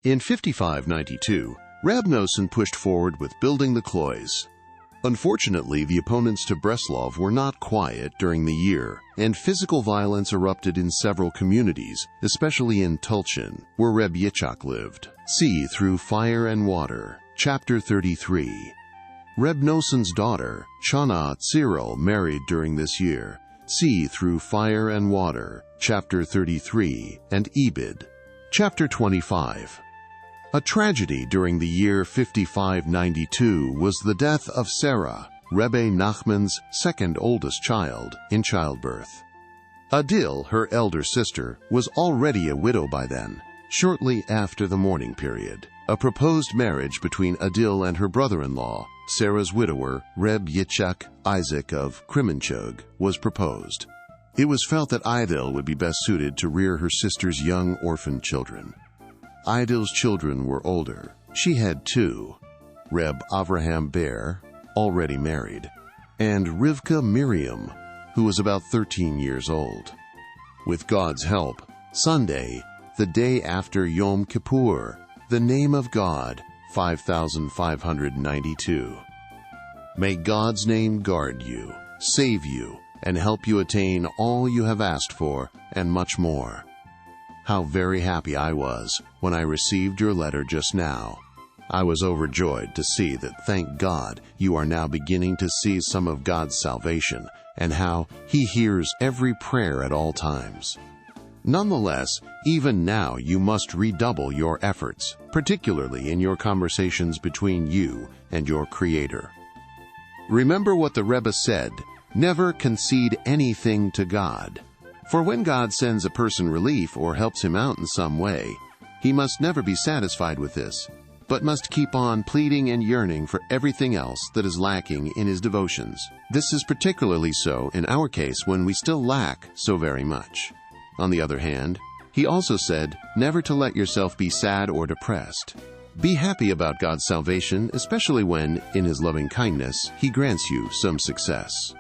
In 5592, Reb Noson pushed forward with building the clois. Unfortunately, the opponents to Breslov were not quiet during the year, and physical violence erupted in several communities, especially in Tulchin, where Reb Yitzchak lived. See Through Fire and Water, Chapter 33. Reb Noson's daughter, Chana Tzirel, married during this year. See Through Fire and Water, Chapter 33, and Ebed, Chapter 25. A tragedy during the year 5592 was the death of Sarah, Rebbe Nachman's second oldest child, in childbirth. Adil, her elder sister, was already a widow by then. Shortly after the mourning period, a proposed marriage between Adil and her brother-in-law, Sarah's widower, Reb Yitzchak Isaac of Kremenchug, was proposed. It was felt that Adil would be best suited to rear her sister's young orphan children. Idil's children were older. She had two, Reb Avraham Ber, already married, and Rivka Miriam, who was about 13 years old. With God's help, Sunday, the day after Yom Kippur, the name of God, 5592. May God's name guard you, save you, and help you attain all you have asked for, and much more. How very happy I was when I received your letter just now. I was overjoyed to see that, thank God, you are now beginning to see some of God's salvation, and how He hears every prayer at all times. Nonetheless, even now you must redouble your efforts, particularly in your conversations between you and your Creator. Remember what the Rebbe said, never concede anything to God. For when God sends a person relief or helps him out in some way, he must never be satisfied with this, but must keep on pleading and yearning for everything else that is lacking in his devotions. This is particularly so in our case when we still lack so very much. On the other hand, he also said never to let yourself be sad or depressed. Be happy about God's salvation, especially when, in His loving kindness, He grants you some success.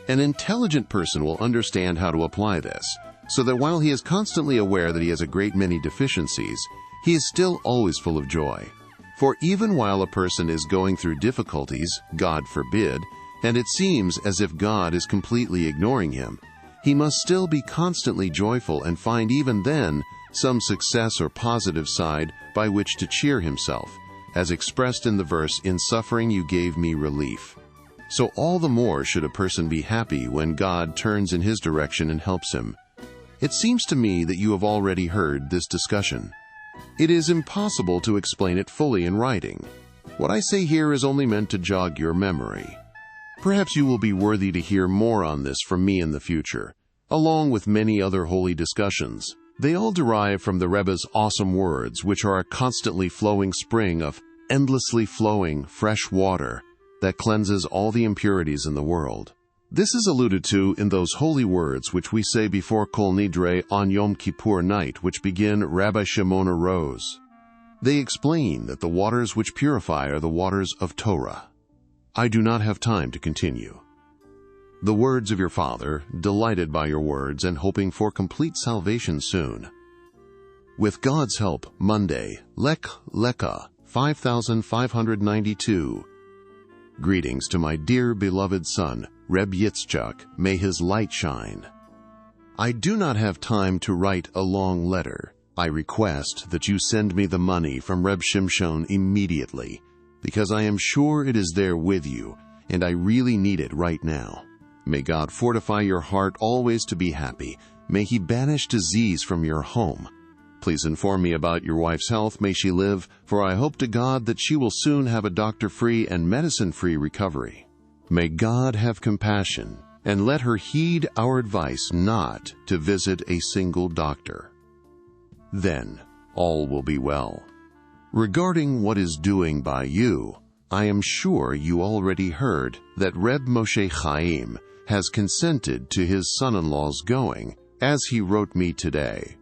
An intelligent person will understand how to apply this, so that while he is constantly aware that he has a great many deficiencies, he is still always full of joy. For even while a person is going through difficulties, God forbid, and it seems as if God is completely ignoring him, he must still be constantly joyful and find even then some success or positive side by which to cheer himself, as expressed in the verse, "In suffering you gave me relief." So all the more should a person be happy when God turns in his direction and helps him. It seems to me that you have already heard this discussion. It is impossible to explain it fully in writing. What I say here is only meant to jog your memory. Perhaps you will be worthy to hear more on this from me in the future, along with many other holy discussions. They all derive from the Rebbe's awesome words, which are a constantly flowing spring of endlessly flowing fresh water that cleanses all the impurities in the world. This is alluded to in those holy words which we say before Kol Nidre on Yom Kippur night, which begin, Rabbi Shimon arose. They explain that the waters which purify are the waters of Torah. I do not have time to continue. The words of your father, delighted by your words and hoping for complete salvation soon. With God's help, Monday, Lech Lecha, 5592. Greetings to my dear beloved son, Reb Yitzchak, may his light shine. I do not have time to write a long letter. I request that you send me the money from Reb Shimshon immediately, because I am sure it is there with you, and I really need it right now. May God fortify your heart always to be happy. May He banish disease from your home. Please inform me about your wife's health. May she live, for I hope to God that she will soon have a doctor-free and medicine-free recovery. May God have compassion, and let her heed our advice not to visit a single doctor. Then all will be well. Regarding what is doing by you, I am sure you already heard that Reb Moshe Chaim has consented to his son-in-law's going, as he wrote me today.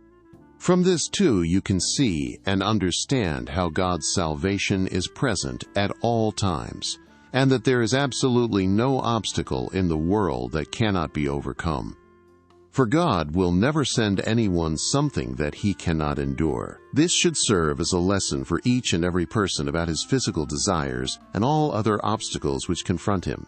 From this, too, you can see and understand how God's salvation is present at all times, and that there is absolutely no obstacle in the world that cannot be overcome. For God will never send anyone something that he cannot endure. This should serve as a lesson for each and every person about his physical desires and all other obstacles which confront him,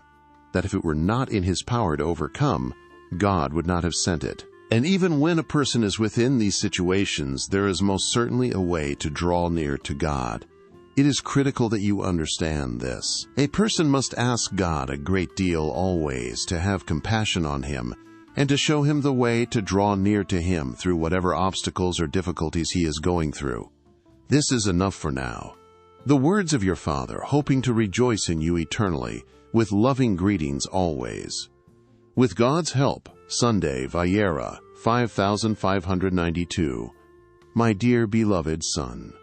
that if it were not in his power to overcome, God would not have sent it. And even when a person is within these situations, there is most certainly a way to draw near to God. It is critical that you understand this. A person must ask God a great deal always to have compassion on him and to show him the way to draw near to him through whatever obstacles or difficulties he is going through. This is enough for now. The words of your Father, hoping to rejoice in you eternally, with loving greetings always. With God's help, Sunday, Vayera, 5592. My dear beloved son.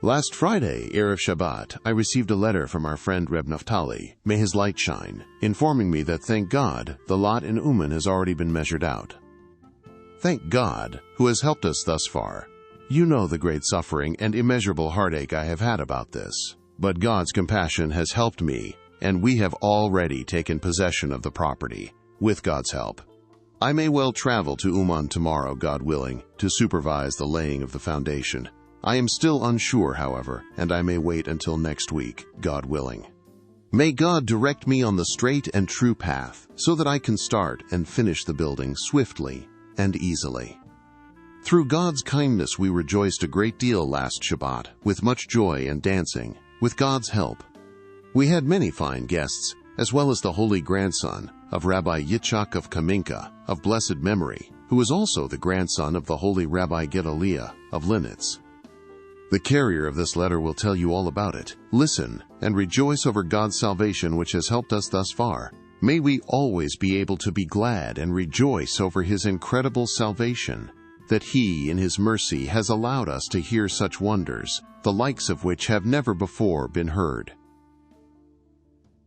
Last Friday, Erev Shabbat, I received a letter from our friend Reb Naftali, may his light shine, informing me that, thank God, the lot in Uman has already been measured out. Thank God, who has helped us thus far. You know the great suffering and immeasurable heartache I have had about this. But God's compassion has helped me, and we have already taken possession of the property, with God's help. I may well travel to Uman tomorrow, God willing, to supervise the laying of the foundation. I am still unsure, however, and I may wait until next week, God willing. May God direct me on the straight and true path, so that I can start and finish the building swiftly and easily. Through God's kindness we rejoiced a great deal last Shabbat, with much joy and dancing, with God's help. We had many fine guests, as well as the holy grandson of Rabbi Yitzchak of Kaminka, of blessed memory, who is also the grandson of the holy Rabbi Gedaliah of Linitz. The carrier of this letter will tell you all about it. Listen and rejoice over God's salvation which has helped us thus far. May we always be able to be glad and rejoice over his incredible salvation, that he, in his mercy, has allowed us to hear such wonders, the likes of which have never before been heard.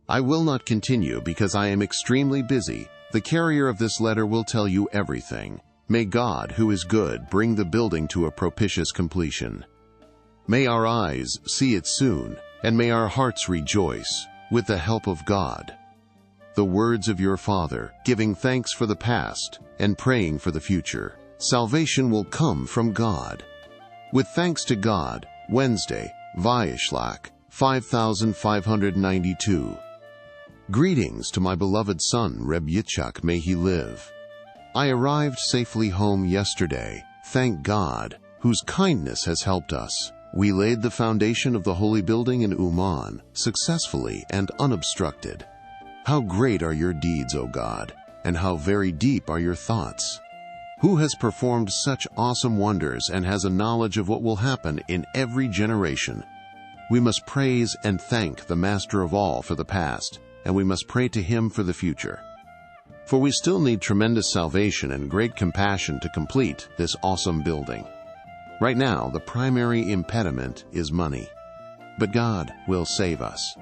I will not continue because I am extremely busy. The carrier of this letter will tell you everything. May God, who is good, bring the building to a propitious completion. May our eyes see it soon, and may our hearts rejoice, with the help of God. The words of your Father, giving thanks for the past and praying for the future. Salvation will come from God. With thanks to God, Wednesday, Vayishlach, 5592. Greetings to my beloved son, Reb Yitzchak, may he live. I arrived safely home yesterday, thank God, whose kindness has helped us. We laid the foundation of the holy building in Uman, successfully and unobstructed. How great are your deeds, O God, and how very deep are your thoughts. Who has performed such awesome wonders and has a knowledge of what will happen in every generation? We must praise and thank the Master of all for the past, and we must pray to him for the future. For we still need tremendous salvation and great compassion to complete this awesome building. Right now, the primary impediment is money. But God will save us.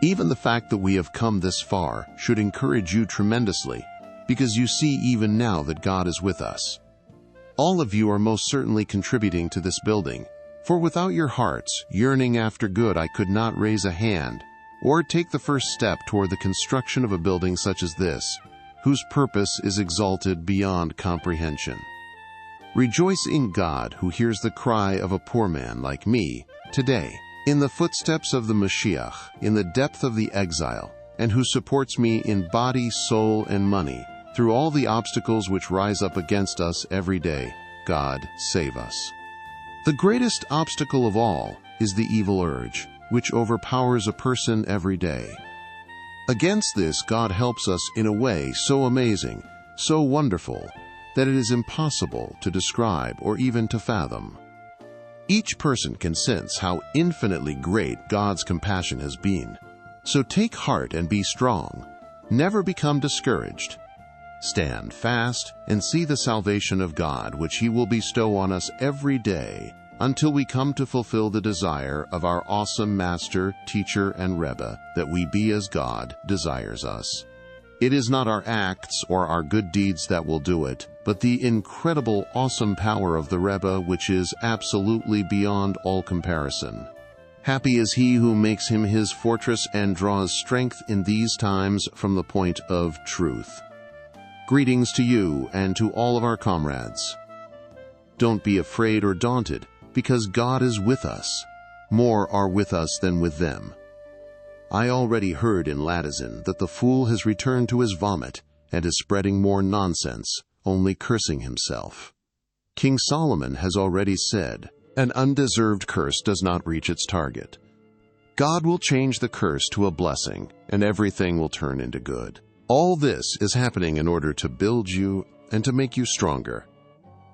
Even the fact that we have come this far should encourage you tremendously, because you see even now that God is with us. All of you are most certainly contributing to this building, for without your hearts yearning after good, I could not raise a hand or take the first step toward the construction of a building such as this, whose purpose is exalted beyond comprehension. Rejoice in God, who hears the cry of a poor man like me today, in the footsteps of the Mashiach, in the depth of the exile, and who supports me in body, soul, and money, through all the obstacles which rise up against us every day. God, save us. The greatest obstacle of all is the evil urge, which overpowers a person every day. Against this, God helps us in a way so amazing, so wonderful, that it is impossible to describe or even to fathom. Each person can sense how infinitely great God's compassion has been. So take heart and be strong. Never become discouraged. Stand fast and see the salvation of God which he will bestow on us every day until we come to fulfill the desire of our awesome Master, Teacher, and Rebbe, that we be as God desires us. It is not our acts or our good deeds that will do it, but the incredible, awesome power of the Rebbe, which is absolutely beyond all comparison. Happy is he who makes him his fortress and draws strength in these times from the point of truth. Greetings to you and to all of our comrades. Don't be afraid or daunted, because God is with us. More are with us than with them. I already heard in Latizin that the fool has returned to his vomit and is spreading more nonsense, only cursing himself. King Solomon has already said, "An undeserved curse does not reach its target." God will change the curse to a blessing, and everything will turn into good. All this is happening in order to build you and to make you stronger.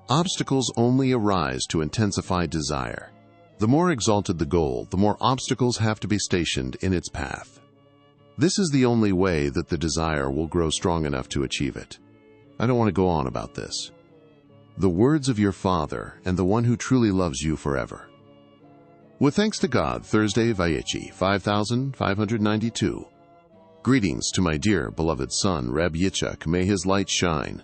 Obstacles only arise to intensify desire. The more exalted the goal, the more obstacles have to be stationed in its path. This is the only way that the desire will grow strong enough to achieve it. I don't want to go on about this. The words of your Father and the one who truly loves you forever. With thanks to God, Thursday, Vayechi, 5592. Greetings to my dear, beloved son, Reb Yitzchak. May his light shine.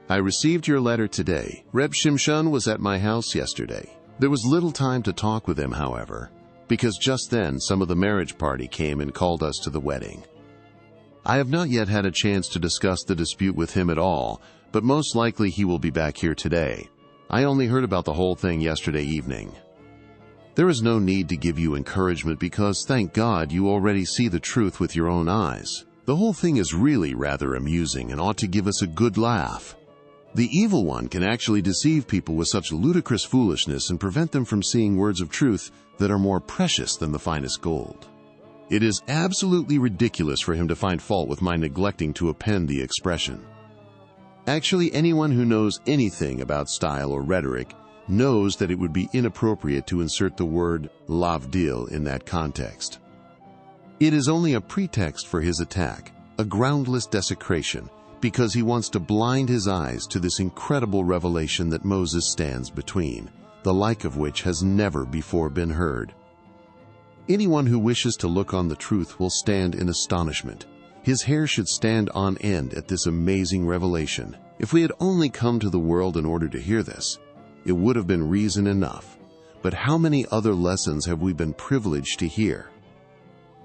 I received your letter today. Reb Shimshon was at my house yesterday. There was little time to talk with him, however, because just then some of the marriage party came and called us to the wedding. I have not yet had a chance to discuss the dispute with him at all, but most likely he will be back here today. I only heard about the whole thing yesterday evening. There is no need to give you encouragement because, thank God, you already see the truth with your own eyes. The whole thing is really rather amusing and ought to give us a good laugh. The evil one can actually deceive people with such ludicrous foolishness and prevent them from seeing words of truth that are more precious than the finest gold. It is absolutely ridiculous for him to find fault with my neglecting to append the expression. Actually, anyone who knows anything about style or rhetoric knows that it would be inappropriate to insert the word lavdil in that context. It is only a pretext for his attack, a groundless desecration, because he wants to blind his eyes to this incredible revelation that Moses stands between, the like of which has never before been heard. Anyone who wishes to look on the truth will stand in astonishment. His hair should stand on end at this amazing revelation. If we had only come to the world in order to hear this, it would have been reason enough. But how many other lessons have we been privileged to hear?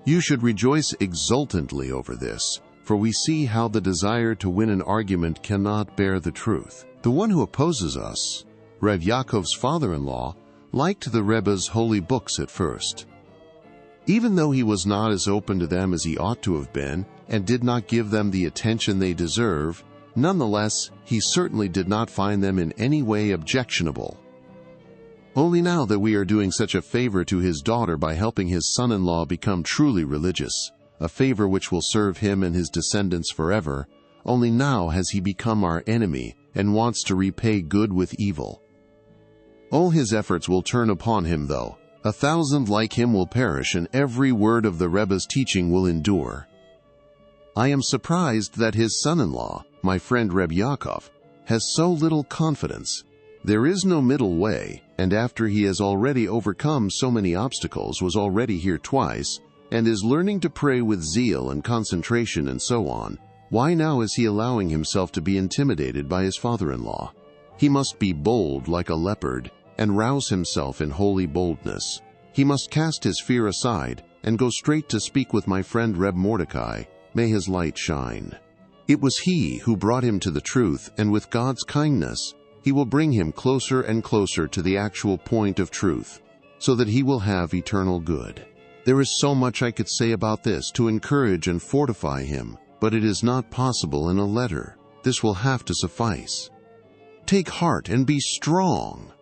You should rejoice exultantly over this, for we see how the desire to win an argument cannot bear the truth. The one who opposes us, Rev Yaakov's father-in-law, liked the Rebbe's holy books at first. Even though he was not as open to them as he ought to have been, and did not give them the attention they deserve, nonetheless, he certainly did not find them in any way objectionable. Only now that we are doing such a favor to his daughter by helping his son-in-law become truly religious, a favor which will serve him and his descendants forever, only now has he become our enemy and wants to repay good with evil. All his efforts will turn upon him, though. 1,000 like him will perish, and every word of the Rebbe's teaching will endure. I am surprised that his son-in-law, my friend Reb Yaakov, has so little confidence. There is no middle way, and after he has already overcome so many obstacles, was already here twice, and is learning to pray with zeal and concentration and so on, why now is he allowing himself to be intimidated by his father-in-law? He must be bold like a leopard and rouse himself in holy boldness. He must cast his fear aside and go straight to speak with my friend Reb Mordecai. May his light shine. It was he who brought him to the truth, and with God's kindness, he will bring him closer and closer to the actual point of truth, so that he will have eternal good. There is so much I could say about this to encourage and fortify him, but it is not possible in a letter. This will have to suffice. Take heart and be strong.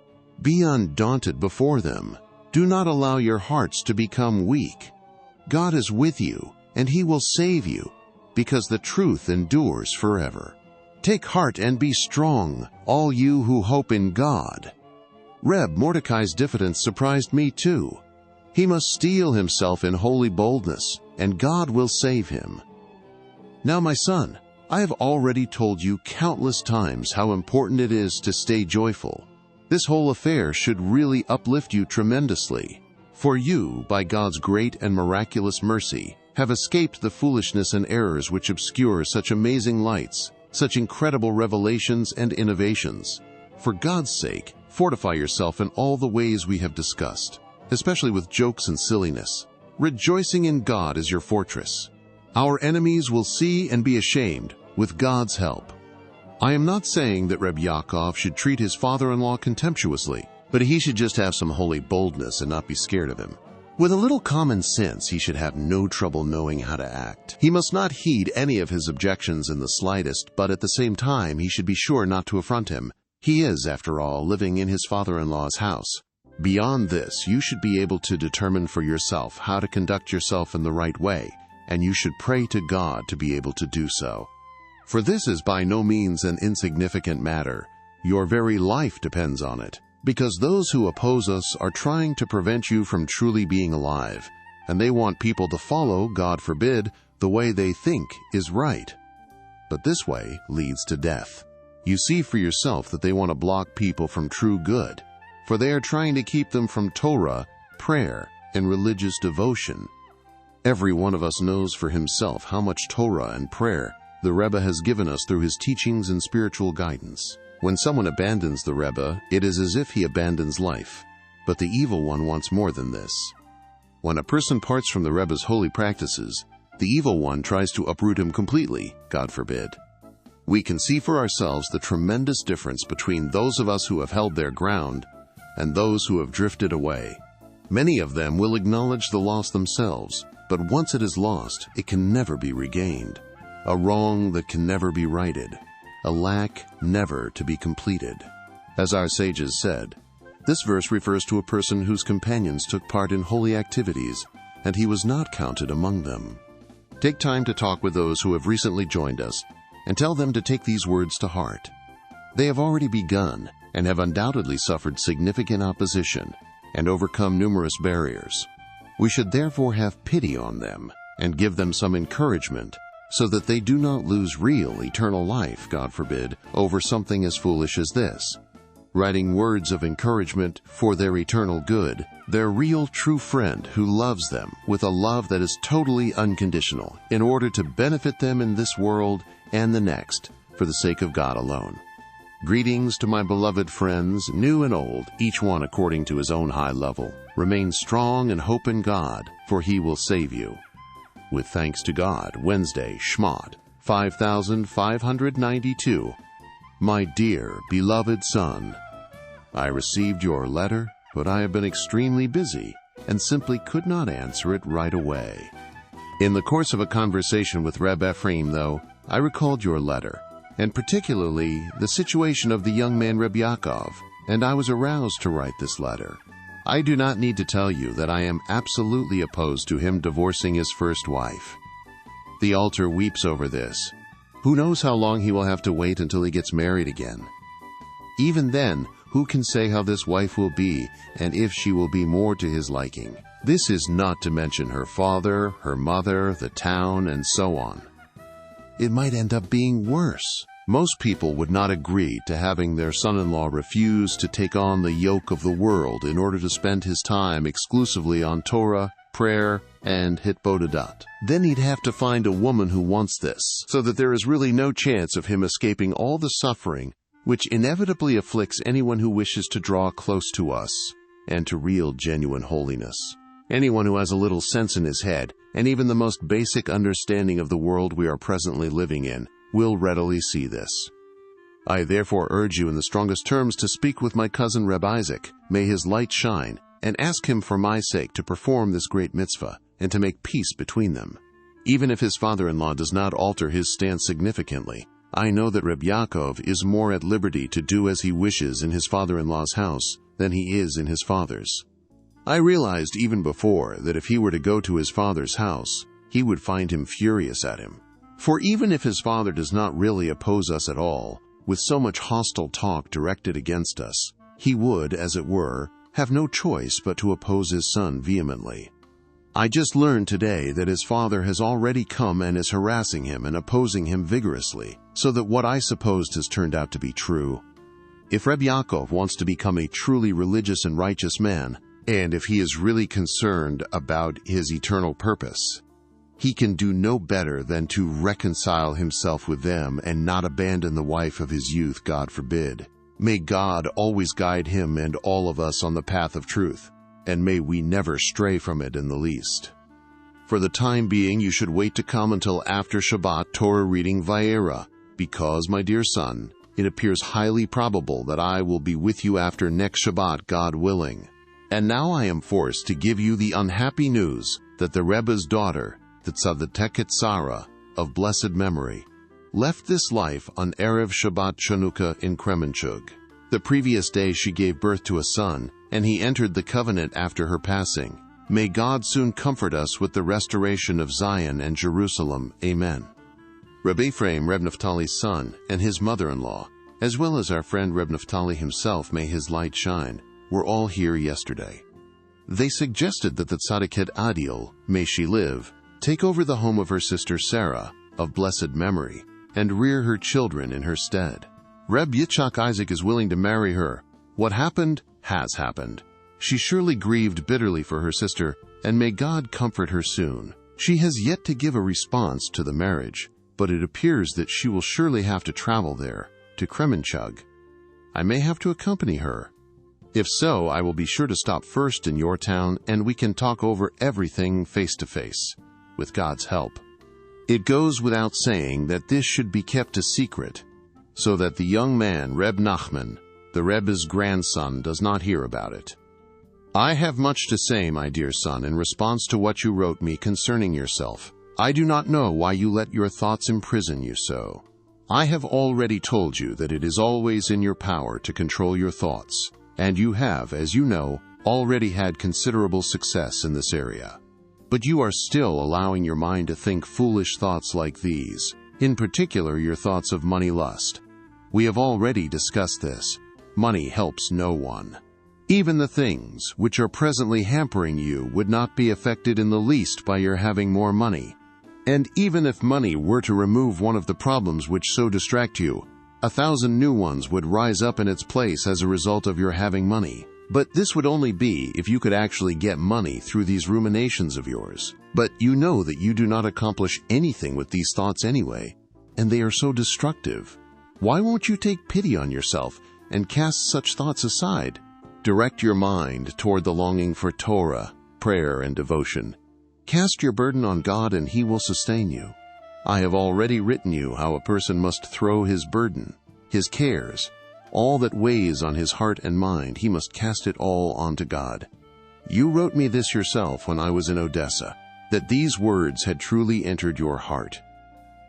Be undaunted before them. Do not allow your hearts to become weak. God is with you, and he will save you, because the truth endures forever. Take heart and be strong, all you who hope in God. Reb Mordecai's diffidence surprised me too. He must steel himself in holy boldness, and God will save him. Now, my son, I have already told you countless times how important it is to stay joyful. This whole affair should really uplift you tremendously. For you, by God's great and miraculous mercy, have escaped the foolishness and errors which obscure such amazing lights, such incredible revelations and innovations. For God's sake, fortify yourself in all the ways we have discussed, especially with jokes and silliness. Rejoicing in God is your fortress. Our enemies will see and be ashamed, with God's help. I am not saying that Reb Yaakov should treat his father-in-law contemptuously, but he should just have some holy boldness and not be scared of him. With a little common sense, he should have no trouble knowing how to act. He must not heed any of his objections in the slightest, but at the same time he should be sure not to affront him. He is, after all, living in his father-in-law's house. Beyond this, you should be able to determine for yourself how to conduct yourself in the right way, and you should pray to God to be able to do so. For this is by no means an insignificant matter. Your very life depends on it. Because those who oppose us are trying to prevent you from truly being alive, and they want people to follow, God forbid, the way they think is right. But this way leads to death. You see for yourself that they want to block people from true good, for they are trying to keep them from Torah, prayer, and religious devotion. Every one of us knows for himself how much Torah and prayer the Rebbe has given us through his teachings and spiritual guidance. When someone abandons the Rebbe, it is as if he abandons life. But the evil one wants more than this. When a person parts from the Rebbe's holy practices, the evil one tries to uproot him completely, God forbid. We can see for ourselves the tremendous difference between those of us who have held their ground and those who have drifted away. Many of them will acknowledge the loss themselves, but once it is lost, it can never be regained. A wrong that can never be righted. A lack never to be completed. As our sages said, this verse refers to a person whose companions took part in holy activities, and he was not counted among them. Take time to talk with those who have recently joined us, and tell them to take these words to heart. They have already begun, and have undoubtedly suffered significant opposition, and overcome numerous barriers. We should therefore have pity on them, and give them some encouragement, so that they do not lose real eternal life, God forbid, over something as foolish as this. Writing words of encouragement for their eternal good, their real true friend who loves them with a love that is totally unconditional, in order to benefit them in this world and the next, for the sake of God alone. Greetings to my beloved friends, new and old, each one according to his own high level. Remain strong and hope in God, for he will save you. With thanks to God, Wednesday, Shmot, 5592. My dear, beloved son, I received your letter, but I have been extremely busy and simply could not answer it right away. In the course of a conversation with Reb Ephraim, though, I recalled your letter, and particularly the situation of the young man Reb Yaakov, and I was aroused to write this letter. I do not need to tell you that I am absolutely opposed to him divorcing his first wife. The altar weeps over this. Who knows how long he will have to wait until he gets married again? Even then, who can say how this wife will be, and if she will be more to his liking? This is not to mention her father, her mother, the town, and so on. It might end up being worse. Most people would not agree to having their son-in-law refuse to take on the yoke of the world in order to spend his time exclusively on Torah, prayer, and hitbodadat. Then he'd have to find a woman who wants this, so that there is really no chance of him escaping all the suffering which inevitably afflicts anyone who wishes to draw close to us and to real genuine holiness. Anyone who has a little sense in his head, and even the most basic understanding of the world we are presently living in, will readily see this. I therefore urge you in the strongest terms to speak with my cousin Reb Isaac, may his light shine, and ask him for my sake to perform this great mitzvah, and to make peace between them. Even if his father-in-law does not alter his stance significantly, I know that Reb Yaakov is more at liberty to do as he wishes in his father-in-law's house than he is in his father's. I realized even before that if he were to go to his father's house, he would find him furious at him. For even if his father does not really oppose us at all, with so much hostile talk directed against us, he would, as it were, have no choice but to oppose his son vehemently. I just learned today that his father has already come and is harassing him and opposing him vigorously, so that what I supposed has turned out to be true. If Reb Yaakov wants to become a truly religious and righteous man, and if he is really concerned about his eternal purpose, he can do no better than to reconcile himself with them and not abandon the wife of his youth, God forbid. May God always guide him and all of us on the path of truth, and may we never stray from it in the least. For the time being, you should wait to come until after Shabbat Torah reading Vayera, because, my dear son, it appears highly probable that I will be with you after next Shabbat, God willing. And now I am forced to give you the unhappy news that the Rebbe's daughter, the Tzaddiket Sarah, of blessed memory, left this life on Erev Shabbat Chanukah in Kremenchug. The previous day she gave birth to a son, and he entered the covenant after her passing. May God soon comfort us with the restoration of Zion and Jerusalem. Amen. Reb Ephraim, Reb Naphtali's son, and his mother-in-law, as well as our friend Reb Naphtali himself, may his light shine, were all here yesterday. They suggested that the Tzaddiket Adil, may she live, take over the home of her sister Sarah, of blessed memory, and rear her children in her stead. Reb Yitzchak Isaac is willing to marry her. What happened has happened. She surely grieved bitterly for her sister, and may God comfort her soon. She has yet to give a response to the marriage, but it appears that she will surely have to travel there, to Kremenchug. I may have to accompany her. If so, I will be sure to stop first in your town, and we can talk over everything face to face, with God's help. It goes without saying that this should be kept a secret, so that the young man, Reb Nachman, the Rebbe's grandson, does not hear about it. I have much to say, my dear son, in response to what you wrote me concerning yourself. I do not know why you let your thoughts imprison you so. I have already told you that it is always in your power to control your thoughts, and you have, as you know, already had considerable success in this area. But you are still allowing your mind to think foolish thoughts like these, in particular your thoughts of money lust. We have already discussed this. Money helps no one. Even the things which are presently hampering you would not be affected in the least by your having more money. And even if money were to remove one of the problems which so distract you, 1,000 new ones would rise up in its place as a result of your having money. But this would only be if you could actually get money through these ruminations of yours. But you know that you do not accomplish anything with these thoughts anyway, and they are so destructive. Why won't you take pity on yourself and cast such thoughts aside? Direct your mind toward the longing for Torah, prayer, and devotion. Cast your burden on God and He will sustain you. I have already written you how a person must throw his burden, his cares, all that weighs on his heart and mind, he must cast it all onto God. You wrote me this yourself when I was in Odessa, that these words had truly entered your heart.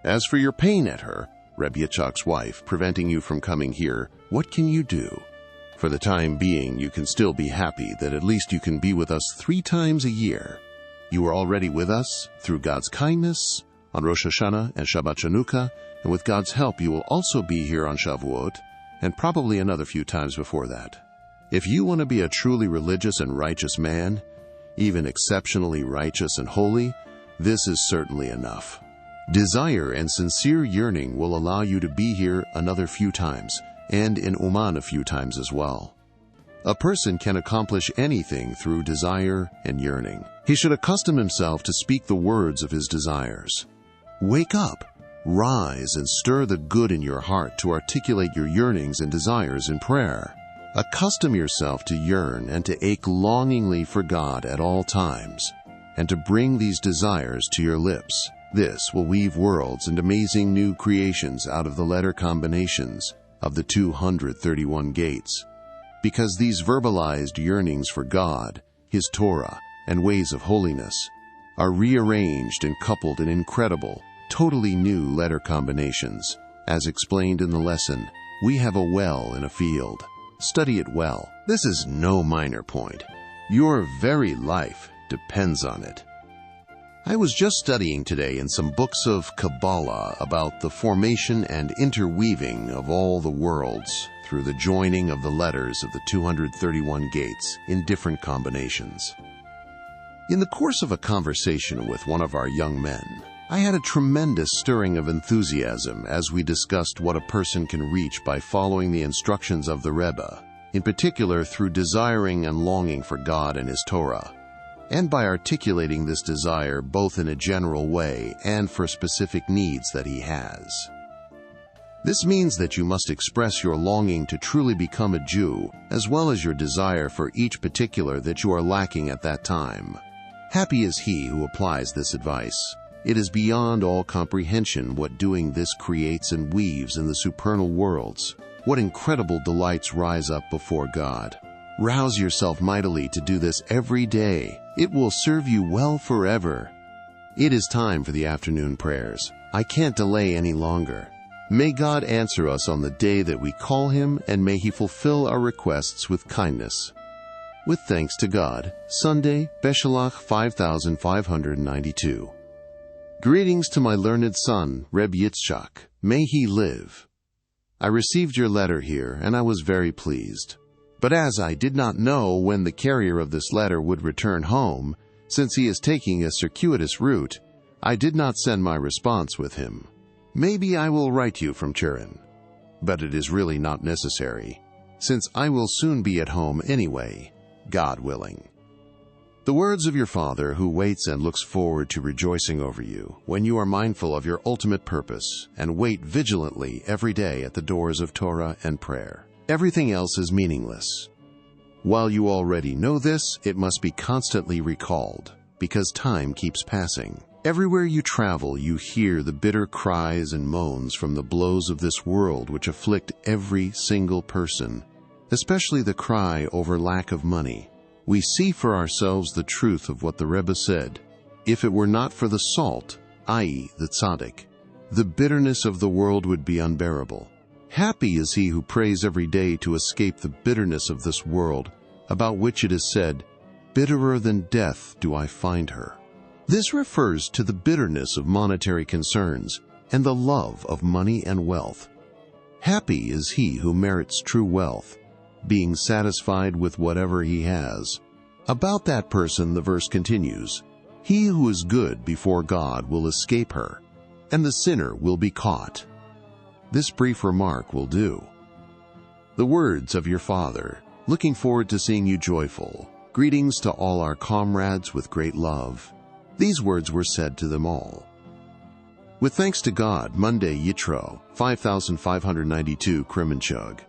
As for your pain at her, Reb Yitzchak's wife, preventing you from coming here, what can you do? For the time being, you can still be happy that at least you can be with us 3 times a year. You are already with us through God's kindness on Rosh Hashanah and Shabbat Chanukah, and with God's help you will also be here on Shavuot, and probably another few times before that. If you want to be a truly religious and righteous man, even exceptionally righteous and holy, this is certainly enough. Desire and sincere yearning will allow you to be here another few times, and in Oman a few times as well. A person can accomplish anything through desire and yearning. He should accustom himself to speak the words of his desires. Wake up, rise, and stir the good in your heart to articulate your yearnings and desires in prayer. Accustom yourself to yearn and to ache longingly for God at all times, and to bring these desires to your lips. This will weave worlds and amazing new creations out of the letter combinations of the 231 gates. Because these verbalized yearnings for God, His Torah, and ways of holiness are rearranged and coupled in incredible, totally new letter combinations. As explained in the lesson, we have a well in a field. Study it well. This is no minor point. Your very life depends on it. I was just studying today in some books of Kabbalah about the formation and interweaving of all the worlds through the joining of the letters of the 231 gates in different combinations. In the course of a conversation with one of our young men, I had a tremendous stirring of enthusiasm as we discussed what a person can reach by following the instructions of the Rebbe, in particular through desiring and longing for God and His Torah, and by articulating this desire both in a general way and for specific needs that he has. This means that you must express your longing to truly become a Jew, as well as your desire for each particular that you are lacking at that time. Happy is he who applies this advice. It is beyond all comprehension what doing this creates and weaves in the supernal worlds. What incredible delights rise up before God. Rouse yourself mightily to do this every day. It will serve you well forever. It is time for the afternoon prayers. I can't delay any longer. May God answer us on the day that we call Him, and may He fulfill our requests with kindness. With thanks to God, Sunday, Beshalach 5592. Greetings to my learned son, Reb Yitzchak. May he live. I received your letter here, and I was very pleased. But as I did not know when the carrier of this letter would return home, since he is taking a circuitous route, I did not send my response with him. Maybe I will write you from Turin, but it is really not necessary, since I will soon be at home anyway, God willing. The words of your Father who waits and looks forward to rejoicing over you when you are mindful of your ultimate purpose and wait vigilantly every day at the doors of Torah and prayer. Everything else is meaningless. While you already know this, it must be constantly recalled, because time keeps passing. Everywhere you travel, you hear the bitter cries and moans from the blows of this world which afflict every single person, especially the cry over lack of money. We see for ourselves the truth of what the Rebbe said. If it were not for the salt, i.e. the tzaddik, the bitterness of the world would be unbearable. Happy is he who prays every day to escape the bitterness of this world, about which it is said, "Bitterer than death do I find her." This refers to the bitterness of monetary concerns and the love of money and wealth. Happy is he who merits true wealth, being satisfied with whatever he has. About that person the verse continues, "He who is good before God will escape her, and the sinner will be caught." This brief remark will do. The words of your Father, looking forward to seeing you joyful. Greetings to all our comrades with great love. These words were said to them all. With thanks to God, Monday, Yitro, 5592, Kremenchug.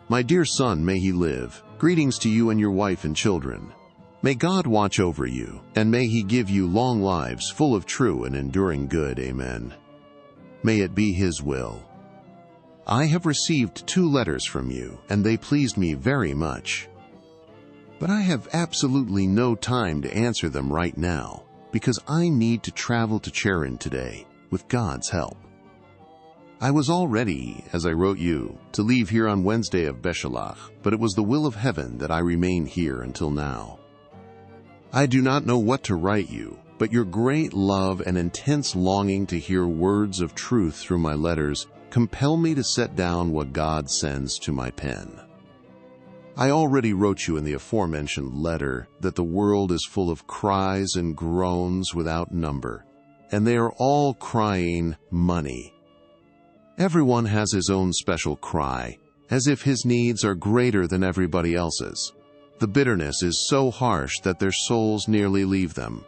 My dear son, may he live. Greetings to you and your wife and children. May God watch over you, and may He give you long lives full of true and enduring good. Amen. May it be His will. I have received 2 letters from you, and they pleased me very much. But I have absolutely no time to answer them right now, because I need to travel to Turin today, with God's help. I was all ready, as I wrote you, to leave here on Wednesday of Beshalach, but it was the will of heaven that I remain here until now. I do not know what to write you, but your great love and intense longing to hear words of truth through my letters compel me to set down what God sends to my pen. I already wrote you in the aforementioned letter that the world is full of cries and groans without number, and they are all crying money. Everyone has his own special cry, as if his needs are greater than everybody else's. The bitterness is so harsh that their souls nearly leave them.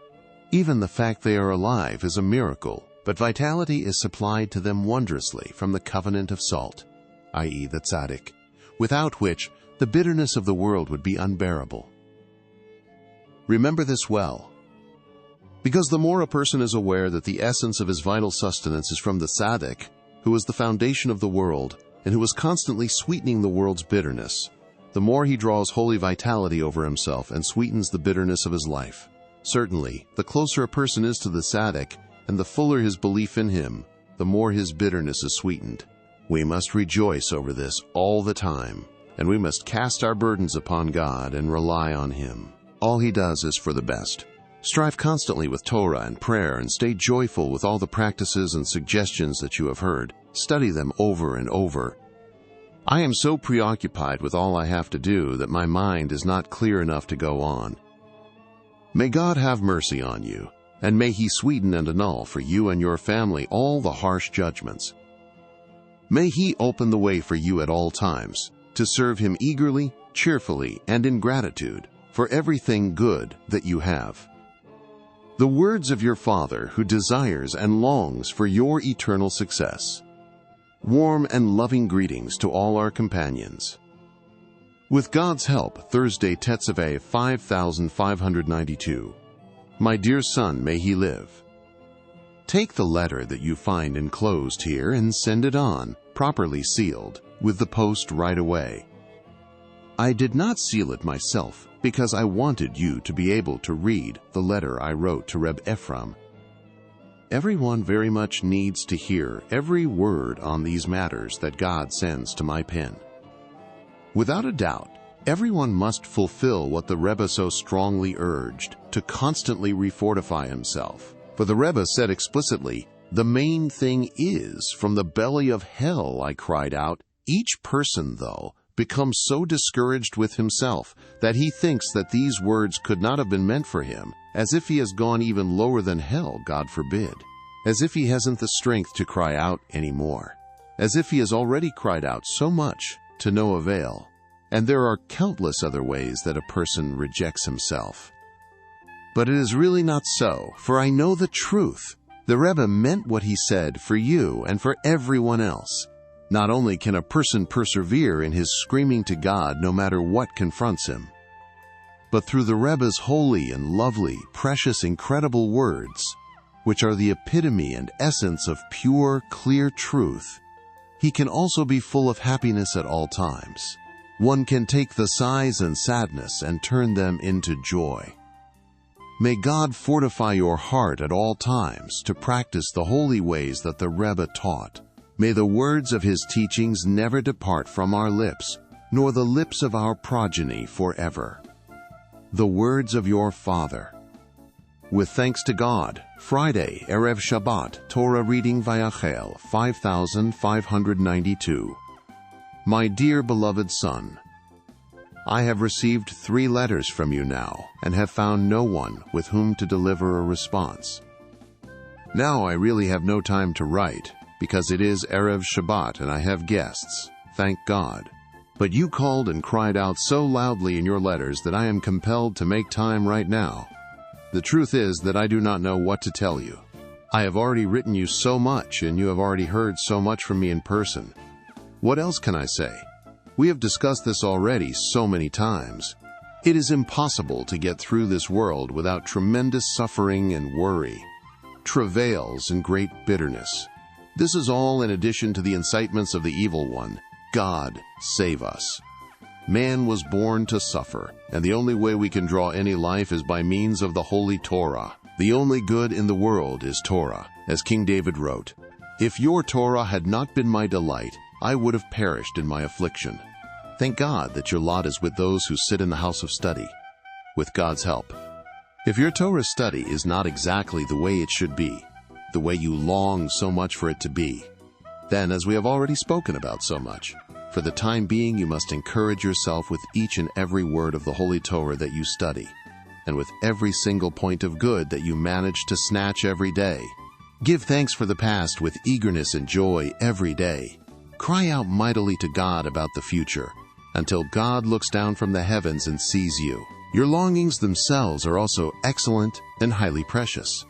Even the fact they are alive is a miracle, but vitality is supplied to them wondrously from the covenant of salt, i.e. the tzaddik, without which the bitterness of the world would be unbearable. Remember this well, because the more a person is aware that the essence of his vital sustenance is from the tzaddik, who is the foundation of the world and who is constantly sweetening the world's bitterness, the more he draws holy vitality over himself and sweetens the bitterness of his life. Certainly, the closer a person is to the tzaddik, and the fuller his belief in him, the more his bitterness is sweetened. We must rejoice over this all the time, and we must cast our burdens upon God and rely on Him. All He does is for the best. Strive constantly with Torah and prayer, and stay joyful with all the practices and suggestions that you have heard. Study them over and over. I am so preoccupied with all I have to do that my mind is not clear enough to go on. May God have mercy on you, and may He sweeten and annul for you and your family all the harsh judgments. May He open the way for you at all times, to serve Him eagerly, cheerfully, and in gratitude for everything good that you have. The words of your Father who desires and longs for your eternal success. Warm and loving greetings to all our companions. With God's help, Thursday Tetzaveh 5592. My dear son, may he live. Take the letter that you find enclosed here and send it on, properly sealed, with the post right away. I did not seal it myself because I wanted you to be able to read the letter I wrote to Reb Ephraim. Everyone very much needs to hear every word on these matters that God sends to my pen. Without a doubt, everyone must fulfill what the Rebbe so strongly urged, to constantly refortify himself. For the Rebbe said explicitly, "The main thing is, from the belly of hell," I cried out. Each person, though, becomes so discouraged with himself that he thinks that these words could not have been meant for him, as if he has gone even lower than hell, God forbid. As if he hasn't the strength to cry out anymore. As if he has already cried out so much to no avail. And there are countless other ways that a person rejects himself. But it is really not so, for I know the truth. The Rebbe meant what he said for you and for everyone else. Not only can a person persevere in his screaming to God no matter what confronts him, but through the Rebbe's holy and lovely, precious, incredible words, which are the epitome and essence of pure, clear truth, he can also be full of happiness at all times. One can take the sighs and sadness and turn them into joy. May God fortify your heart at all times to practice the holy ways that the Rebbe taught. May the words of his teachings never depart from our lips, nor the lips of our progeny forever. The words of your father. With thanks to God, Friday, Erev Shabbat, Torah reading Vayachel, 5592. My dear beloved son, I have received 3 letters from you now, and have found no one with whom to deliver a response. Now I really have no time to write, because it is Erev Shabbat and I have guests, thank God. But you called and cried out so loudly in your letters that I am compelled to make time right now. The truth is that I do not know what to tell you. I have already written you so much, and you have already heard so much from me in person. What else can I say? We have discussed this already so many times. It is impossible to get through this world without tremendous suffering and worry, travails and great bitterness. This is all in addition to the incitements of the evil one. God, save us. Man was born to suffer, and the only way we can draw any life is by means of the Holy Torah. The only good in the world is Torah, as King David wrote. If your Torah had not been my delight, I would have perished in my affliction. Thank God that your lot is with those who sit in the house of study, with God's help. If your Torah study is not exactly the way it should be, the way you long so much for it to be, then, as we have already spoken about so much, for the time being you must encourage yourself with each and every word of the Holy Torah that you study, and with every single point of good that you manage to snatch every day. Give thanks for the past with eagerness and joy every day. Cry out mightily to God about the future, until God looks down from the heavens and sees you. Your longings themselves are also excellent and highly precious.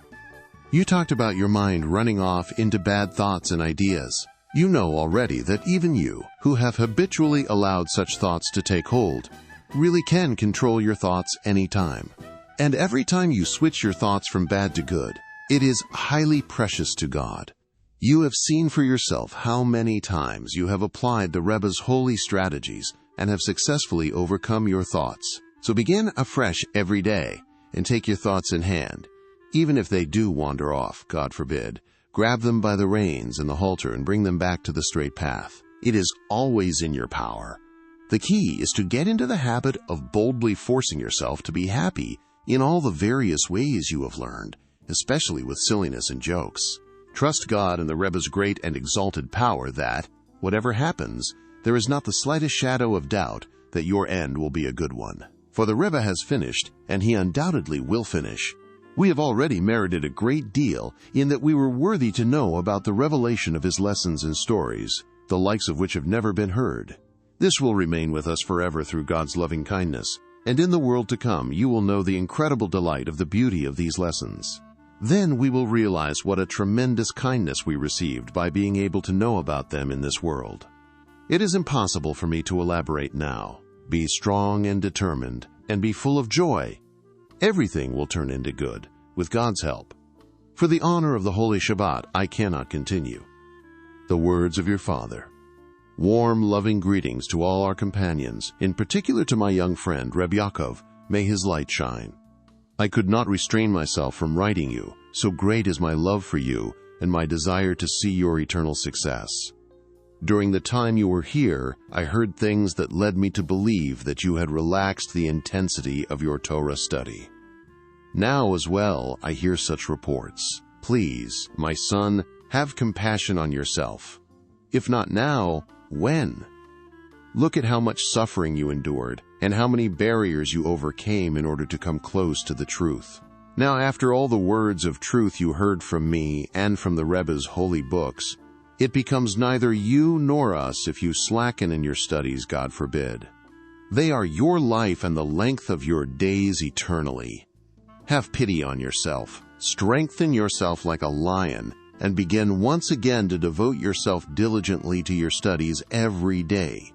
You talked about your mind running off into bad thoughts and ideas. You know already that even you, who have habitually allowed such thoughts to take hold, really can control your thoughts any time. And every time you switch your thoughts from bad to good, it is highly precious to God. You have seen for yourself how many times you have applied the Rebbe's holy strategies and have successfully overcome your thoughts. So begin afresh every day and take your thoughts in hand. Even if they do wander off, God forbid, grab them by the reins and the halter and bring them back to the straight path. It is always in your power. The key is to get into the habit of boldly forcing yourself to be happy in all the various ways you have learned, especially with silliness and jokes. Trust God and the Rebbe's great and exalted power that, whatever happens, there is not the slightest shadow of doubt that your end will be a good one. For the Rebbe has finished, and he undoubtedly will finish. We have already merited a great deal in that we were worthy to know about the revelation of his lessons and stories, the likes of which have never been heard. This will remain with us forever through God's loving kindness, and in the world to come you will know the incredible delight of the beauty of these lessons. Then we will realize what a tremendous kindness we received by being able to know about them in this world. It is impossible for me to elaborate now. Be strong and determined, and be full of joy. Everything will turn into good, with God's help. For the honor of the Holy Shabbat, I cannot continue. The words of your father. Warm, loving greetings to all our companions, in particular to my young friend, Reb Yaakov. May his light shine. I could not restrain myself from writing you, so great is my love for you and my desire to see your eternal success. During the time you were here, I heard things that led me to believe that you had relaxed the intensity of your Torah study. Now as well, I hear such reports. Please, my son, have compassion on yourself. If not now, when? Look at how much suffering you endured and how many barriers you overcame in order to come close to the truth. Now, after all the words of truth you heard from me and from the Rebbe's holy books, it becomes neither you nor us if you slacken in your studies, God forbid. They are your life and the length of your days eternally. Have pity on yourself, strengthen yourself like a lion, and begin once again to devote yourself diligently to your studies every day.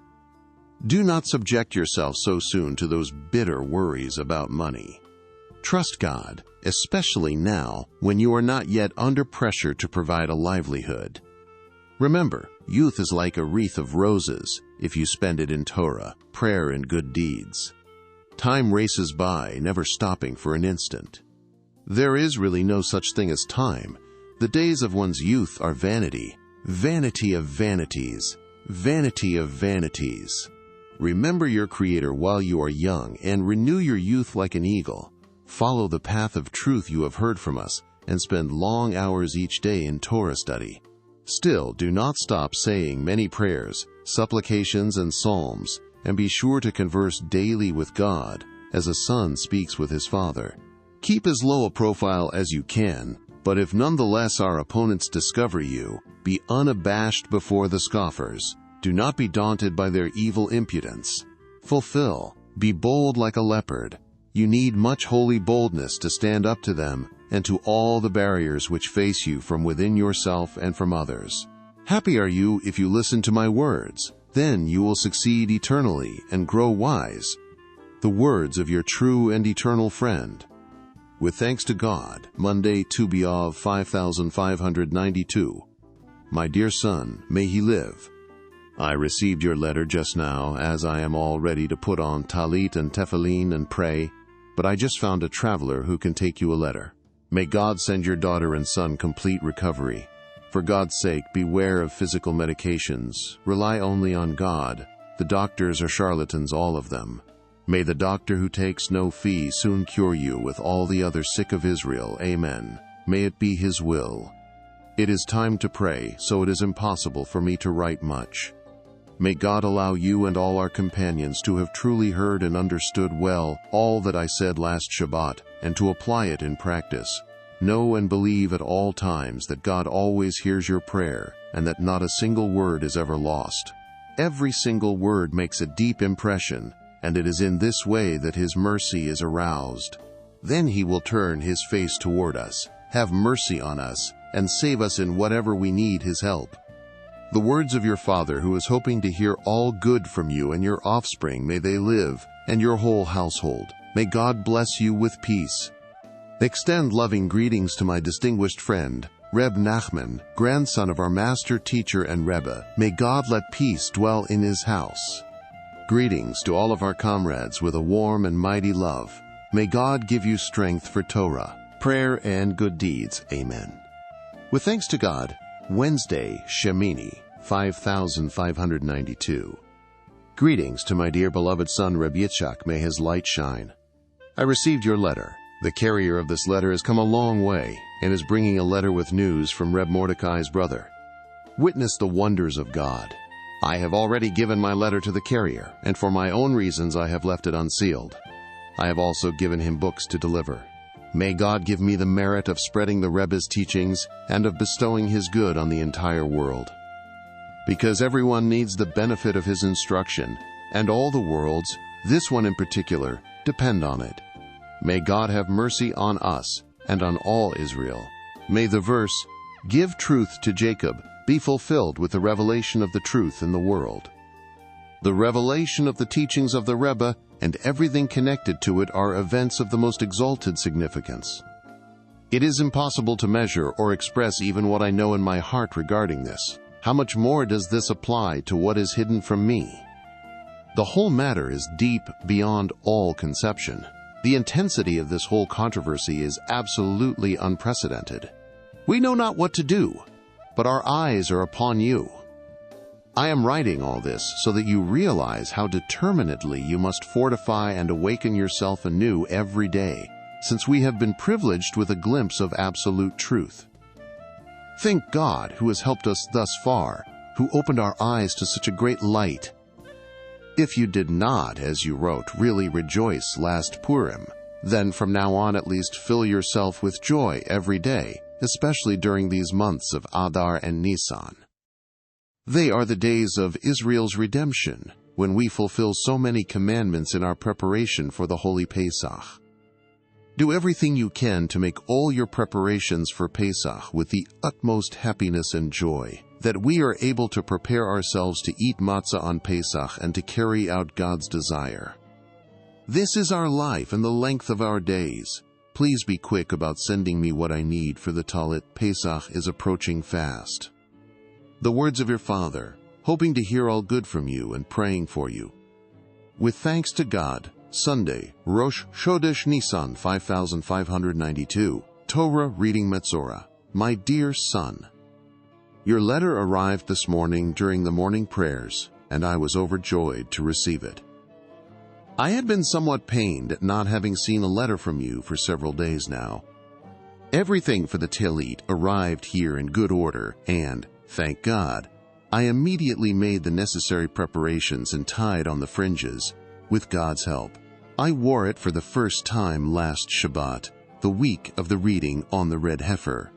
Do not subject yourself so soon to those bitter worries about money. Trust God, especially now when you are not yet under pressure to provide a livelihood. Remember, youth is like a wreath of roses if you spend it in Torah, prayer, and good deeds. Time races by, never stopping for an instant. There is really no such thing as time. The days of one's youth are vanity, vanity of vanities, vanity of vanities. Remember your Creator while you are young and renew your youth like an eagle. Follow the path of truth you have heard from us and spend long hours each day in Torah study. Still, do not stop saying many prayers, supplications, and psalms, and be sure to converse daily with God as a son speaks with his father. Keep as low a profile as you can, but if nonetheless our opponents discover you, be unabashed before the scoffers. Do not be daunted by their evil impudence. Fulfill. Be bold like a leopard. You need much holy boldness to stand up to them and to all the barriers which face you from within yourself and from others. Happy are you if you listen to my words. Then you will succeed eternally and grow wise. The words of your true and eternal friend. With thanks to God, Monday, Tu B'Av 5592. My dear son, may he live. I received your letter just now, as I am all ready to put on talit and tefillin and pray, but I just found a traveler who can take you a letter. May God send your daughter and son complete recovery. For God's sake, beware of physical medications. Rely only on God. The doctors are charlatans, all of them. May the doctor who takes no fee soon cure you with all the other sick of Israel. Amen. May it be His will. It is time to pray, so it is impossible for me to write much. May God allow you and all our companions to have truly heard and understood well all that I said last Shabbat, and to apply it in practice. Know and believe at all times that God always hears your prayer, and that not a single word is ever lost. Every single word makes a deep impression, and it is in this way that His mercy is aroused. Then He will turn His face toward us, have mercy on us, and save us in whatever we need His help. The words of your father, who is hoping to hear all good from you and your offspring, may they live, and your whole household. May God bless you with peace. Extend loving greetings to my distinguished friend, Reb Nachman, grandson of our master teacher and Rebbe. May God let peace dwell in his house. Greetings to all of our comrades with a warm and mighty love. May God give you strength for Torah, prayer, and good deeds. Amen. With thanks to God, Wednesday, Shemini, 5592. Greetings to my dear beloved son Reb Yitzchak, may his light shine. I received your letter. The carrier of this letter has come a long way and is bringing a letter with news from Reb Mordecai's brother. Witness the wonders of God. I have already given my letter to the carrier, and for my own reasons I have left it unsealed. I have also given him books to deliver. May God give me the merit of spreading the Rebbe's teachings and of bestowing His good on the entire world. Because everyone needs the benefit of His instruction, and all the worlds, this one in particular, depend on it. May God have mercy on us and on all Israel. May the verse, "Give truth to Jacob," be fulfilled with the revelation of the truth in the world. The revelation of the teachings of the Rebbe and everything connected to it are events of the most exalted significance. It is impossible to measure or express even what I know in my heart regarding this. How much more does this apply to what is hidden from me? The whole matter is deep beyond all conception. The intensity of this whole controversy is absolutely unprecedented. We know not what to do, but our eyes are upon you. I am writing all this so that you realize how determinedly you must fortify and awaken yourself anew every day, since we have been privileged with a glimpse of absolute truth. Thank God who has helped us thus far, who opened our eyes to such a great light. If you did not, as you wrote, really rejoice last Purim, then from now on at least fill yourself with joy every day, especially during these months of Adar and Nisan. They are the days of Israel's redemption, when we fulfill so many commandments in our preparation for the Holy Pesach. Do everything you can to make all your preparations for Pesach with the utmost happiness and joy, that we are able to prepare ourselves to eat matzah on Pesach and to carry out God's desire. This is our life and the length of our days. Please be quick about sending me what I need for the Talit. Pesach is approaching fast. The words of your father, hoping to hear all good from you and praying for you. With thanks to God, Sunday, Rosh Chodesh Nisan 5592, Torah Reading Metzora. My dear son, your letter arrived this morning during the morning prayers, and I was overjoyed to receive it. I had been somewhat pained at not having seen a letter from you for several days now. Everything for the Talit arrived here in good order, and, thank God, I immediately made the necessary preparations and tied on the fringes. With God's help, I wore it for the first time last Shabbat, the week of the reading on the red heifer.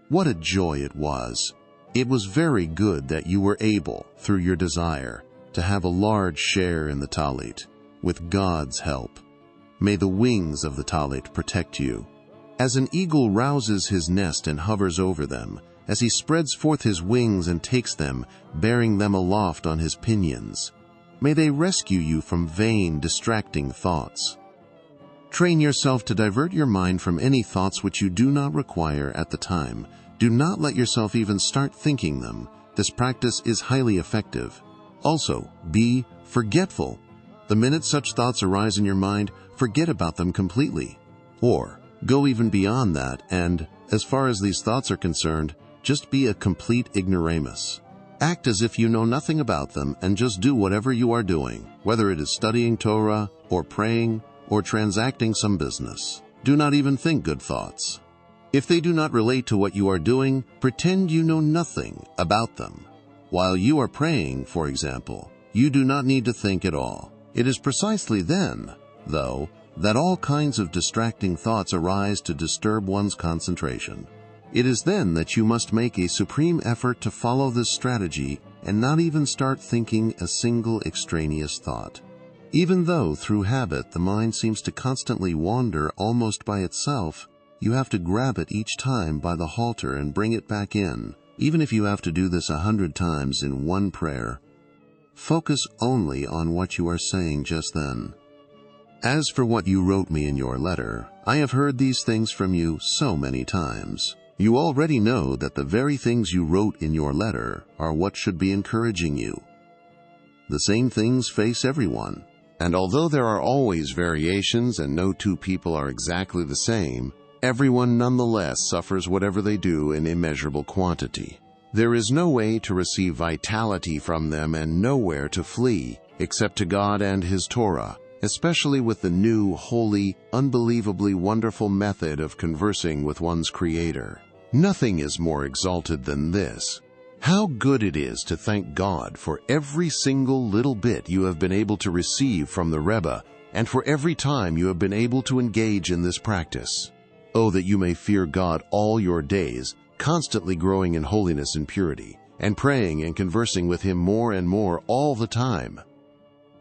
What a joy it was! It was very good that you were able, through your desire, to have a large share in the Talit. With God's help, may the wings of the Talit protect you. As an eagle rouses his nest and hovers over them, as he spreads forth his wings and takes them, bearing them aloft on his pinions, may they rescue you from vain, distracting thoughts. Train yourself to divert your mind from any thoughts which you do not require at the time. Do not let yourself even start thinking them. This practice is highly effective. Also, be forgetful. The minute such thoughts arise in your mind, forget about them completely. Or, go even beyond that and, as far as these thoughts are concerned, just be a complete ignoramus. Act as if you know nothing about them and just do whatever you are doing, whether it is studying Torah, or praying, or transacting some business. Do not even think good thoughts. If they do not relate to what you are doing, pretend you know nothing about them. While you are praying, for example, you do not need to think at all. It is precisely then, though, that all kinds of distracting thoughts arise to disturb one's concentration. It is then that you must make a supreme effort to follow this strategy and not even start thinking a single extraneous thought. Even though, through habit, the mind seems to constantly wander almost by itself, you have to grab it each time by the halter and bring it back in, even if you have to do this 100 times in one prayer. Focus only on what you are saying just then. As for what you wrote me in your letter, I have heard these things from you so many times. You already know that the very things you wrote in your letter are what should be encouraging you. The same things face everyone, and although there are always variations and no two people are exactly the same, everyone nonetheless suffers whatever they do in immeasurable quantity. There is no way to receive vitality from them and nowhere to flee except to God and His Torah, especially with the new, holy, unbelievably wonderful method of conversing with one's Creator. Nothing is more exalted than this. How good it is to thank God for every single little bit you have been able to receive from the Rebbe, and for every time you have been able to engage in this practice. Oh, that you may fear God all your days, constantly growing in holiness and purity, and praying and conversing with Him more and more all the time.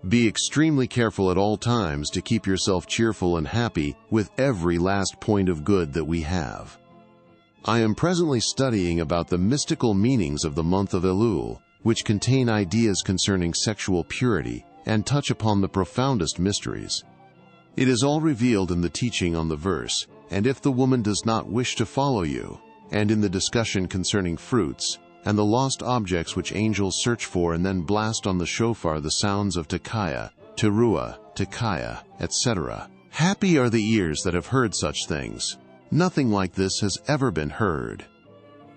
Be extremely careful at all times to keep yourself cheerful and happy with every last point of good that we have. I am presently studying about the mystical meanings of the month of Elul, which contain ideas concerning sexual purity and touch upon the profoundest mysteries. It is all revealed in the teaching on the verse, and if the woman does not wish to follow you, and in the discussion concerning fruits, and the lost objects which angels search for and then blast on the shofar the sounds of Tekiah, Teruah, Tekiah, etc. Happy are the ears that have heard such things. Nothing like this has ever been heard.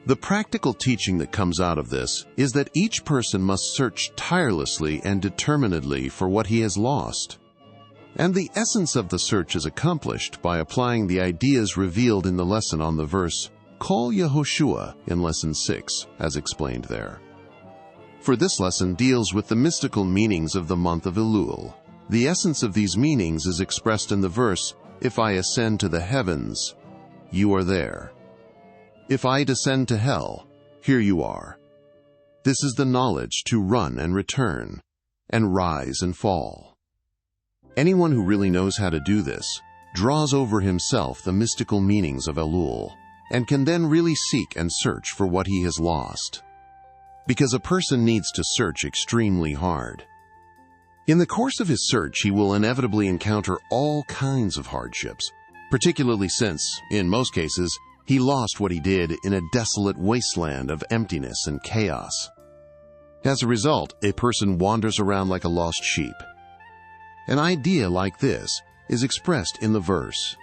The practical teaching that comes out of this is that each person must search tirelessly and determinedly for what he has lost. And the essence of the search is accomplished by applying the ideas revealed in the lesson on the verse, Call Yehoshua, in Lesson 6, as explained there. For this lesson deals with the mystical meanings of the month of Elul. The essence of these meanings is expressed in the verse, If I ascend to the heavens, you are there. If I descend to hell, here you are. This is the knowledge to run and return, and rise and fall. Anyone who really knows how to do this draws over himself the mystical meanings of Elul, and can then really seek and search for what he has lost. Because a person needs to search extremely hard. In the course of his search, he will inevitably encounter all kinds of hardships, particularly since, in most cases, he lost what he did in a desolate wasteland of emptiness and chaos. As a result, a person wanders around like a lost sheep. An idea like this is expressed in the verse,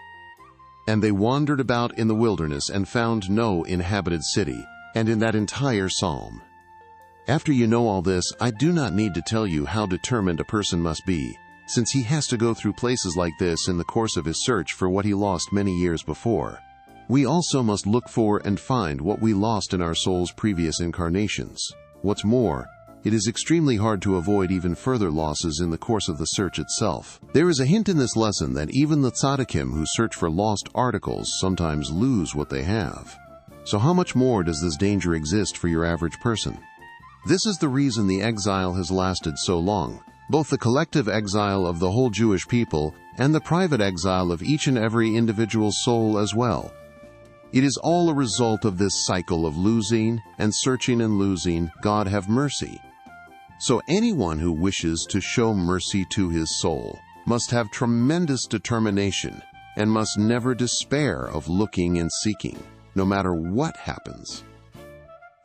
And they wandered about in the wilderness and found no inhabited city, and in that entire psalm. After you know all this, I do not need to tell you how determined a person must be, since he has to go through places like this in the course of his search for what he lost many years before. We also must look for and find what we lost in our soul's previous incarnations. What's more, it is extremely hard to avoid even further losses in the course of the search itself. There is a hint in this lesson that even the tzaddikim who search for lost articles sometimes lose what they have. So how much more does this danger exist for your average person? This is the reason the exile has lasted so long, both the collective exile of the whole Jewish people and the private exile of each and every individual soul as well. It is all a result of this cycle of losing and searching and losing. God have mercy. So anyone who wishes to show mercy to his soul must have tremendous determination and must never despair of looking and seeking, no matter what happens.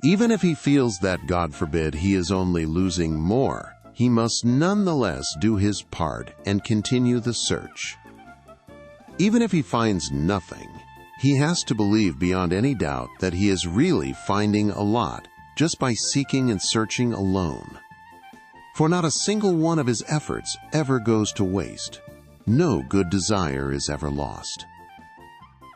Even if he feels that, God forbid, he is only losing more, he must nonetheless do his part and continue the search. Even if he finds nothing, he has to believe beyond any doubt that he is really finding a lot just by seeking and searching alone. For not a single one of his efforts ever goes to waste. No good desire is ever lost.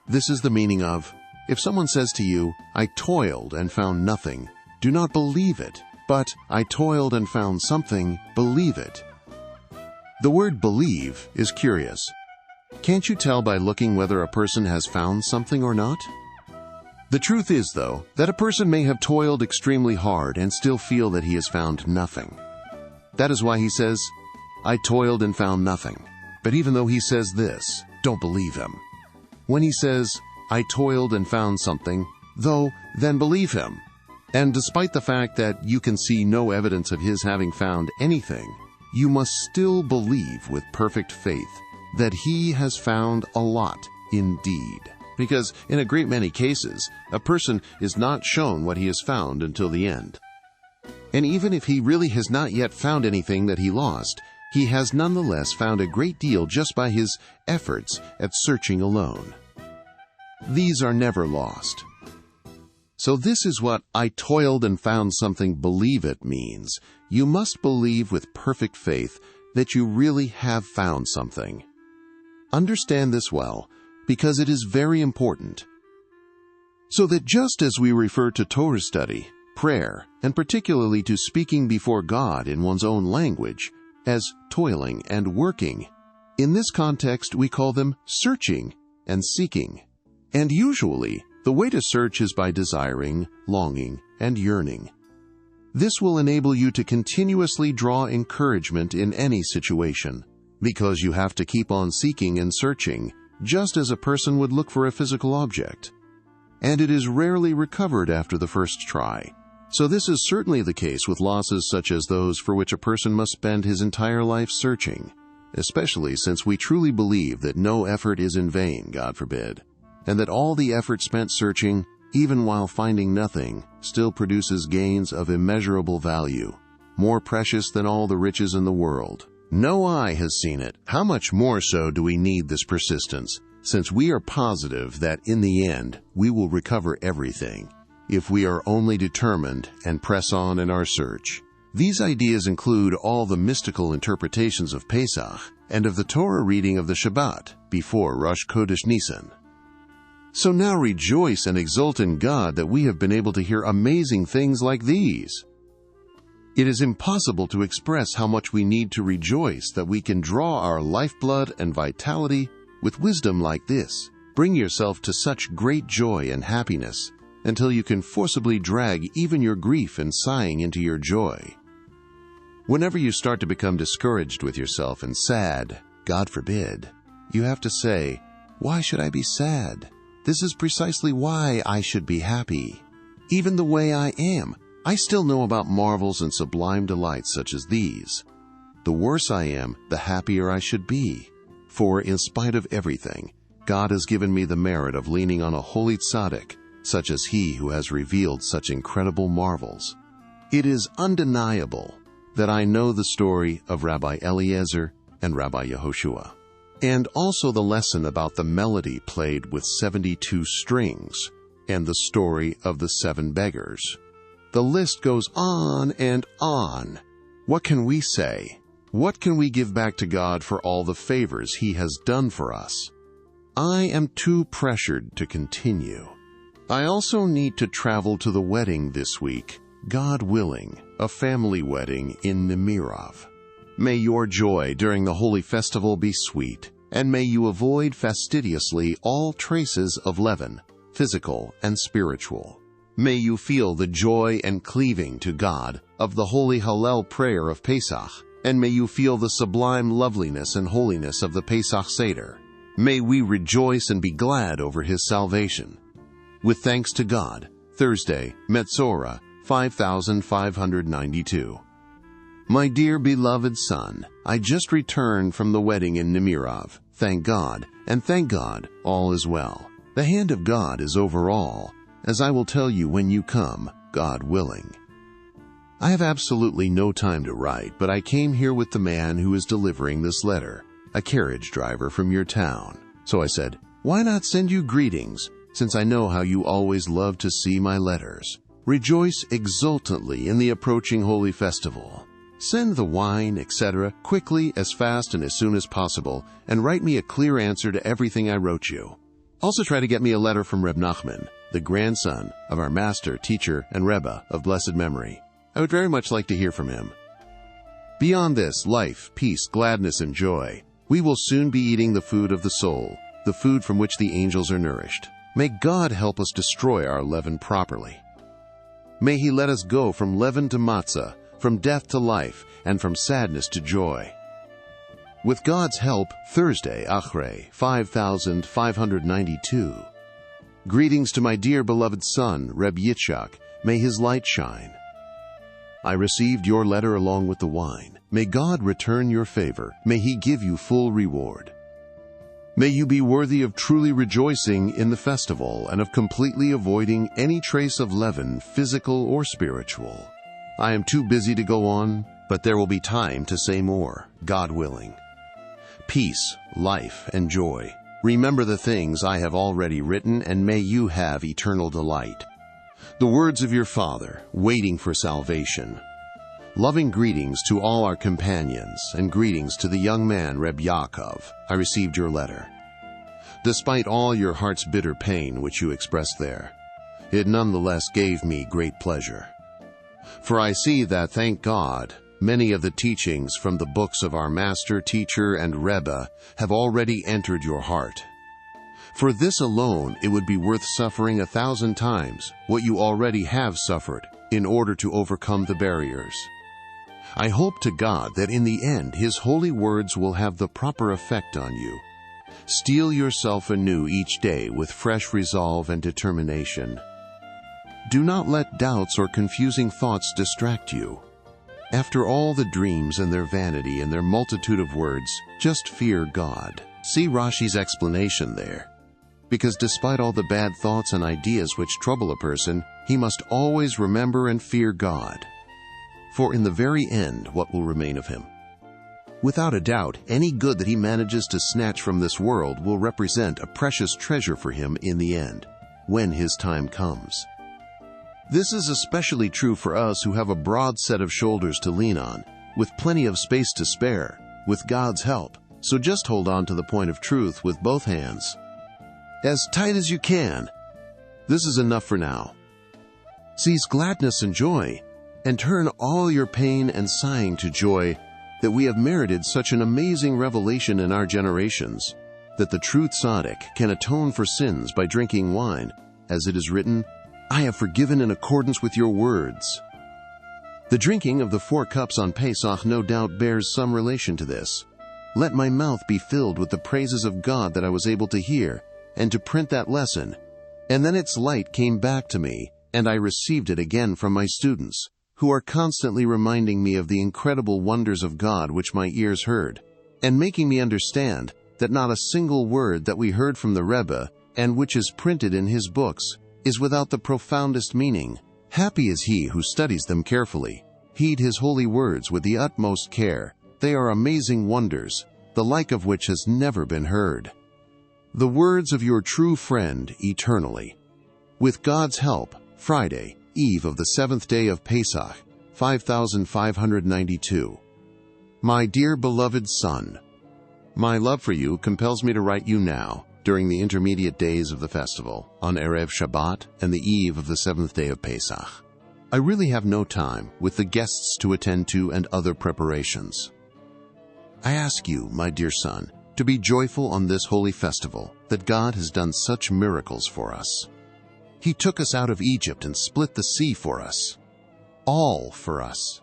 This is the meaning of, if someone says to you, I toiled and found nothing, do not believe it, but I toiled and found something, believe it. The word believe is curious. Can't you tell by looking whether a person has found something or not? The truth is, though, that a person may have toiled extremely hard and still feel that he has found nothing. That is why he says, I toiled and found nothing. But even though he says this, don't believe him. When he says, I toiled and found something, though, then believe him. And despite the fact that you can see no evidence of his having found anything, you must still believe with perfect faith that he has found a lot indeed. Because in a great many cases, a person is not shown what he has found until the end. And even if he really has not yet found anything that he lost, he has nonetheless found a great deal just by his efforts at searching alone. These are never lost. So this is what I toiled and found something, believe it means. You must believe with perfect faith that you really have found something. Understand this well, because it is very important. So that just as we refer to Torah study, prayer, and particularly to speaking before God in one's own language, as toiling and working, in this context we call them searching and seeking. And usually, the way to search is by desiring, longing, and yearning. This will enable you to continuously draw encouragement in any situation, because you have to keep on seeking and searching, just as a person would look for a physical object. And it is rarely recovered after the first try. So this is certainly the case with losses such as those for which a person must spend his entire life searching, especially since we truly believe that no effort is in vain, God forbid. and that all the effort spent searching, even while finding nothing, still produces gains of immeasurable value, more precious than all the riches in the world. No eye has seen it. How much more so do we need this persistence, since we are positive that in the end we will recover everything, if we are only determined and press on in our search. These ideas include all the mystical interpretations of Pesach and of the Torah reading of the Shabbat before Rosh Chodesh Nisan. So now rejoice and exult in God that we have been able to hear amazing things like these. It is impossible to express how much we need to rejoice that we can draw our lifeblood and vitality with wisdom like this. Bring yourself to such great joy and happiness until you can forcibly drag even your grief and sighing into your joy. Whenever you start to become discouraged with yourself and sad, God forbid, you have to say, "Why should I be sad? This is precisely why I should be happy. Even the way I am, I still know about marvels and sublime delights such as these. The worse I am, the happier I should be. For in spite of everything, God has given me the merit of leaning on a holy tzaddik, such as he who has revealed such incredible marvels. It is undeniable that I know the story of Rabbi Eliezer and Rabbi Yehoshua, and also the lesson about the melody played with 72 strings, and the story of the 7 beggars. The list goes on and on. What can we say? What can we give back to God for all the favors He has done for us? I am too pressured to continue. I also need to travel to the wedding this week, God willing, a family wedding in Nemirov. May your joy during the holy festival be sweet, and may you avoid fastidiously all traces of leaven, physical and spiritual. May you feel the joy and cleaving to God of the holy Hallel prayer of Pesach, and may you feel the sublime loveliness and holiness of the Pesach Seder. May we rejoice and be glad over His salvation. With thanks to God, Thursday, Metzora, 5592. My dear beloved son, I just returned from the wedding in Nemirov. Thank God, and thank God, all is well. The hand of God is over all, as I will tell you when you come, God willing. I have absolutely no time to write, but I came here with the man who is delivering this letter, a carriage driver from your town. So I said, why not send you greetings, since I know how you always love to see my letters. Rejoice exultantly in the approaching holy festival. Send the wine, etc., quickly, as fast and as soon as possible, and write me a clear answer to everything I wrote you. Also try to get me a letter from Reb Nachman, the grandson of our master, teacher, and Rebbe of blessed memory. I would very much like to hear from him. Beyond this, life, peace, gladness, and joy. We will soon be eating the food of the soul, the food from which the angels are nourished. May God help us destroy our leaven properly. May He let us go from leaven to matzah, from death to life, and from sadness to joy. With God's help, Thursday, Achrei, 5592. Greetings to my dear beloved son, Reb Yitzchak. May his light shine. I received your letter along with the wine. May God return your favor. May He give you full reward. May you be worthy of truly rejoicing in the festival and of completely avoiding any trace of leaven, physical or spiritual. I am too busy to go on, but there will be time to say more, God willing. Peace, life, and joy. Remember the things I have already written, and may you have eternal delight. The words of your Father, waiting for salvation. Loving greetings to all our companions, and greetings to the young man Reb Yaakov. I received your letter. Despite all your heart's bitter pain which you expressed there, it nonetheless gave me great pleasure. For I see that, thank God, many of the teachings from the books of our master, teacher, and Rebbe have already entered your heart. For this alone it would be worth suffering 1,000 times what you already have suffered in order to overcome the barriers. I hope to God that in the end His holy words will have the proper effect on you. Steel yourself anew each day with fresh resolve and determination. Do not let doubts or confusing thoughts distract you. After all the dreams and their vanity and their multitude of words, just fear God. See Rashi's explanation there. because despite all the bad thoughts and ideas which trouble a person, he must always remember and fear God. For in the very end, what will remain of him? Without a doubt, any good that he manages to snatch from this world will represent a precious treasure for him in the end, when his time comes. This is especially true for us who have a broad set of shoulders to lean on, with plenty of space to spare, with God's help. So just hold on to the point of truth with both hands, as tight as you can. This is enough for now. Seize gladness and joy, and turn all your pain and sighing to joy, that we have merited such an amazing revelation in our generations, that the truth tzaddik can atone for sins by drinking wine, as it is written, I have forgiven in accordance with your words. The drinking of the 4 cups on Pesach no doubt bears some relation to this. Let my mouth be filled with the praises of God that I was able to hear, and to print that lesson. And then its light came back to me, and I received it again from my students, who are constantly reminding me of the incredible wonders of God which my ears heard, and making me understand that not a single word that we heard from the Rebbe, and which is printed in his books, is without the profoundest meaning. Happy is he who studies them carefully. Heed his holy words with the utmost care. They are amazing wonders, the like of which has never been heard. The words of your true friend eternally. With God's help, Friday, eve of the 7th day of Pesach, 5592. My dear beloved son, my love for you compels me to write you now, during the intermediate days of the festival, on Erev Shabbat and the eve of the 7th day of Pesach. I really have no time, with the guests to attend to and other preparations. I ask you, my dear son, to be joyful on this holy festival, that God has done such miracles for us. He took us out of Egypt and split the sea for us. All for us.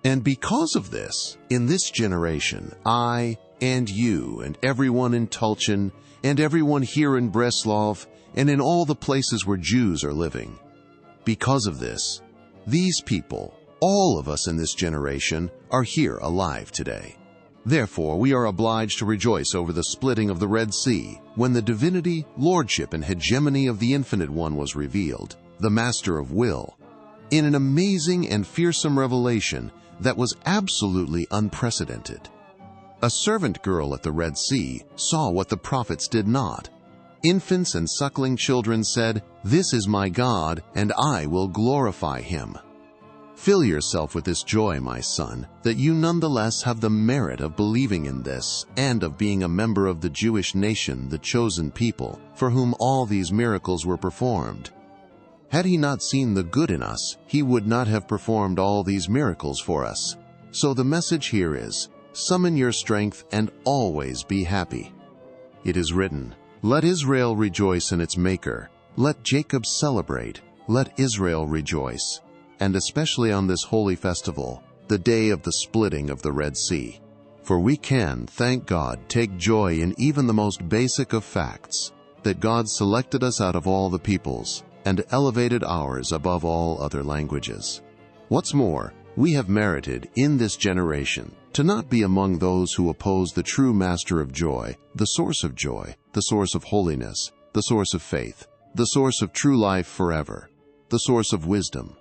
And because of this, in this generation, I and you and everyone in Tulchin and everyone here in Breslov and in all the places where Jews are living, because of this, these people, all of us in this generation, are here alive today. Therefore, we are obliged to rejoice over the splitting of the Red Sea, when the divinity, lordship, and hegemony of the Infinite One was revealed, the Master of Will, in an amazing and fearsome revelation that was absolutely unprecedented. A servant girl at the Red Sea saw what the prophets did not. Infants and suckling children said, "This is my God, and I will glorify him." Fill yourself with this joy, my son, that you nonetheless have the merit of believing in this and of being a member of the Jewish nation, the chosen people, for whom all these miracles were performed. Had he not seen the good in us, he would not have performed all these miracles for us. So the message here is, summon your strength and always be happy. It is written, let Israel rejoice in its Maker. Let Jacob celebrate. Let Israel rejoice. And especially on this holy festival, the day of the splitting of the Red Sea. For we can, thank God, take joy in even the most basic of facts, that God selected us out of all the peoples, and elevated ours above all other languages. What's more, we have merited, in this generation, to not be among those who oppose the true Master of joy, the source of joy, the source of holiness, the source of faith, the source of true life forever, the source of wisdom.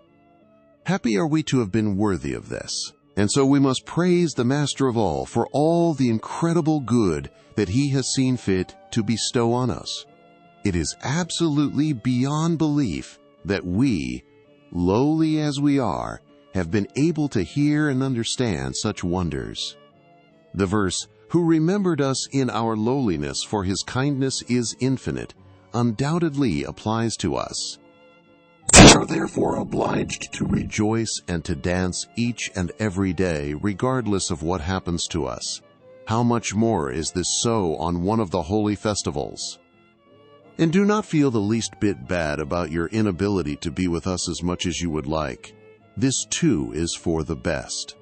Happy are we to have been worthy of this, and so we must praise the Master of all for all the incredible good that he has seen fit to bestow on us. It is absolutely beyond belief that we, lowly as we are, have been able to hear and understand such wonders. The verse, "Who remembered us in our lowliness, for his kindness is infinite," undoubtedly applies to us. We are therefore obliged to rejoice and to dance each and every day, regardless of what happens to us. How much more is this so on one of the holy festivals? And do not feel the least bit bad about your inability to be with us as much as you would like. This too is for the best.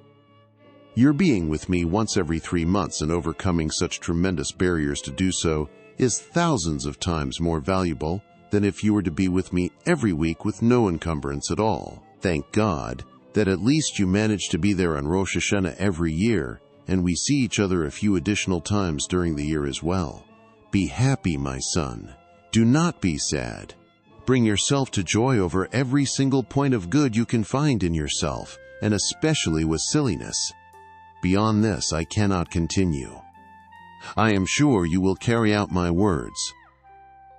Your being with me once every 3 months and overcoming such tremendous barriers to do so is thousands of times more valuable than if you were to be with me every week with no encumbrance at all. Thank God that at least you manage to be there on Rosh Hashanah every year, and we see each other a few additional times during the year as well. Be happy, my son. Do not be sad. Bring yourself to joy over every single point of good you can find in yourself, and especially with silliness. Beyond this, I cannot continue. I am sure you will carry out my words.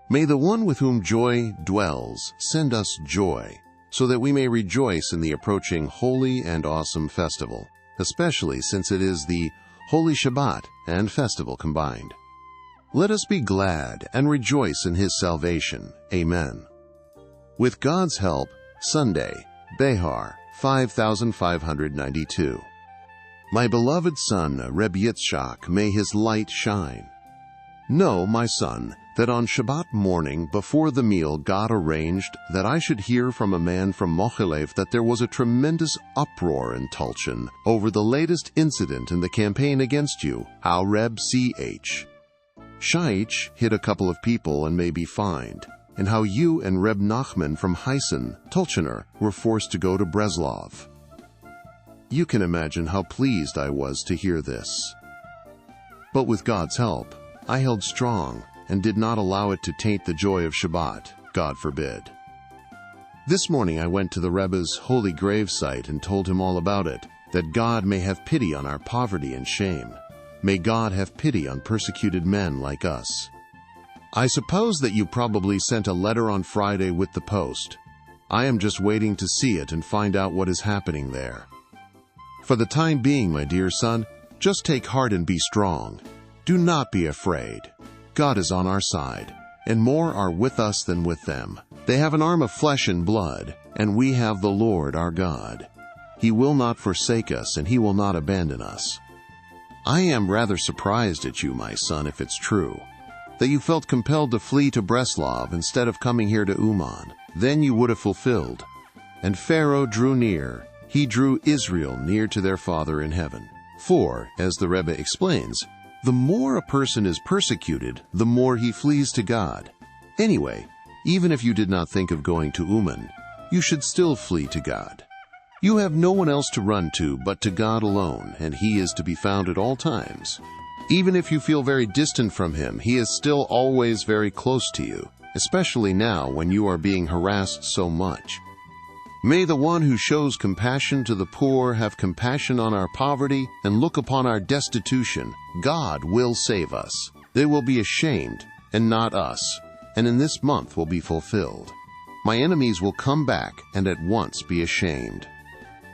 May the one with whom joy dwells send us joy, so that we may rejoice in the approaching holy and awesome festival, especially since it is the Holy Shabbat and festival combined. Let us be glad and rejoice in His salvation. Amen. With God's help, Sunday, Behar, 5592. My beloved son, Reb Yitzchak, may his light shine. Know, my son, that on Shabbat morning before the meal God arranged that I should hear from a man from Mochilev that there was a tremendous uproar in Tulchin over the latest incident in the campaign against you, how Reb C.H. Shaich hit a couple of people and may be fined, and how you and Reb Nachman from Heisen, Tulchiner, were forced to go to Breslov. You can imagine how pleased I was to hear this. But with God's help, I held strong and did not allow it to taint the joy of Shabbat, God forbid. This morning I went to the Rebbe's holy grave site and told him all about it, that God may have pity on our poverty and shame. May God have pity on persecuted men like us. I suppose that you probably sent a letter on Friday with the post. I am just waiting to see it and find out what is happening there. For the time being, my dear son, just take heart and be strong. Do not be afraid. God is on our side, and more are with us than with them. They have an arm of flesh and blood, and we have the Lord our God. He will not forsake us, and He will not abandon us. I am rather surprised at you, my son, if it's true, that you felt compelled to flee to Breslov instead of coming here to Uman. Then you would have fulfilled. And Pharaoh drew near. He drew Israel near to their Father in heaven. For, as the Rebbe explains, the more a person is persecuted, the more he flees to God. Anyway, even if you did not think of going to Uman, you should still flee to God. You have no one else to run to but to God alone, and He is to be found at all times. Even if you feel very distant from Him, He is still always very close to you, especially now when you are being harassed so much. May the one who shows compassion to the poor have compassion on our poverty and look upon our destitution. God will save us. They will be ashamed, and not us, and in this month will be fulfilled. My enemies will come back and at once be ashamed.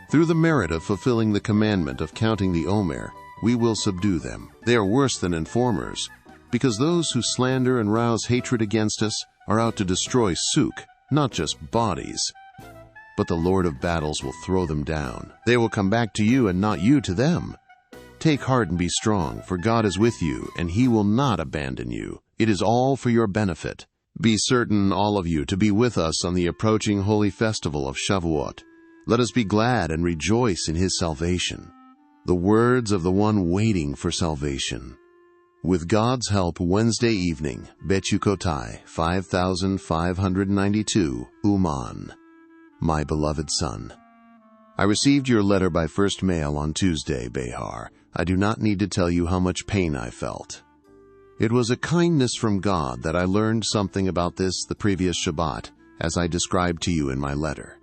Through the merit of fulfilling the commandment of counting the Omer, we will subdue them. They are worse than informers, because those who slander and rouse hatred against us are out to destroy Suk, not just bodies. But the Lord of battles will throw them down. They will come back to you and not you to them. Take heart and be strong, for God is with you, and He will not abandon you. It is all for your benefit. Be certain, all of you, to be with us on the approaching holy festival of Shavuot. Let us be glad and rejoice in His salvation. The words of the one waiting for salvation. With God's help, Wednesday evening, Bechukotai, 5592, Uman. My beloved son. I received your letter by first mail on Tuesday, Behar. I do not need to tell you how much pain I felt. It was a kindness from God that I learned something about this the previous Shabbat, as I described to you in my letter.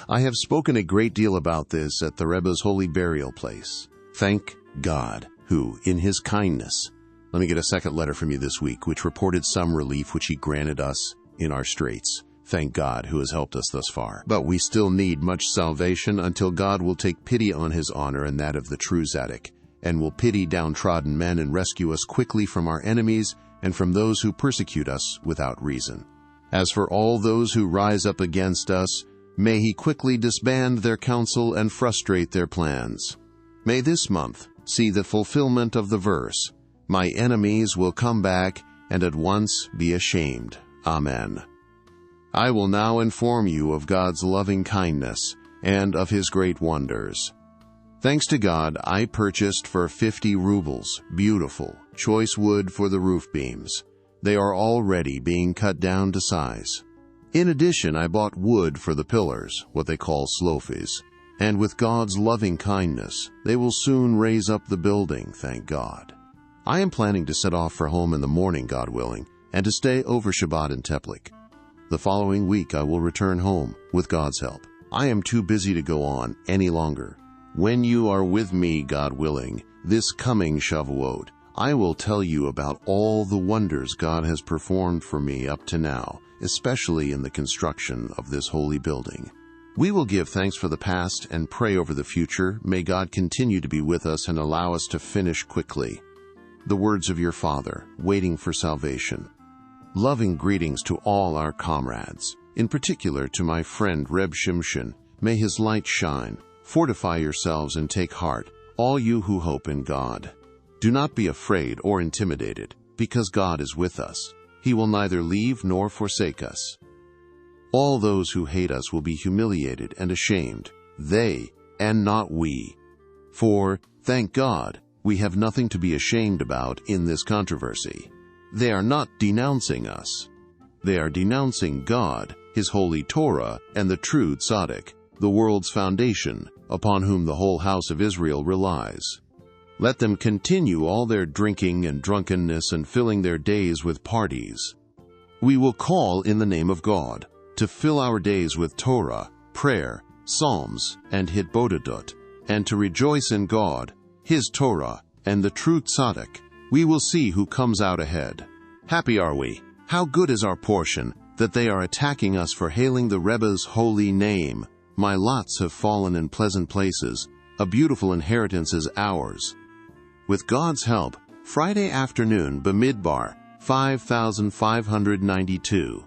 I have spoken a great deal about this at the Rebbe's holy burial place. Thank God, who, in His kindness, let me get a second letter from you this week, which reported some relief which He granted us in our straits. Thank God, who has helped us thus far. But we still need much salvation until God will take pity on His honor and that of the true Zaddik, and will pity downtrodden men and rescue us quickly from our enemies and from those who persecute us without reason. As for all those who rise up against us, may He quickly disband their counsel and frustrate their plans. May this month see the fulfillment of the verse, "My enemies will come back and at once be ashamed." Amen. I will now inform you of God's loving kindness and of His great wonders. Thanks to God, I purchased for 50 rubles beautiful, choice wood for the roof beams. They are already being cut down to size. In addition, I bought wood for the pillars, what they call slofis, and with God's loving kindness, they will soon raise up the building, thank God. I am planning to set off for home in the morning, God willing, and to stay over Shabbat in Teplik. The following week I will return home, with God's help. I am too busy to go on any longer. When you are with me, God willing, this coming Shavuot, I will tell you about all the wonders God has performed for me up to now, especially in the construction of this holy building. We will give thanks for the past and pray over the future. May God continue to be with us and allow us to finish quickly. The words of your Father, waiting for salvation. Loving greetings to all our comrades, in particular to my friend Reb Shimshon. May his light shine. Fortify yourselves and take heart, all you who hope in God. Do not be afraid or intimidated, because God is with us. He will neither leave nor forsake us. All those who hate us will be humiliated and ashamed, they and not we. For, thank God, we have nothing to be ashamed about in this controversy. They are not denouncing us. They are denouncing God, His holy Torah, and the true tzaddik, the world's foundation, upon whom the whole house of Israel relies. Let them continue all their drinking and drunkenness and filling their days with parties. We will call in the name of God, to fill our days with Torah, prayer, psalms, and hitbodedut, and to rejoice in God, His Torah, and the true tzaddik. We will see who comes out ahead. Happy are we. How good is our portion, that they are attacking us for hailing the Rebbe's holy name. My lots have fallen in pleasant places. A beautiful inheritance is ours. With God's help, Friday afternoon, Bamidbar, 5592.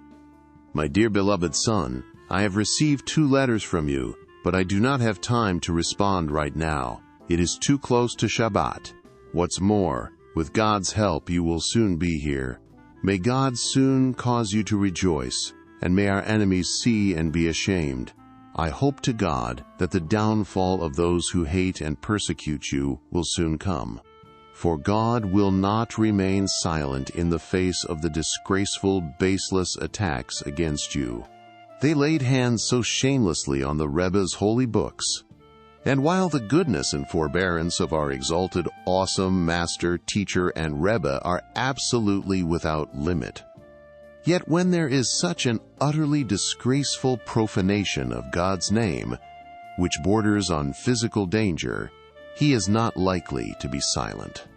My dear beloved son, I have received 2 letters from you, but I do not have time to respond right now. It is too close to Shabbat. What's more, with God's help you will soon be here. May God soon cause you to rejoice, and may our enemies see and be ashamed. I hope to God that the downfall of those who hate and persecute you will soon come. For God will not remain silent in the face of the disgraceful, baseless attacks against you. They laid hands so shamelessly on the Rebbe's holy books. And while the goodness and forbearance of our exalted, awesome master, teacher, and Rebbe are absolutely without limit, yet when there is such an utterly disgraceful profanation of God's name, which borders on physical danger, He is not likely to be silent.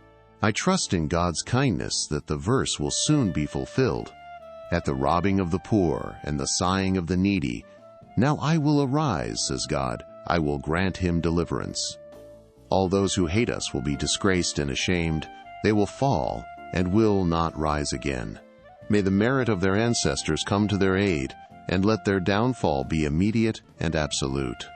I trust in God's kindness that the verse will soon be fulfilled. At the robbing of the poor and the sighing of the needy, now I will arise, says God, I will grant him deliverance. All those who hate us will be disgraced and ashamed. They will fall and will not rise again. May the merit of their ancestors come to their aid, and let their downfall be immediate and absolute.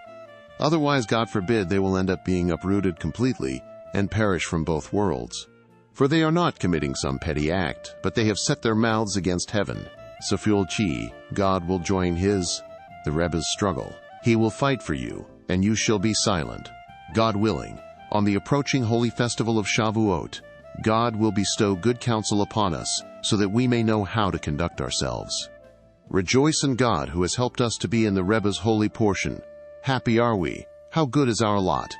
Otherwise, God forbid, they will end up being uprooted completely and perish from both worlds. For they are not committing some petty act, but they have set their mouths against heaven. Saful Chi, God will join the Rebbe's struggle. He will fight for you, and you shall be silent. God willing, on the approaching holy festival of Shavuot, God will bestow good counsel upon us, so that we may know how to conduct ourselves. Rejoice in God, who has helped us to be in the Rebbe's holy portion. Happy are we. How good is our lot.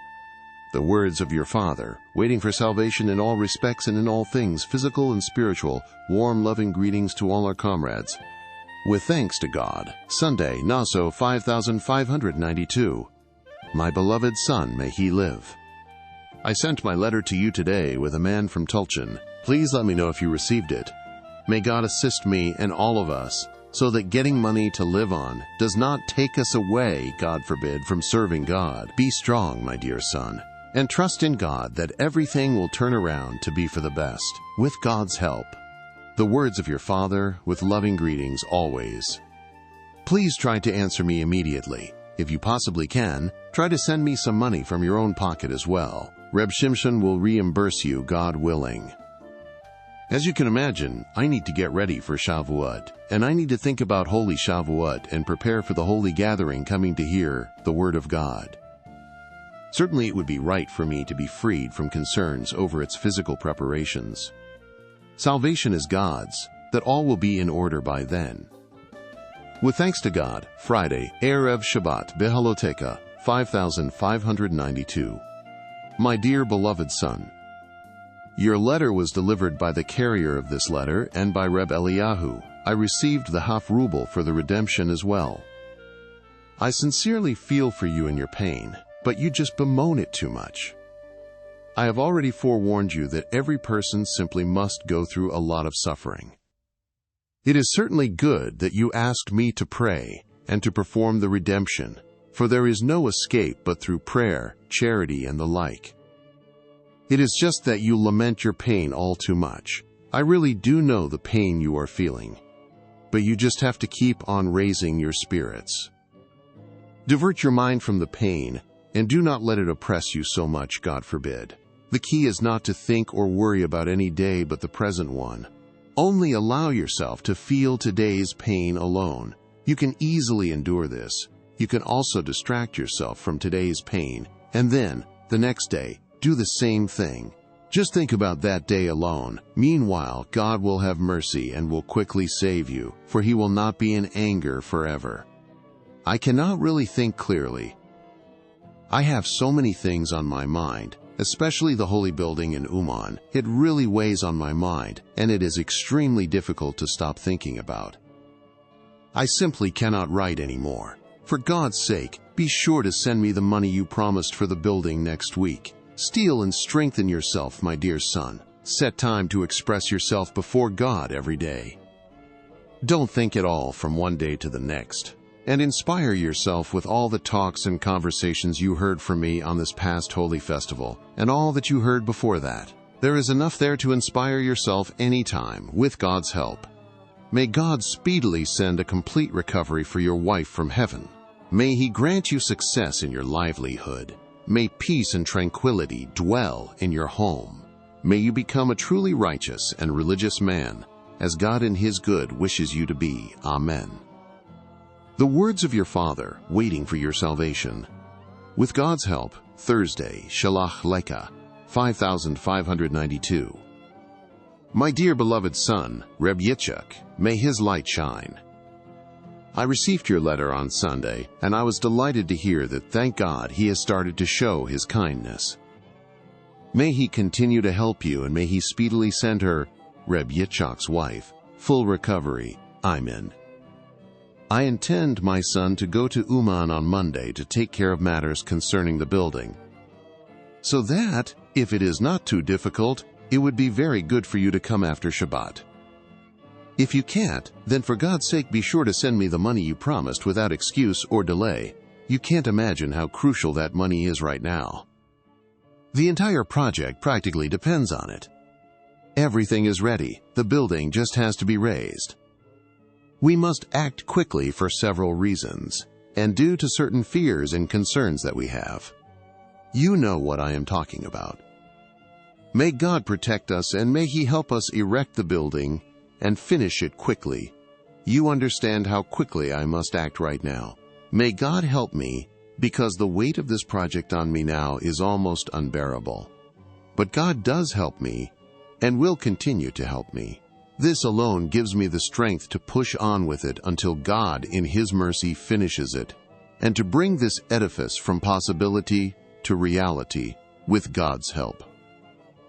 The words of your Father, waiting for salvation in all respects and in all things, physical and spiritual, warm, loving greetings to all our comrades. With thanks to God, Sunday, Naso 5592. My beloved son, may he live. I sent my letter to you today with a man from Tulchin. Please let me know if you received it. May God assist me and all of us, so that getting money to live on does not take us away, God forbid, from serving God. Be strong, my dear son, and trust in God that everything will turn around to be for the best, with God's help. The words of your Father, with loving greetings always. Please try to answer me immediately. If you possibly can, try to send me some money from your own pocket as well. Reb Shimshon will reimburse you, God willing. As you can imagine, I need to get ready for Shavuot, and I need to think about Holy Shavuot and prepare for the holy gathering coming to hear the Word of God. Certainly it would be right for me to be freed from concerns over its physical preparations. Salvation is God's, that all will be in order by then. With thanks to God, Friday, Erev Shabbat, Behaloteka, 5592. My dear beloved son, Your letter was delivered by the carrier of this letter and by Reb Eliyahu. I received the half ruble for the redemption as well. I sincerely feel for you in your pain, but you just bemoan it too much. I have already forewarned you that every person simply must go through a lot of suffering. It is certainly good that you asked me to pray and to perform the redemption, for there is no escape but through prayer, charity, and the like. It is just that you lament your pain all too much. I really do know the pain you are feeling, but you just have to keep on raising your spirits. Divert your mind from the pain, and do not let it oppress you so much, God forbid. The key is not to think or worry about any day but the present one. Only allow yourself to feel today's pain alone. You can easily endure this. You can also distract yourself from today's pain, and then, the next day, do the same thing. Just think about that day alone. Meanwhile, God will have mercy and will quickly save you, for He will not be in anger forever. I cannot really think clearly. I have so many things on my mind, especially the holy building in Uman. It really weighs on my mind, and it is extremely difficult to stop thinking about. I simply cannot write anymore. For God's sake, be sure to send me the money you promised for the building next week. Steel and strengthen yourself, my dear son. Set time to express yourself before God every day. Don't think it all from one day to the next, and inspire yourself with all the talks and conversations you heard from me on this past holy festival, and all that you heard before that. There is enough there to inspire yourself anytime, with God's help. May God speedily send a complete recovery for your wife from heaven. May He grant you success in your livelihood. May peace and tranquility dwell in your home. May you become a truly righteous and religious man, as God in His good wishes you to be. Amen. The words of your Father, waiting for your salvation. With God's help, Thursday, Shalach Lecha, 5592. My dear beloved son, Reb Yitzchak, may his light shine. I received your letter on Sunday, and I was delighted to hear that, thank God, He has started to show His kindness. May He continue to help you, and may He speedily send her, Reb Yitzchak's wife, full recovery. Amen. I intend, my son, to go to Uman on Monday to take care of matters concerning the building. So that, if it is not too difficult, it would be very good for you to come after Shabbat. If you can't, then for God's sake be sure to send me the money you promised without excuse or delay. You can't imagine how crucial that money is right now. The entire project practically depends on it. Everything is ready. The building just has to be raised. We must act quickly for several reasons, and due to certain fears and concerns that we have. You know what I am talking about. May God protect us, and may He help us erect the building and finish it quickly. You understand how quickly I must act right now. May God help me, because the weight of this project on me now is almost unbearable. But God does help me, and will continue to help me. This alone gives me the strength to push on with it until God in His mercy finishes it, and to bring this edifice from possibility to reality with God's help.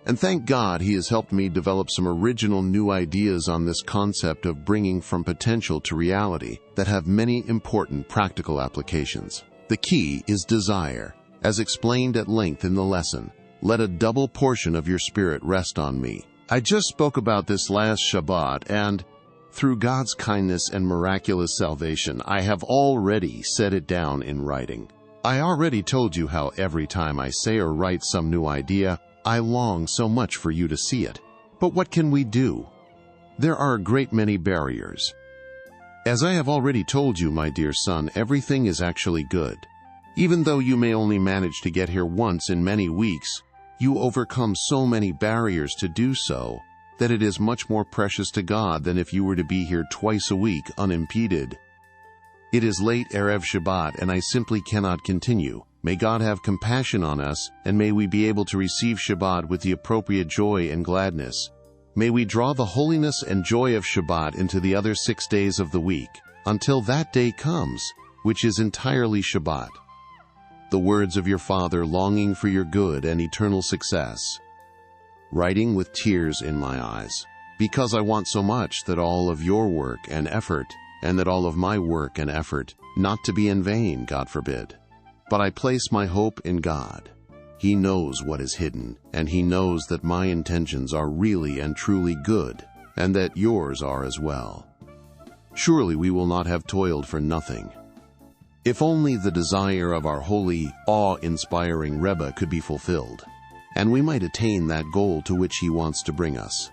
And thank God He has helped me develop some original new ideas on this concept of bringing from potential to reality that have many important practical applications. The key is desire. As explained at length in the lesson, let a double portion of your spirit rest on me. I just spoke about this last Shabbat, and through God's kindness and miraculous salvation, I have already set it down in writing. I already told you how every time I say or write some new idea, I long so much for you to see it. But what can we do? There are a great many barriers. As I have already told you, my dear son, everything is actually good. Even though you may only manage to get here once in many weeks, you overcome so many barriers to do so that it is much more precious to God than if you were to be here twice a week unimpeded. It is late Erev Shabbat, and I simply cannot continue. May God have compassion on us, and may we be able to receive Shabbat with the appropriate joy and gladness. May we draw the holiness and joy of Shabbat into the other 6 days of the week, until that day comes, which is entirely Shabbat. The words of your Father longing for your good and eternal success. writing with tears in my eyes, because I want so much that all of your work and effort, and that all of my work and effort, not to be in vain, God forbid. But I place my hope in God. He knows what is hidden, and He knows that my intentions are really and truly good, and that yours are as well. Surely we will not have toiled for nothing. If only the desire of our holy, awe-inspiring Rebbe could be fulfilled, and we might attain that goal to which he wants to bring us.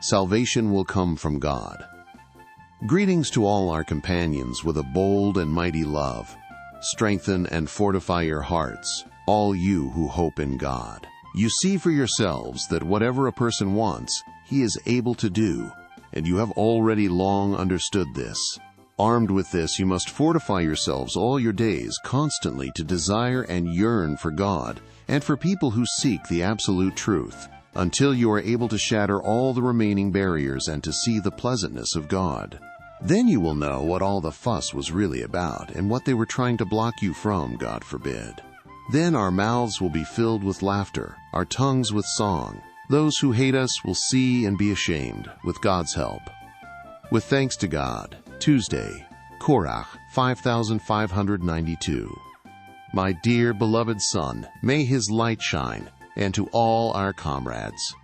Salvation will come from God. Greetings to all our companions with a bold and mighty love. Strengthen and fortify your hearts, all you who hope in God. You see for yourselves that whatever a person wants, he is able to do, and you have already long understood this. Armed with this, you must fortify yourselves all your days constantly to desire and yearn for God and for people who seek the absolute truth, until you are able to shatter all the remaining barriers and to see the pleasantness of God. Then you will know what all the fuss was really about and what they were trying to block you from, God forbid. Then our mouths will be filled with laughter, our tongues with song. Those who hate us will see and be ashamed, with God's help. With thanks to God, Tuesday, Korach 5592. My dear beloved son, may his light shine, and to all our comrades.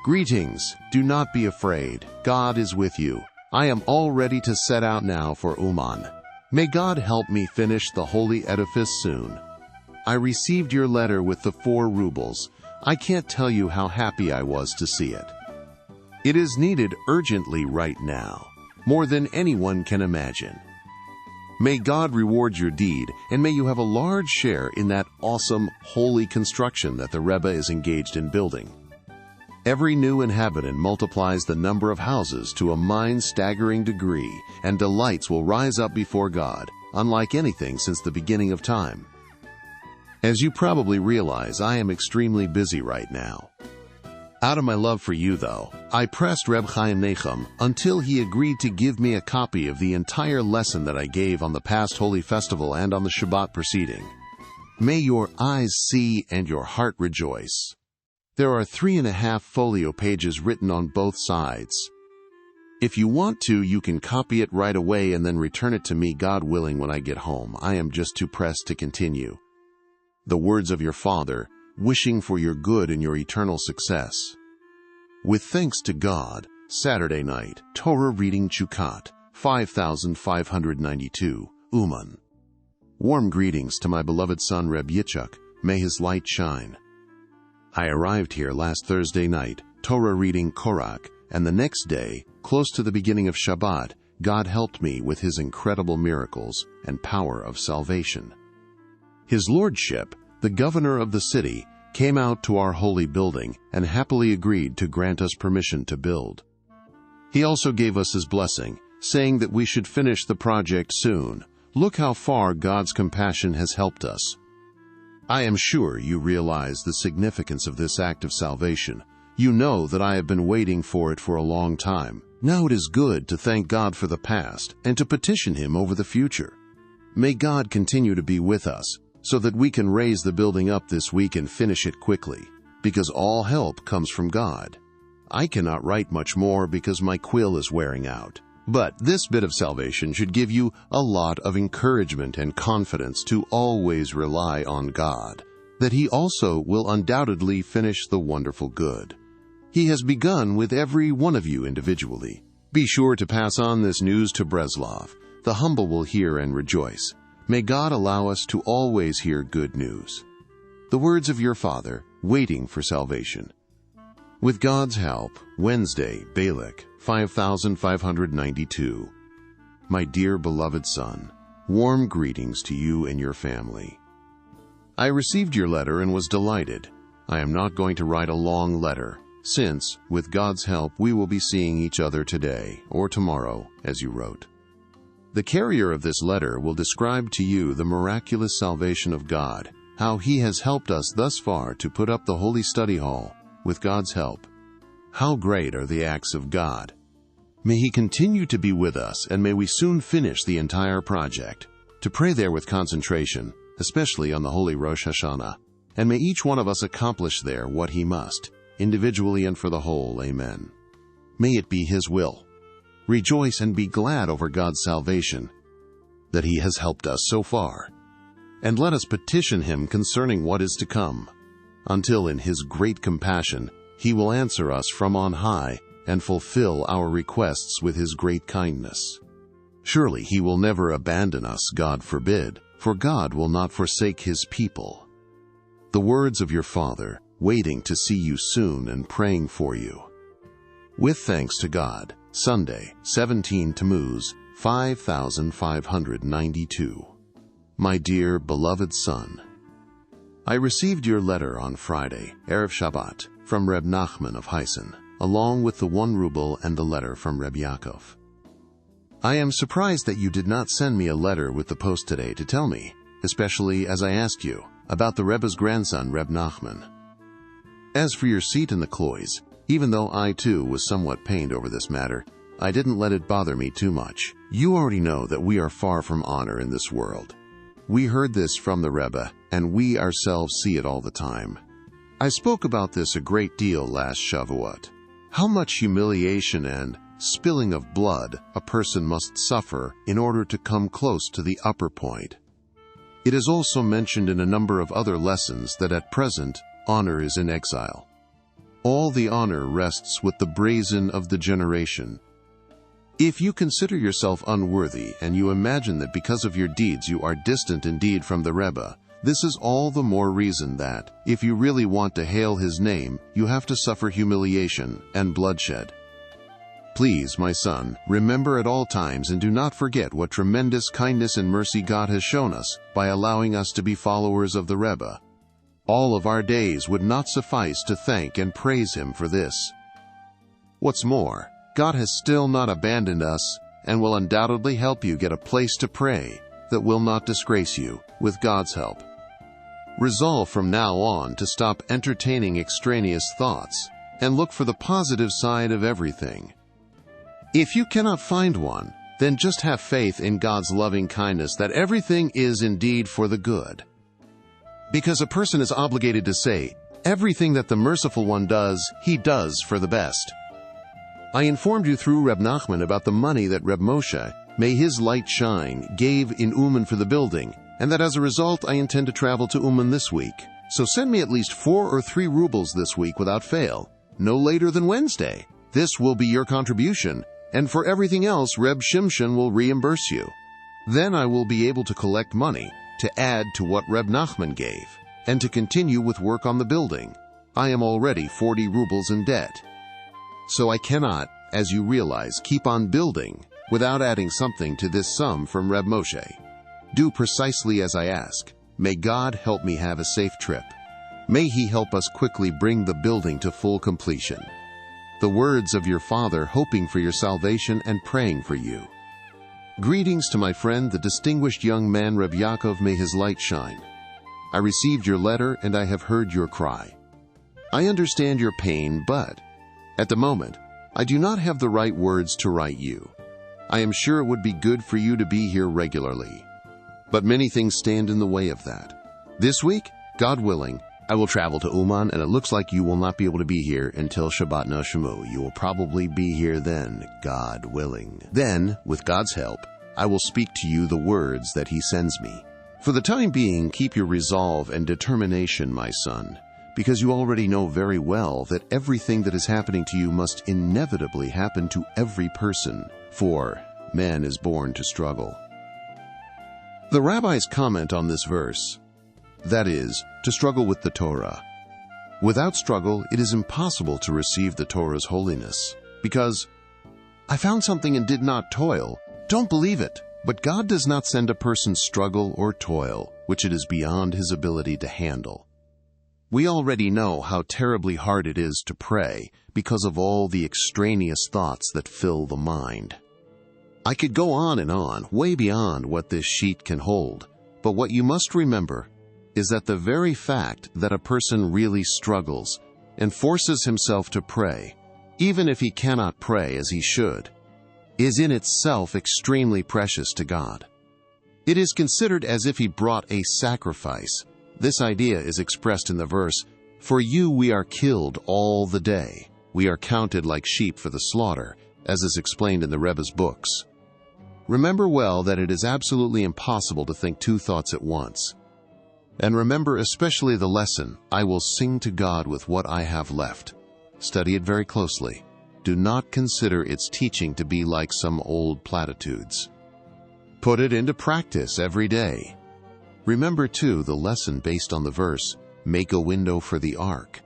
Greetings, do not be afraid, God is with you. I am all ready to set out now for Uman. May God help me finish the holy edifice soon. I received your letter with the 4 rubles. I can't tell you how happy I was to see it. It is needed urgently right now, more than anyone can imagine. May God reward your deed, and may you have a large share in that awesome, holy construction that the Rebbe is engaged in building. Every new inhabitant multiplies the number of houses to a mind-staggering degree, and delights will rise up before God, unlike anything since the beginning of time. As you probably realize, I am extremely busy right now. Out of my love for you, though, I pressed Reb Nachman until he agreed to give me a copy of the entire lesson that I gave on the past Holy Festival and on the Shabbat proceeding. May your eyes see and your heart rejoice. There are 3.5 folio pages written on both sides. If you want to, you can copy it right away and then return it to me, God willing, when I get home. I am just too pressed to continue. The words of your Father, wishing for your good and your eternal success. With thanks to God, Saturday night, Torah reading Chukat, 5592, Uman. Warm greetings to my beloved son Reb Yitzchak, may his light shine. I arrived here last Thursday night, Torah reading Korach, and the next day, close to the beginning of Shabbat, God helped me with His incredible miracles and power of salvation. His Lordship, the governor of the city, came out to our holy building and happily agreed to grant us permission to build. He also gave us his blessing, saying that we should finish the project soon. Look how far God's compassion has helped us. I am sure you realize the significance of this act of salvation. You know that I have been waiting for it for a long time. Now it is good to thank God for the past and to petition Him over the future. May God continue to be with us, so that we can raise the building up this week and finish it quickly, because all help comes from God. I cannot write much more because my quill is wearing out. But this bit of salvation should give you a lot of encouragement and confidence to always rely on God, that He also will undoubtedly finish the wonderful good. He has begun with every one of you individually. Be sure to pass on this news to Breslov. The humble will hear and rejoice. May God allow us to always hear good news. The words of your Father, waiting for salvation. With God's help, Wednesday, Balak, 5592. My dear beloved son, warm greetings to you and your family. I received your letter and was delighted. I am not going to write a long letter, since, with God's help, we will be seeing each other today or tomorrow, as you wrote. The carrier of this letter will describe to you the miraculous salvation of God, how He has helped us thus far to put up the holy study hall, with God's help. How great are the acts of God! May He continue to be with us, and may we soon finish the entire project. To pray there with concentration, especially on the holy Rosh Hashanah, and may each one of us accomplish there what he must. individually and for the whole. Amen. May it be His will. Rejoice and be glad over God's salvation, that He has helped us so far. And let us petition Him concerning what is to come, until in His great compassion He will answer us from on high and fulfill our requests with His great kindness. Surely He will never abandon us, God forbid, for God will not forsake His people. The words of your Father, waiting to see you soon and praying for you. With thanks to God, Sunday, 17 Tammuz, 5592. My dear beloved son, I received your letter on Friday, Erev Shabbat, from Reb Nachman of Heisen, along with the 1 ruble and the letter from Reb Yaakov. I am surprised that you did not send me a letter with the post today to tell me, especially as I asked you, about the Rebbe's grandson, Reb Nachman. As for your seat in the clois, even though I too was somewhat pained over this matter, I didn't let it bother me too much. You already know that we are far from honor in this world. We heard this from the Rebbe, and we ourselves see it all the time. I spoke about this a great deal last Shavuot. How much humiliation and spilling of blood a person must suffer in order to come close to the upper point. It is also mentioned in a number of other lessons that at present honor is in exile. All the honor rests with the brazen of the generation. If you consider yourself unworthy and you imagine that because of your deeds you are distant indeed from the Rebbe, this is all the more reason that, if you really want to hail his name, you have to suffer humiliation and bloodshed. Please, my son, remember at all times and do not forget what tremendous kindness and mercy God has shown us by allowing us to be followers of the Rebbe. All of our days would not suffice to thank and praise Him for this. What's more, God has still not abandoned us and will undoubtedly help you get a place to pray that will not disgrace you, with God's help. Resolve from now on to stop entertaining extraneous thoughts and look for the positive side of everything. If you cannot find one, then just have faith in God's loving kindness that everything is indeed for the good. Because a person is obligated to say, everything that the merciful one does, He does for the best. I informed you through Reb Nachman about the money that Reb Moshe, may his light shine, gave in Uman for the building, and that as a result I intend to travel to Uman this week. So send me at least 4 or 3 rubles this week without fail, no later than Wednesday. This will be your contribution, and for everything else Reb Shimshon will reimburse you. Then I will be able to collect money to add to what Reb Nachman gave, and to continue with work on the building. I am already 40 rubles in debt. So I cannot, as you realize, keep on building without adding something to this sum from Reb Moshe. Do precisely as I ask. May God help me have a safe trip. May He help us quickly bring the building to full completion. The words of your Father hoping for your salvation and praying for you. Greetings to my friend, the distinguished young man Reb Yaakov, may his light shine. I received your letter and I have heard your cry. I understand your pain, but at the moment, I do not have the right words to write you. I am sure it would be good for you to be here regularly. But many things stand in the way of that. This week, God willing, I will travel to Uman, and it looks like you will not be able to be here until Shabbat Noshamu. You will probably be here then, God willing. Then, with God's help, I will speak to you the words that He sends me. For the time being, keep your resolve and determination, my son, because you already know very well that everything that is happening to you must inevitably happen to every person, for man is born to struggle. The rabbis comment on this verse, that is, to struggle with the Torah. Without struggle, it is impossible to receive the Torah's holiness, because I found something and did not toil. Don't believe it. But God does not send a person struggle or toil, which it is beyond his ability to handle. We already know how terribly hard it is to pray because of all the extraneous thoughts that fill the mind. I could go on and on, way beyond what this sheet can hold, but what you must remember is that the very fact that a person really struggles and forces himself to pray, even if he cannot pray as he should, is in itself extremely precious to God. It is considered as if he brought a sacrifice. This idea is expressed in the verse, For you we are killed all the day. We are counted like sheep for the slaughter, as is explained in the Rebbe's books. Remember well that it is absolutely impossible to think two thoughts at once. And remember especially the lesson, I will sing to God with what I have left. Study it very closely. Do not consider its teaching to be like some old platitudes. Put it into practice every day. Remember, too, the lesson based on the verse, make a window for the ark.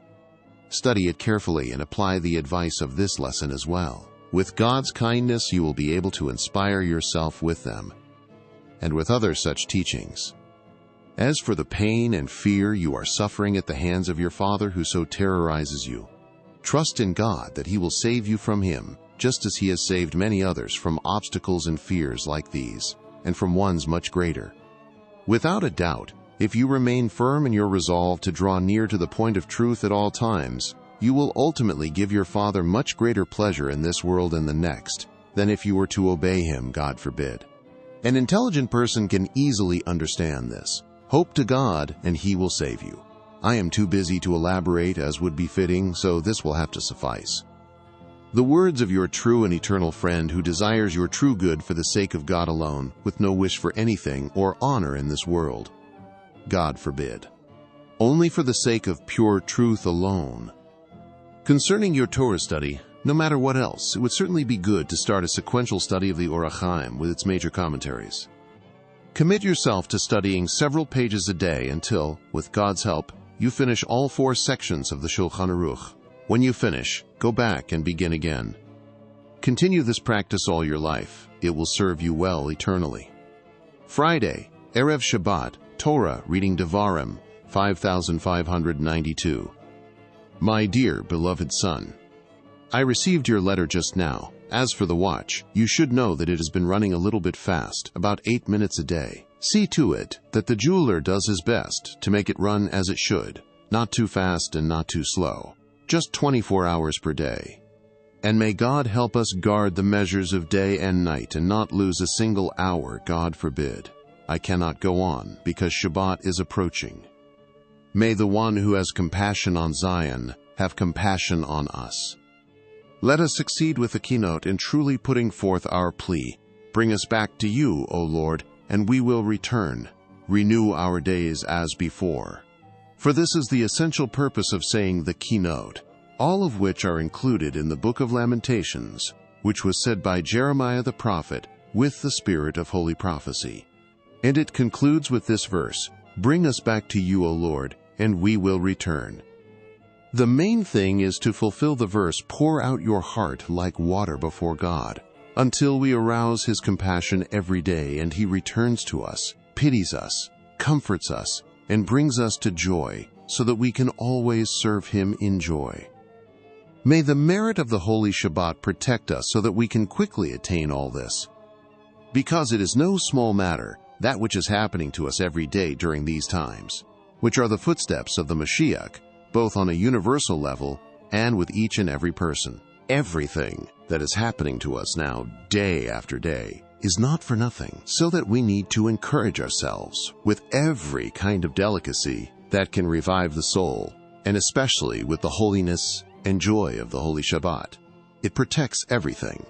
Study it carefully and apply the advice of this lesson as well. With God's kindness, you will be able to inspire yourself with them and with other such teachings. As for the pain and fear you are suffering at the hands of your father who so terrorizes you, trust in God that he will save you from him, just as he has saved many others from obstacles and fears like these, and from ones much greater. Without a doubt, if you remain firm in your resolve to draw near to the point of truth at all times, you will ultimately give your Father much greater pleasure in this world and the next than if you were to obey him, God forbid. An intelligent person can easily understand this. Hope to God, and he will save you. I am too busy to elaborate as would be fitting, so this will have to suffice. The words of your true and eternal friend who desires your true good for the sake of God alone, with no wish for anything or honor in this world. God forbid. Only for the sake of pure truth alone. Concerning your Torah study, no matter what else, it would certainly be good to start a sequential study of the Orach Chaim with its major commentaries. Commit yourself to studying several pages a day until, with God's help, you finish all 4 sections of the Shulchan Aruch. When you finish, go back and begin again. Continue this practice all your life. It will serve you well eternally. Friday, Erev Shabbat, Torah, reading Devarim, 5592. My dear beloved son, I received your letter just now. As for the watch, you should know that it has been running a little bit fast, about 8 minutes a day. See to it that the jeweler does his best to make it run as it should, not too fast and not too slow, just 24 hours per day. And may God help us guard the measures of day and night and not lose a single hour, God forbid. I cannot go on because Shabbat is approaching. May the one who has compassion on Zion have compassion on us. Let us succeed with the keynote in truly putting forth our plea. Bring us back to you, O Lord, and we will return. Renew our days as before. For this is the essential purpose of saying the keynote, all of which are included in the Book of Lamentations, which was said by Jeremiah the prophet with the spirit of holy prophecy. And it concludes with this verse, Bring us back to you, O Lord, and we will return. The main thing is to fulfill the verse, pour out your heart like water before God, until we arouse his compassion every day and he returns to us, pities us, comforts us, and brings us to joy, so that we can always serve him in joy. May the merit of the Holy Shabbat protect us so that we can quickly attain all this. Because it is no small matter, that which is happening to us every day during these times, which are the footsteps of the Mashiach, both on a universal level and with each and every person. Everything that is happening to us now, day after day, is not for nothing, so that we need to encourage ourselves with every kind of delicacy that can revive the soul, and especially with the holiness and joy of the Holy Shabbat. It protects everything.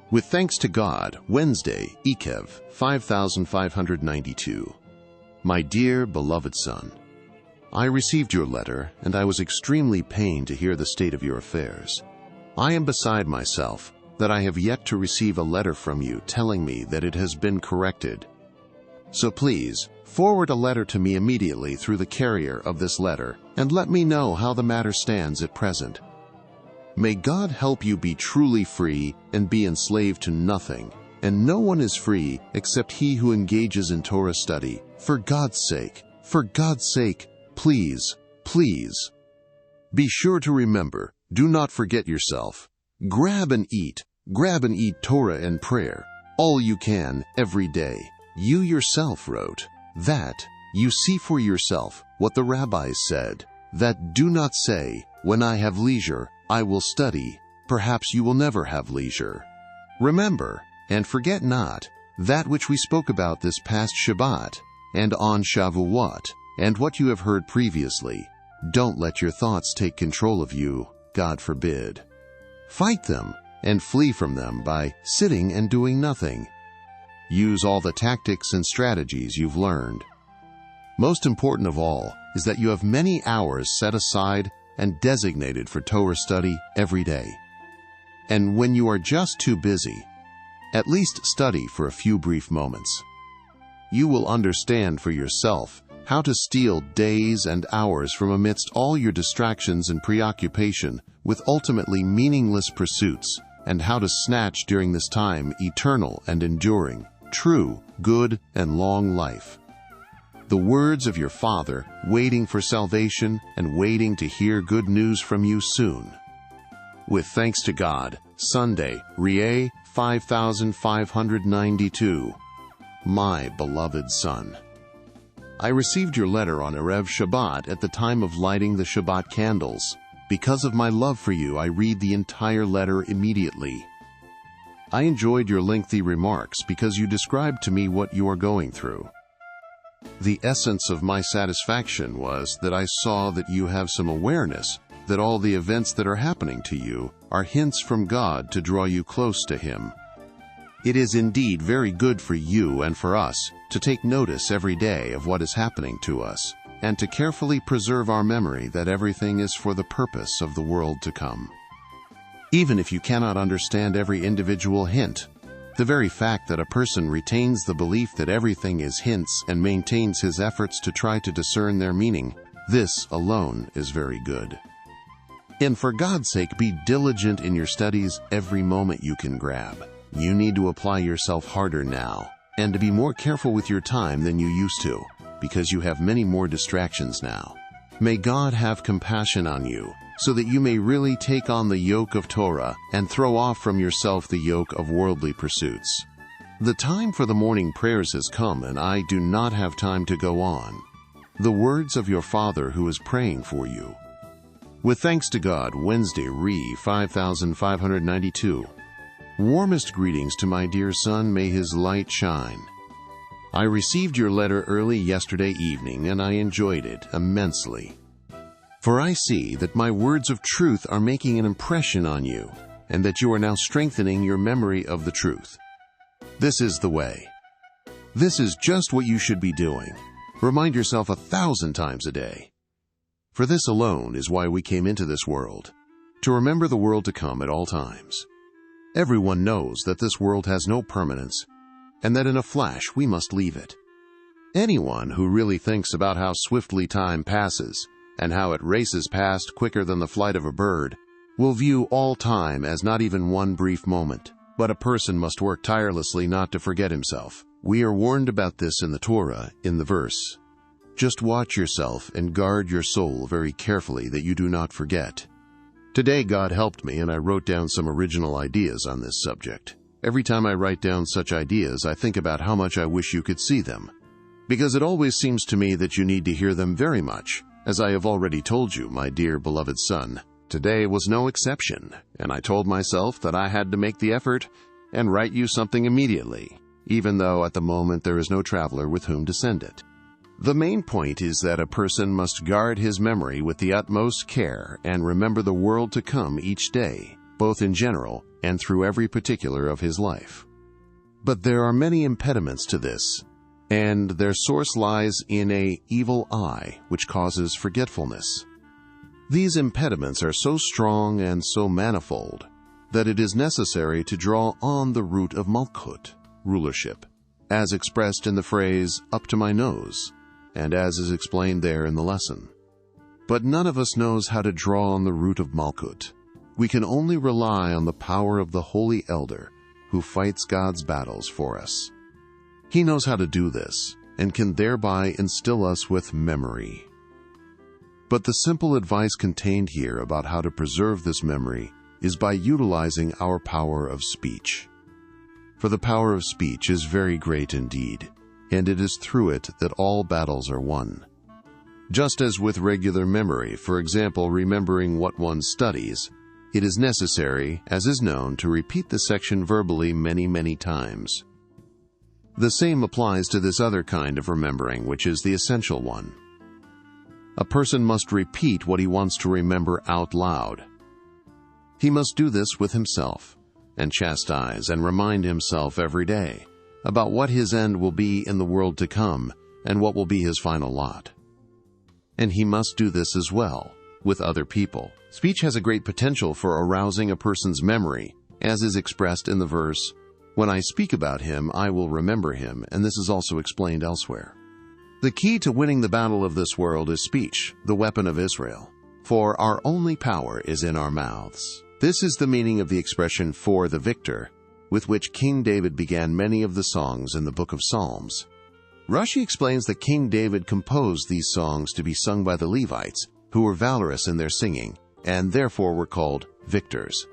With thanks to God, Wednesday, Ikev, 5592. My dear beloved son, I received your letter, and I was extremely pained to hear the state of your affairs. I am beside myself that I have yet to receive a letter from you telling me that it has been corrected. So please, forward a letter to me immediately through the carrier of this letter, and let me know how the matter stands at present. May God help you be truly free and be enslaved to nothing, and no one is free except he who engages in Torah study. For God's sake, please, please. Be sure to remember, do not forget yourself. Grab and eat Torah and prayer, all you can, every day. You yourself wrote that you see for yourself what the rabbis said, that do not say, when I have leisure, I will study. Perhaps you will never have leisure. Remember, and forget not, that which we spoke about this past Shabbat, and on Shavuot, and what you have heard previously, Don't let your thoughts take control of you, God forbid. Fight them and flee from them by sitting and doing nothing. Use all the tactics and strategies you've learned. Most important of all is that you have many hours set aside and designated for Torah study every day. And when you are just too busy, at least study for a few brief moments. You will understand for yourself how to steal days and hours from amidst all your distractions and preoccupation with ultimately meaningless pursuits, and how to snatch during this time eternal and enduring, true, good, and long life. The words of your Father, waiting for salvation and waiting to hear good news from you soon. With thanks to God, Sunday, Rieh 5592. My beloved son, I received your letter on Erev Shabbat at the time of lighting the Shabbat candles. Because of my love for you, I read the entire letter immediately. I enjoyed your lengthy remarks because you described to me what you are going through. The essence of my satisfaction was that I saw that you have some awareness that all the events that are happening to you are hints from God to draw you close to Him. It is indeed very good for you and for us to take notice every day of what is happening to us, and to carefully preserve our memory that everything is for the purpose of the world to come. Even if you cannot understand every individual hint, the very fact that a person retains the belief that everything is hints and maintains his efforts to try to discern their meaning, this alone is very good. And for God's sake, be diligent in your studies every moment you can grab. You need to apply yourself harder now, and to be more careful with your time than you used to, because you have many more distractions now. May God have compassion on you, so that you may really take on the yoke of Torah and throw off from yourself the yoke of worldly pursuits. The time for the morning prayers has come, and I do not have time to go on. The words of your Father who is praying for you. With thanks to God, Wednesday, Rieh 5592. Warmest greetings to my dear son, may his light shine. I received your letter early yesterday evening, and I enjoyed it immensely. For I see that my words of truth are making an impression on you, and that you are now strengthening your memory of the truth. This is the way. This is just what you should be doing. Remind yourself 1,000 times a day. For this alone is why we came into this world, to remember the world to come at all times. Everyone knows that this world has no permanence, and that in a flash we must leave it. Anyone who really thinks about how swiftly time passes, and how it races past quicker than the flight of a bird, will view all time as not even one brief moment. But a person must work tirelessly not to forget himself. We are warned about this in the Torah, in the verse, "Just watch yourself and guard your soul very carefully that you do not forget." Today God helped me, and I wrote down some original ideas on this subject. Every time I write down such ideas, I think about how much I wish you could see them, because it always seems to me that you need to hear them very much. As I have already told you, my dear beloved son, today was no exception, and I told myself that I had to make the effort and write you something immediately, even though at the moment there is no traveler with whom to send it. The main point is that a person must guard his memory with the utmost care and remember the world to come each day, both in general and through every particular of his life. But there are many impediments to this, and their source lies in an evil eye which causes forgetfulness. These impediments are so strong and so manifold that it is necessary to draw on the root of Malchut, rulership, as expressed in the phrase, "up to my nose," and as is explained there in the lesson. But none of us knows how to draw on the root of Malchut. We can only rely on the power of the Holy Elder, who fights God's battles for us. He knows how to do this, and can thereby instill us with memory. But the simple advice contained here about how to preserve this memory is by utilizing our power of speech. For the power of speech is very great indeed, and it is through it that all battles are won. Just as with regular memory, for example, remembering what one studies, it is necessary, as is known, to repeat the section verbally many, many times. The same applies to this other kind of remembering, which is the essential one. A person must repeat what he wants to remember out loud. He must do this with himself, and chastise and remind himself every day about what his end will be in the world to come and what will be his final lot. And he must do this as well with other people. Speech has a great potential for arousing a person's memory, as is expressed in the verse, "When I speak about him, I will remember him," and this is also explained elsewhere. The key to winning the battle of this world is speech, the weapon of Israel. For our only power is in our mouths. This is the meaning of the expression "for the victor," with which King David began many of the songs in the book of Psalms. Rashi explains that King David composed these songs to be sung by the Levites, who were valorous in their singing, and therefore were called victors.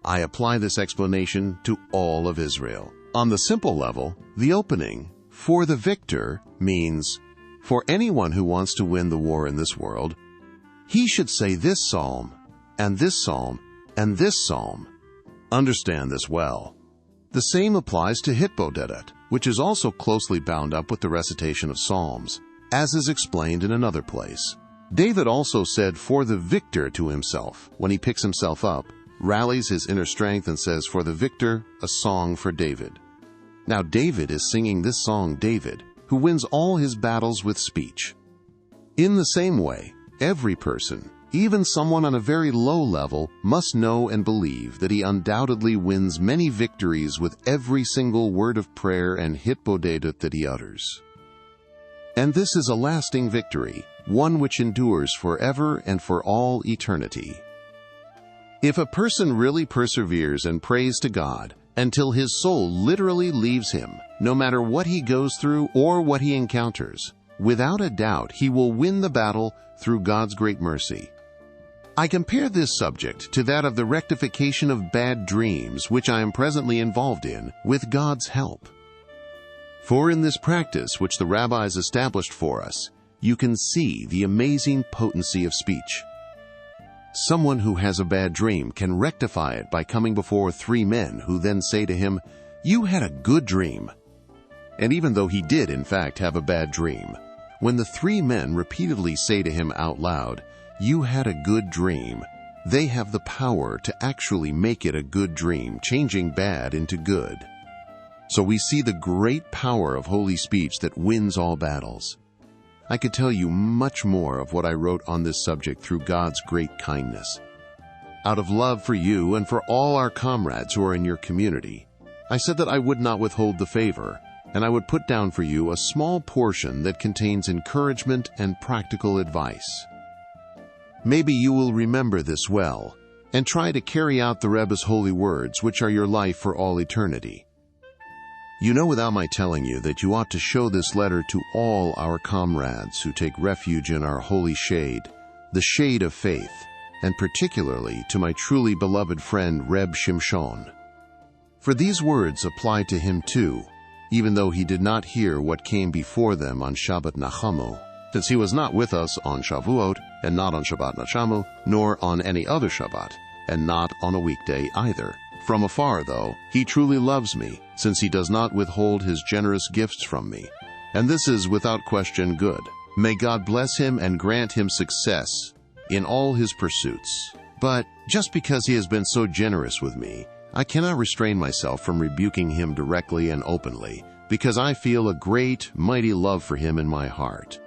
I apply this explanation to all of Israel. On the simple level, the opening, "for the victor," means, for anyone who wants to win the war in this world, he should say this psalm, and this psalm, and this psalm. Understand this well. The same applies to Hitbodedet, which is also closely bound up with the recitation of psalms, as is explained in another place. David also said "for the victor" to himself when he picks himself up, rallies his inner strength, and says, "For the victor, a song for David." Now David is singing this song, David, who wins all his battles with speech. In the same way, every person, even someone on a very low level, must know and believe that he undoubtedly wins many victories with every single word of prayer and Hitbodedet that he utters. And this is a lasting victory, one which endures forever and for all eternity. If a person really perseveres and prays to God until his soul literally leaves him, no matter what he goes through or what he encounters, without a doubt he will win the battle through God's great mercy. I compare this subject to that of the rectification of bad dreams, which I am presently involved in, with God's help. For in this practice which the rabbis established for us, you can see the amazing potency of speech. Someone who has a bad dream can rectify it by coming before 3 men who then say to him, "You had a good dream." And even though he did in fact have a bad dream, when the 3 men repeatedly say to him out loud, "You had a good dream," they have the power to actually make it a good dream, changing bad into good. So we see the great power of holy speech that wins all battles. I could tell you much more of what I wrote on this subject through God's great kindness. Out of love for you and for all our comrades who are in your community, I said that I would not withhold the favor, and I would put down for you a small portion that contains encouragement and practical advice. Maybe you will remember this well, and try to carry out the Rebbe's holy words, which are your life for all eternity. You know without my telling you that you ought to show this letter to all our comrades who take refuge in our holy shade, the shade of faith, and particularly to my truly beloved friend Reb Shimshon. For these words apply to him too, even though he did not hear what came before them on Shabbat Nachamu, since he was not with us on Shavuot, and not on Shabbat Nachamu, nor on any other Shabbat, and not on a weekday either. From afar, though, he truly loves me, since he does not withhold his generous gifts from me. And this is without question good. May God bless him and grant him success in all his pursuits. But just because he has been so generous with me, I cannot restrain myself from rebuking him directly and openly, because I feel a great, mighty love for him in my heart.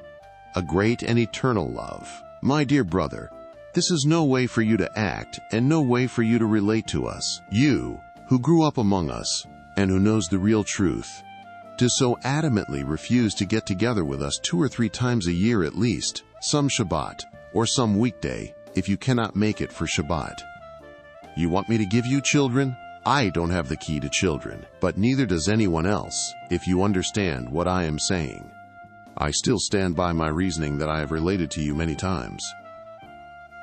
A great and eternal love. My dear brother, this is no way for you to act, and no way for you to relate to us. You, who grew up among us, and who knows the real truth, to so adamantly refuse to get together with us 2 or 3 times a year at least, some Shabbat, or some weekday, if you cannot make it for Shabbat. You want me to give you children? I don't have the key to children, but neither does anyone else, if you understand what I am saying. I still stand by my reasoning that I have related to you many times.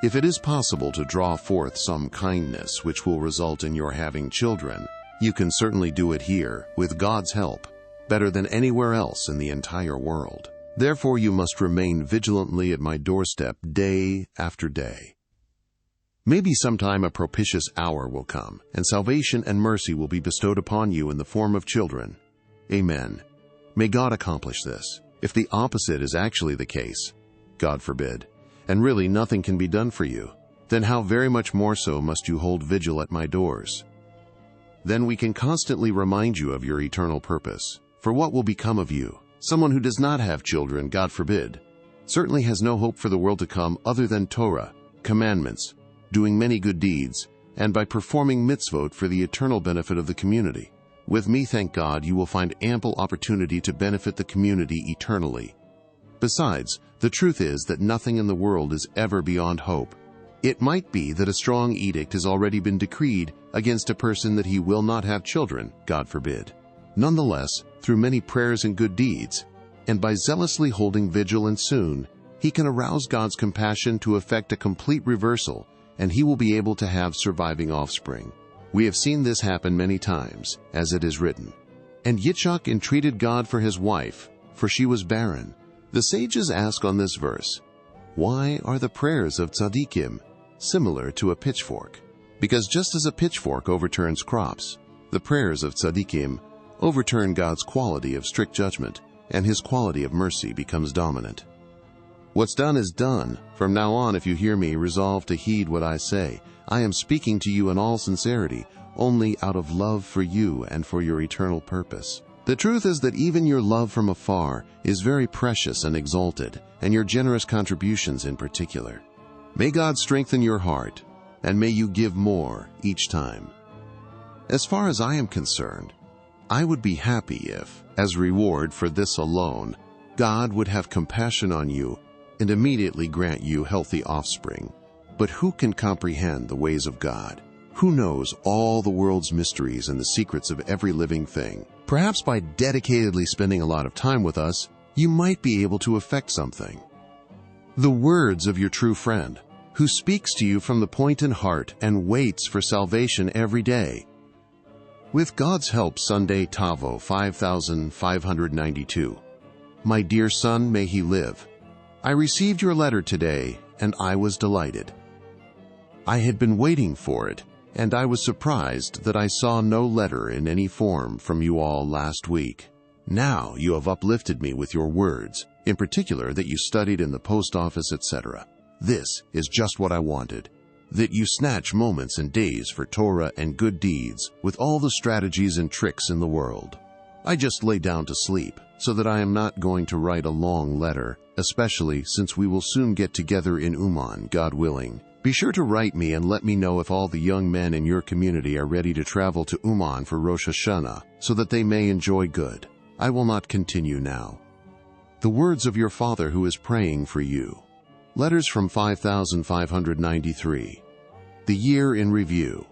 If it is possible to draw forth some kindness which will result in your having children, you can certainly do it here, with God's help, better than anywhere else in the entire world. Therefore you must remain vigilantly at my doorstep day after day. Maybe sometime a propitious hour will come, and salvation and mercy will be bestowed upon you in the form of children. Amen. May God accomplish this. If the opposite is actually the case, God forbid, and really nothing can be done for you, then how very much more so must you hold vigil at my doors. Then we can constantly remind you of your eternal purpose. For what will become of you? Someone who does not have children, God forbid, certainly has no hope for the world to come other than Torah, commandments, doing many good deeds, and by performing mitzvot for the eternal benefit of the community. With me, thank God, you will find ample opportunity to benefit the community eternally. Besides, the truth is that nothing in the world is ever beyond hope. It might be that a strong edict has already been decreed against a person that he will not have children, God forbid. Nonetheless, through many prayers and good deeds, and by zealously holding vigil, and soon, he can arouse God's compassion to effect a complete reversal, and he will be able to have surviving offspring. We have seen this happen many times, as it is written. And Yitzchak entreated God for his wife, for she was barren. The sages ask on this verse, why are the prayers of tzaddikim similar to a pitchfork? Because just as a pitchfork overturns crops, the prayers of tzaddikim overturn God's quality of strict judgment, and his quality of mercy becomes dominant. What's done is done. From now on, if you hear me, resolve to heed what I say. I am speaking to you in all sincerity, only out of love for you and for your eternal purpose. The truth is that even your love from afar is very precious and exalted, and your generous contributions in particular. May God strengthen your heart, and may you give more each time. As far as I am concerned, I would be happy if, as reward for this alone, God would have compassion on you and immediately grant you healthy offspring. But who can comprehend the ways of God? Who knows all the world's mysteries and the secrets of every living thing? Perhaps by dedicatedly spending a lot of time with us, you might be able to effect something. The words of your true friend, who speaks to you from the point in heart and waits for salvation every day. With God's help, Sunday Tavo 5592. My dear son, may he live. I received your letter today, and I was delighted. I had been waiting for it, and I was surprised that I saw no letter in any form from you all last week. Now you have uplifted me with your words, in particular that you studied in the post office, etc. This is just what I wanted, that you snatch moments and days for Torah and good deeds with all the strategies and tricks in the world. I just lay down to sleep, so that I am not going to write a long letter, especially since we will soon get together in Uman, God willing. Be sure to write me and let me know if all the young men in your community are ready to travel to Uman for Rosh Hashanah, so that they may enjoy good. I will not continue now. The words of your father who is praying for you. Letters from 5593. The year in review.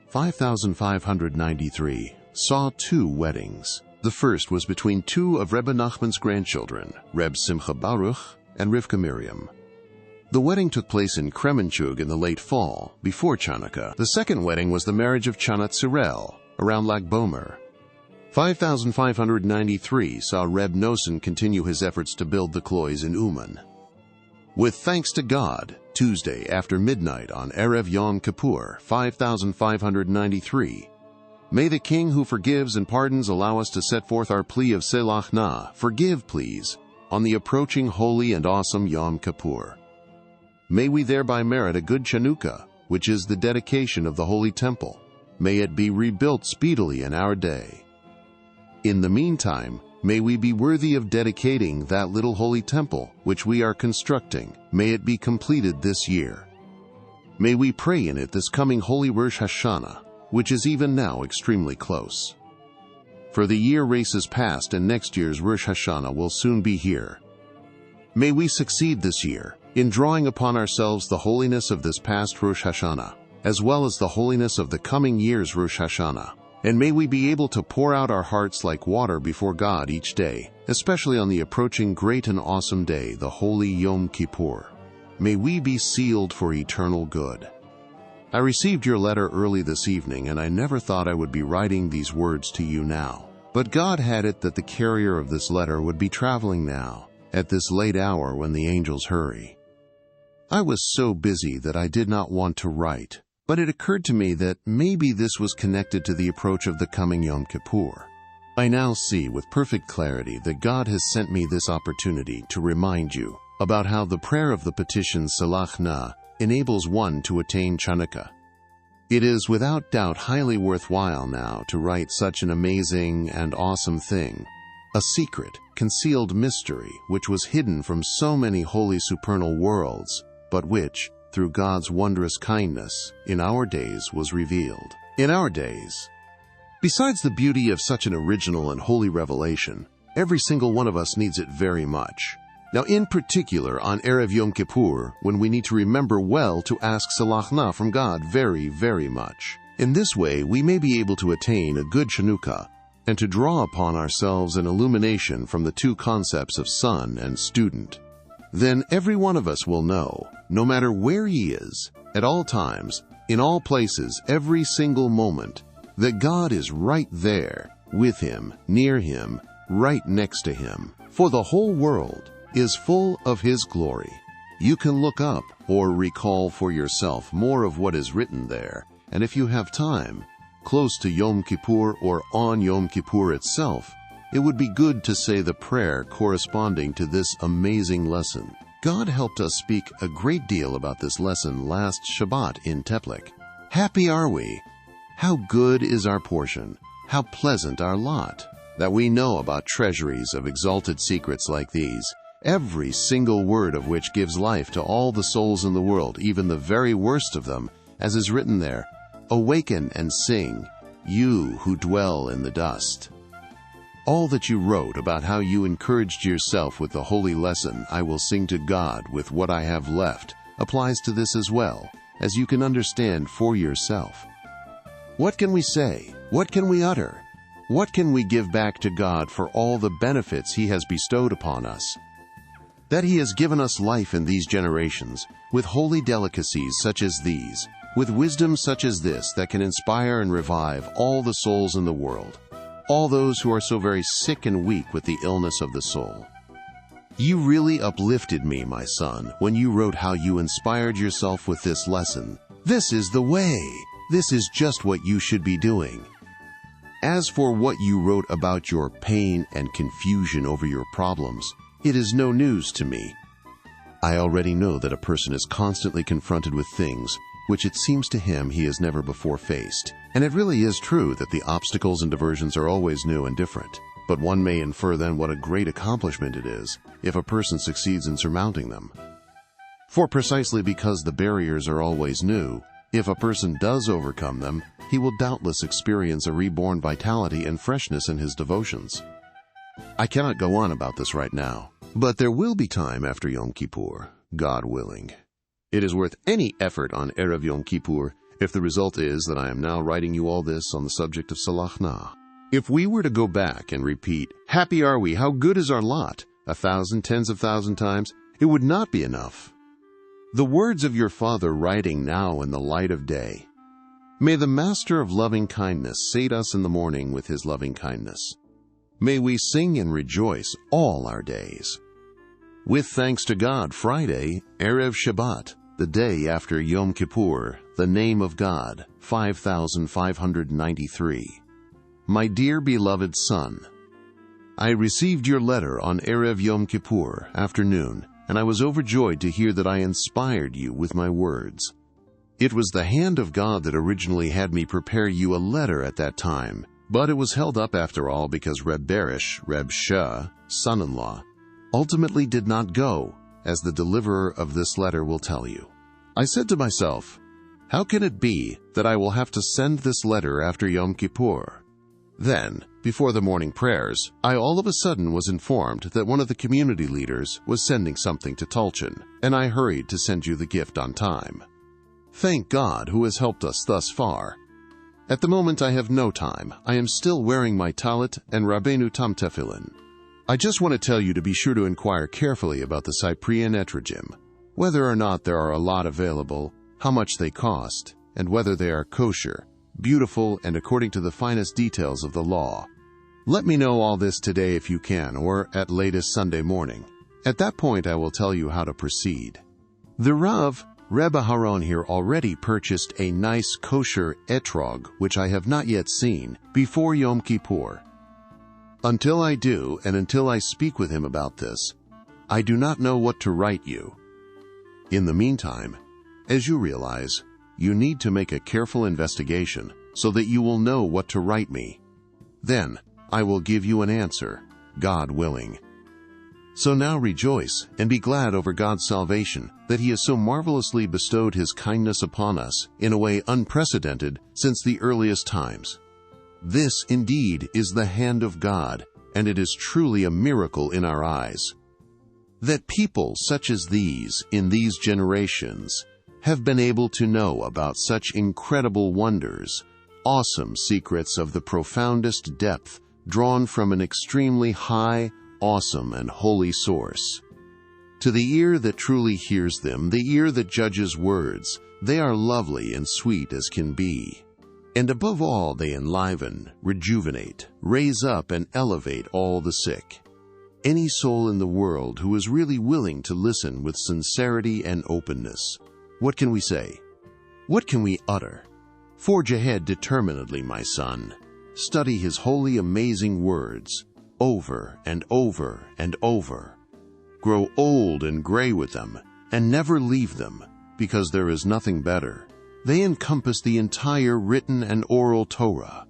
5593 saw two weddings. The first was between two of Rebbe Nachman's grandchildren, Reb Simcha Baruch and Rivka Miriam. The wedding took place in Kremenchug in the late fall, before Chanukah. The second wedding was the marriage of Chanat Sirel, around Lag Bomer. 5593 saw Reb Noson continue his efforts to build the klois in Uman. With thanks to God, Tuesday after midnight on Erev Yom Kippur, 5593, may the King who forgives and pardons allow us to set forth our plea of Selach Na, forgive please, on the approaching holy and awesome Yom Kippur. May we thereby merit a good Chanukah, which is the dedication of the Holy Temple. May it be rebuilt speedily in our day. In the meantime, may we be worthy of dedicating that little Holy Temple which we are constructing. May it be completed this year. May we pray in it this coming Holy Rosh Hashanah, which is even now extremely close. For the year races past and next year's Rosh Hashanah will soon be here. May we succeed this year in drawing upon ourselves the holiness of this past Rosh Hashanah, as well as the holiness of the coming year's Rosh Hashanah. And may we be able to pour out our hearts like water before God each day, especially on the approaching great and awesome day, the holy Yom Kippur. May we be sealed for eternal good. I received your letter early this evening, and I never thought I would be writing these words to you now. But God had it that the carrier of this letter would be traveling now, at this late hour when the angels hurry. I was so busy that I did not want to write, but it occurred to me that maybe this was connected to the approach of the coming Yom Kippur. I now see with perfect clarity that God has sent me this opportunity to remind you about how the prayer of the petition Salach Na enables one to attain Chanukah. It is without doubt highly worthwhile now to write such an amazing and awesome thing, a secret, concealed mystery which was hidden from so many holy supernal worlds, but which, through God's wondrous kindness, in our days was revealed. In our days. Besides the beauty of such an original and holy revelation, every single one of us needs it very much. Now, in particular, on Erev Yom Kippur, when we need to remember well to ask Salach Na from God very, very much. In this way, we may be able to attain a good Chanukah and to draw upon ourselves an illumination from the two concepts of son and student. Then every one of us will know, no matter where he is, at all times, in all places, every single moment, that God is right there, with him, near him, right next to him. For the whole world is full of his glory. You can look up or recall for yourself more of what is written there, and if you have time, close to Yom Kippur or on Yom Kippur itself, it would be good to say the prayer corresponding to this amazing lesson. God helped us speak a great deal about this lesson last Shabbat in Teplik. Happy are we! How good is our portion! How pleasant our lot! That we know about treasuries of exalted secrets like these, every single word of which gives life to all the souls in the world, even the very worst of them, as is written there, "Awaken and sing, you who dwell in the dust." All that you wrote about how you encouraged yourself with the holy lesson, "I will sing to God with what I have left," applies to this as well, as you can understand for yourself. What can we say? What can we utter? What can we give back to God for all the benefits he has bestowed upon us? That he has given us life in these generations, with holy delicacies such as these, with wisdom such as this that can inspire and revive all the souls in the world, all those who are so very sick and weak with the illness of the soul. You really uplifted me, my son, when you wrote how you inspired yourself with this lesson. This is the way. This is just what you should be doing. As for what you wrote about your pain and confusion over your problems, it is no news to me. I already know that a person is constantly confronted with things which it seems to him he has never before faced. And it really is true that the obstacles and diversions are always new and different. But one may infer then what a great accomplishment it is if a person succeeds in surmounting them. For precisely because the barriers are always new, if a person does overcome them, he will doubtless experience a reborn vitality and freshness in his devotions. I cannot go on about this right now, but there will be time after Yom Kippur, God willing. It is worth any effort on Erev Yom Kippur if the result is that I am now writing you all this on the subject of Salach Na. If we were to go back and repeat, "Happy are we, how good is our lot," 1,000, tens of thousand times, it would not be enough. The words of your Father writing now in the light of day. May the Master of loving kindness sate us in the morning with his loving kindness. May we sing and rejoice all our days. With thanks to God, Friday, Erev Shabbat, the day after Yom Kippur, the name of God, 5593. My dear beloved son, I received your letter on Erev Yom Kippur afternoon, and I was overjoyed to hear that I inspired you with my words. It was the hand of God that originally had me prepare you a letter at that time, but it was held up after all because Reb Berish, Reb Shah, son-in-law, ultimately did not go, as the deliverer of this letter will tell you. I said to myself, how can it be that I will have to send this letter after Yom Kippur? Then, before the morning prayers, I all of a sudden was informed that one of the community leaders was sending something to Tulchin, and I hurried to send you the gift on time. Thank God who has helped us thus far. At the moment I have no time. I am still wearing my talit and Rabbeinu Tam tefillin. I just want to tell you to be sure to inquire carefully about the Cyprian etrogim, whether or not there are a lot available, how much they cost, and whether they are kosher, beautiful, and according to the finest details of the law. Let me know all this today if you can, or at latest Sunday morning. At that point I will tell you how to proceed. The Rav, Rebbe Haron here already purchased a nice kosher etrog, which I have not yet seen, before Yom Kippur. Until I do, and until I speak with him about this, I do not know what to write you. In the meantime, as you realize, you need to make a careful investigation so that you will know what to write me. Then I will give you an answer, God willing. So now rejoice and be glad over God's salvation, that He has so marvelously bestowed His kindness upon us in a way unprecedented since the earliest times. This indeed is the hand of God, and it is truly a miracle in our eyes. That people such as these in these generations have been able to know about such incredible wonders, awesome secrets of the profoundest depth drawn from an extremely high, awesome and holy source. To the ear that truly hears them, the ear that judges words, they are lovely and sweet as can be. And above all, they enliven, rejuvenate, raise up and elevate all the sick. Any soul in the world who is really willing to listen with sincerity and openness. What can we say? What can we utter? Forge ahead determinedly, my son. Study His holy, amazing words, over and over and over. Grow old and gray with them, and never leave them, because there is nothing better. They encompass the entire written and oral Torah.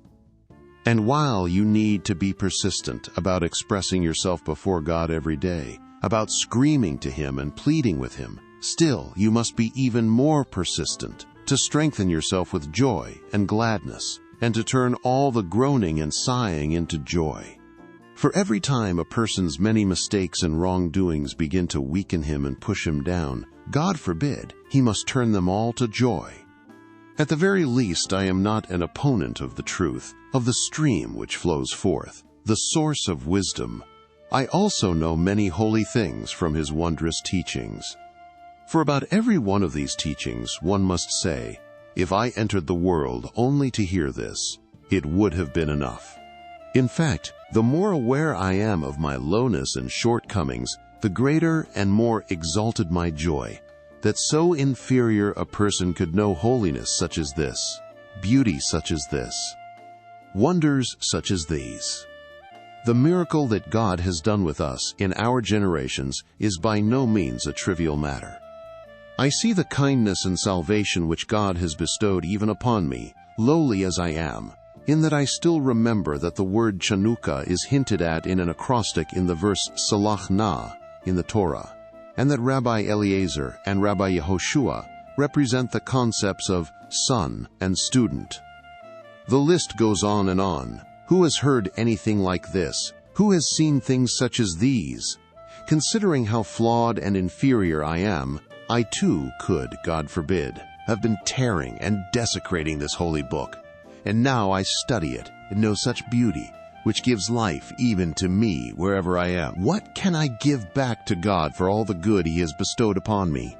And while you need to be persistent about expressing yourself before God every day, about screaming to Him and pleading with Him, still you must be even more persistent to strengthen yourself with joy and gladness, and to turn all the groaning and sighing into joy. For every time a person's many mistakes and wrongdoings begin to weaken him and push him down, God forbid, he must turn them all to joy. At the very least, I am not an opponent of the truth, of the stream which flows forth, the source of wisdom. I also know many holy things from His wondrous teachings. For about every one of these teachings, one must say, if I entered the world only to hear this, it would have been enough. In fact, the more aware I am of my lowness and shortcomings, the greater and more exalted my joy, that so inferior a person could know holiness such as this, beauty such as this, wonders such as these. The miracle that God has done with us in our generations is by no means a trivial matter. I see the kindness and salvation which God has bestowed even upon me, lowly as I am, in that I still remember that the word Chanukah is hinted at in an acrostic in the verse Salach Na in the Torah, and that Rabbi Eliezer and Rabbi Yehoshua represent the concepts of son and student. The list goes on and on. Who has heard anything like this? Who has seen things such as these? Considering how flawed and inferior I am, I too could, God forbid, have been tearing and desecrating this holy book. And now I study it and know such beauty, which gives life even to me wherever I am. What can I give back to God for all the good He has bestowed upon me?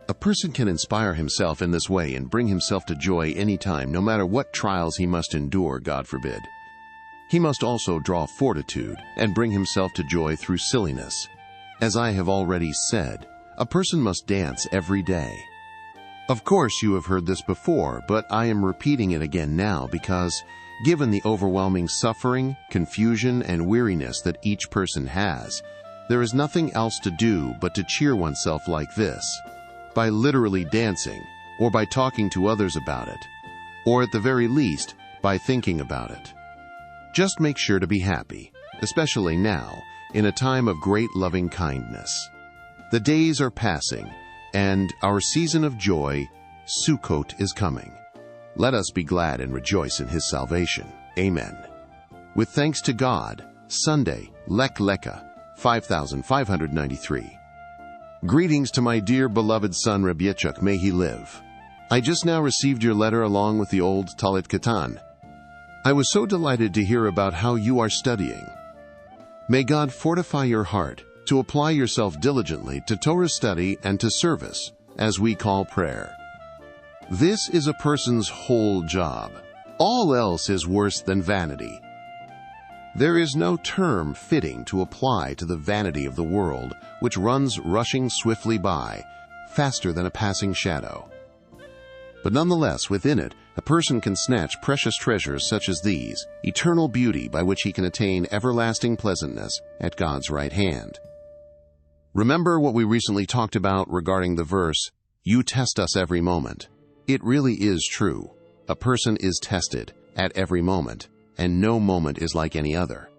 A person can inspire himself in this way and bring himself to joy any time, no matter what trials he must endure, God forbid. He must also draw fortitude and bring himself to joy through silliness. As I have already said, a person must dance every day. Of course, you have heard this before, but I am repeating it again now because, given the overwhelming suffering, confusion, and weariness that each person has, there is nothing else to do but to cheer oneself like this, by literally dancing, or by talking to others about it, or at the very least, by thinking about it. Just make sure to be happy, especially now, in a time of great loving kindness. The days are passing, and our season of joy, Sukkot, is coming. Let us be glad and rejoice in His salvation. Amen. With thanks to God, Sunday, Lech Lecha, 5593. Greetings to my dear beloved son Reb Yitzchak, may he live. I just now received your letter along with the old Talit Katan. I was so delighted to hear about how you are studying. May God fortify your heart to apply yourself diligently to Torah study and to service, as we call prayer. This is a person's whole job. All else is worse than vanity. There is no term fitting to apply to the vanity of the world, which runs rushing swiftly by, faster than a passing shadow. But nonetheless, within it, a person can snatch precious treasures such as these, eternal beauty by which he can attain everlasting pleasantness at God's right hand. Remember what we recently talked about regarding the verse, "You test us every moment." It really is true. A person is tested at every moment, and no moment is like any other.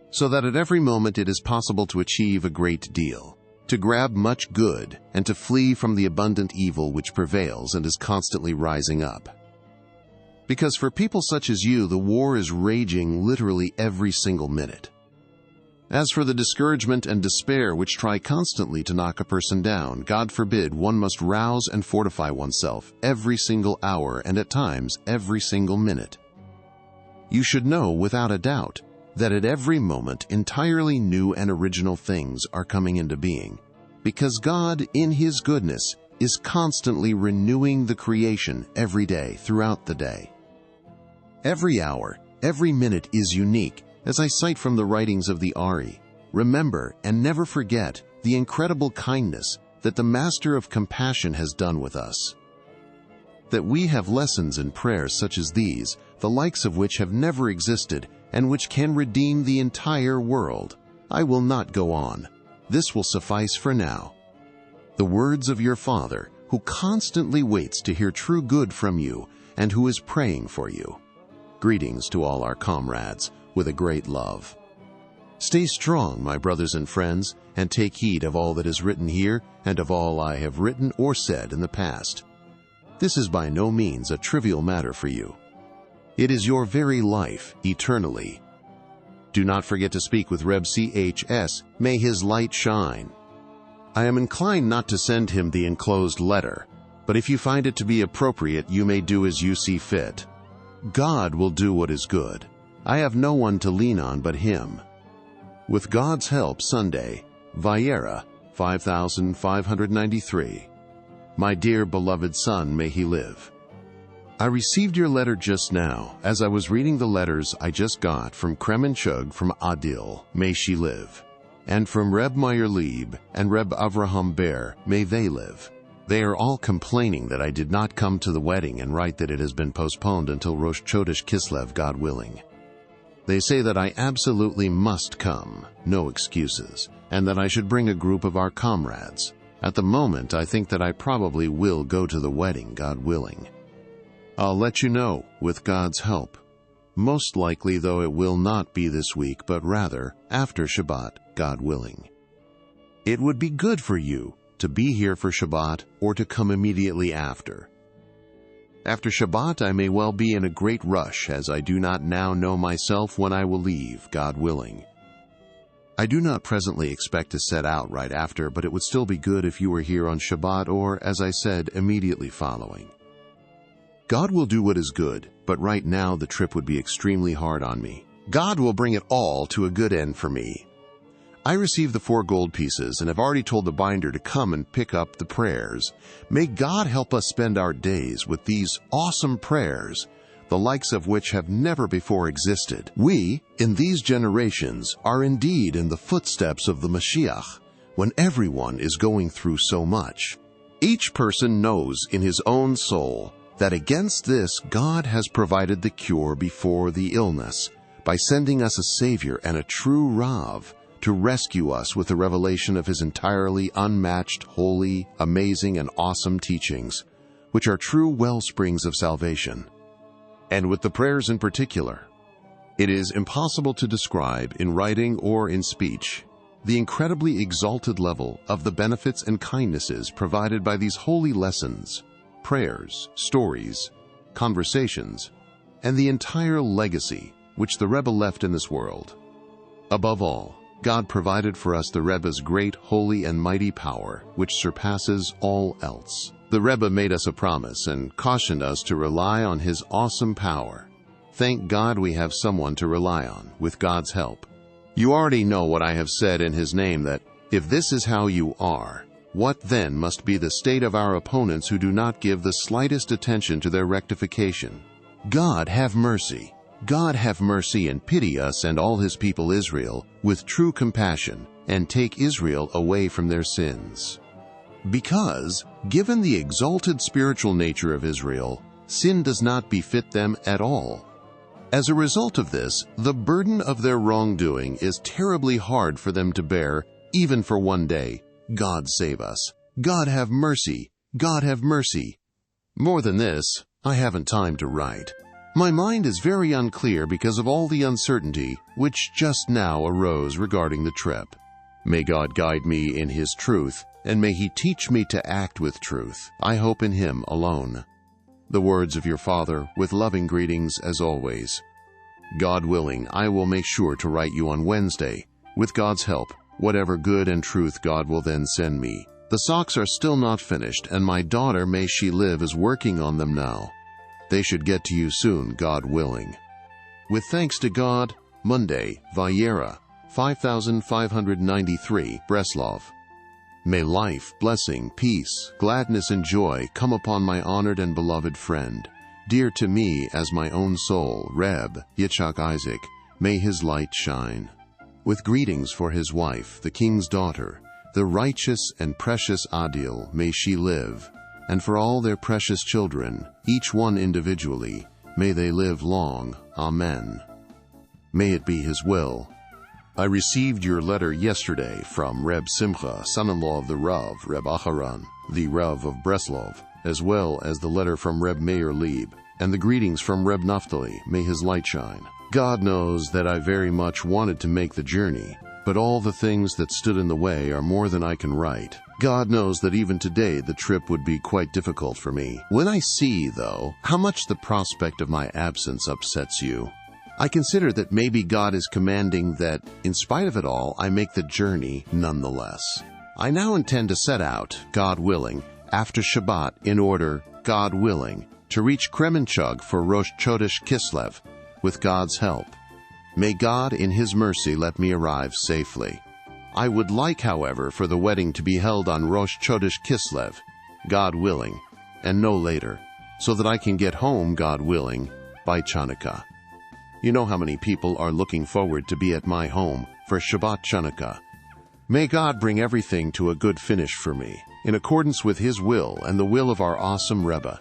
So that at every moment it is possible to achieve a great deal, to grab much good, and to flee from the abundant evil which prevails and is constantly rising up. Because for people such as you, the war is raging literally every single minute. As for the discouragement and despair which try constantly to knock a person down, God forbid, one must rouse and fortify oneself every single hour and at times every single minute. You should know without a doubt that at every moment entirely new and original things are coming into being, because God, in His goodness, is constantly renewing the creation every day throughout the day. Every hour, every minute is unique, as I cite from the writings of the Ari. Remember and never forget the incredible kindness that the Master of Compassion has done with us. That we have lessons in prayers such as these, the likes of which have never existed, and which can redeem the entire world. I will not go on. This will suffice for now. The words of your Father, who constantly waits to hear true good from you, and who is praying for you. Greetings to all our comrades, with a great love. Stay strong, my brothers and friends, and take heed of all that is written here, and of all I have written or said in the past. This is by no means a trivial matter for you. It is your very life, eternally. Do not forget to speak with Reb CHS. May his light shine. I am inclined not to send him the enclosed letter, but if you find it to be appropriate, you may do as you see fit. God will do what is good. I have no one to lean on but Him. With God's help, Sunday, Vayera, 5593. My dear beloved son, may he live. I received your letter just now, as I was reading the letters I just got from Kremenchug from Adil, may she live, and from Reb Meir Lieb and Reb Avraham Ber, may they live. They are all complaining that I did not come to the wedding and write that it has been postponed until Rosh Chodesh Kislev, God willing. They say that I absolutely must come, no excuses, and that I should bring a group of our comrades. At the moment, I think that I probably will go to the wedding, God willing. I'll let you know, with God's help. Most likely, though, it will not be this week, but rather after Shabbat, God willing. It would be good for you to be here for Shabbat or to come immediately after. After Shabbat, I may well be in a great rush, as I do not now know myself when I will leave, God willing. I do not presently expect to set out right after, but it would still be good if you were here on Shabbat or, as I said, immediately following. God will do what is good, but right now the trip would be extremely hard on me. God will bring it all to a good end for me. I received the 4 gold pieces and have already told the binder to come and pick up the prayers. May God help us spend our days with these awesome prayers, the likes of which have never before existed. We, in these generations, are indeed in the footsteps of the Mashiach, when everyone is going through so much. Each person knows in his own soul that against this God has provided the cure before the illness, by sending us a Savior and a true Rav, to rescue us with the revelation of His entirely unmatched, holy, amazing, and awesome teachings, which are true wellsprings of salvation. And with the prayers in particular, it is impossible to describe in writing or in speech the incredibly exalted level of the benefits and kindnesses provided by these holy lessons, prayers, stories, conversations, and the entire legacy which the Rebbe left in this world. Above all, God provided for us the Rebbe's great, holy, and mighty power, which surpasses all else. The Rebbe made us a promise and cautioned us to rely on his awesome power. Thank God we have someone to rely on, with God's help. You already know what I have said in his name, that if this is how you are, what then must be the state of our opponents who do not give the slightest attention to their rectification? God have mercy. God have mercy and pity us and all his people Israel with true compassion, and take Israel away from their sins. Because, given the exalted spiritual nature of Israel, sin does not befit them at all. As a result of this, the burden of their wrongdoing is terribly hard for them to bear, even for one day. God save us. God have mercy. God have mercy. More than this, I haven't time to write. My mind is very unclear because of all the uncertainty which just now arose regarding the trip. May God guide me in His truth, and may He teach me to act with truth. I hope in Him alone. The words of your father, with loving greetings as always. God willing, I will make sure to write you on Wednesday. With God's help, whatever good and truth God will then send me. The socks are still not finished, and my daughter, may she live, is working on them now. They should get to you soon, God willing. With thanks to God, Monday, Vayera, 5593, Breslov. May life, blessing, peace, gladness, and joy come upon my honored and beloved friend, dear to me as my own soul, Reb Yitzhak Isaac. May his light shine. With greetings for his wife, the king's daughter, the righteous and precious Adil, may she live, and for all their precious children, each one individually, may they live long. Amen. May it be his will. I received your letter yesterday from Reb Simcha, son-in-law of the Rav, Reb Aharon, the Rav of Breslov, as well as the letter from Reb Meir Lieb, and the greetings from Reb Naphtali, may his light shine. God knows that I very much wanted to make the journey, but all the things that stood in the way are more than I can write. God knows that even today the trip would be quite difficult for me. When I see, though, how much the prospect of my absence upsets you, I consider that maybe God is commanding that, in spite of it all, I make the journey nonetheless. I now intend to set out, God willing, after Shabbat in order, God willing, to reach Kremenchug for Rosh Chodesh Kislev, with God's help. May God in His mercy let me arrive safely. I would like, however, for the wedding to be held on Rosh Chodesh Kislev, God willing, and no later, so that I can get home, God willing, by Chanukah. You know how many people are looking forward to be at my home for Shabbat Chanukah. May God bring everything to a good finish for me, in accordance with His will and the will of our awesome Rebbe.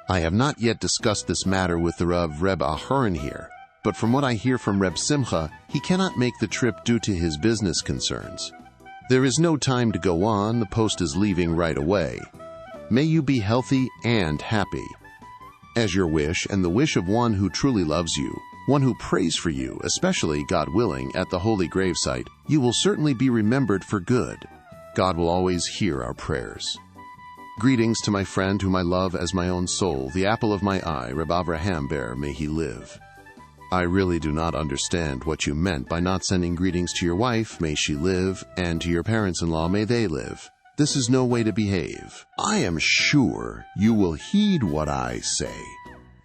I have not yet discussed this matter with the Rav Reb Aharon here, but from what I hear from Reb Simcha, he cannot make the trip due to his business concerns. There is no time to go on, the post is leaving right away. May you be healthy and happy. As your wish and the wish of one who truly loves you, one who prays for you, especially, God willing, at the holy gravesite, you will certainly be remembered for good. God will always hear our prayers. Greetings to my friend whom I love as my own soul, the apple of my eye, Reb Avraham Ber, may he live. I really do not understand what you meant by not sending greetings to your wife, may she live, and to your parents-in-law, may they live. This is no way to behave. I am sure you will heed what I say,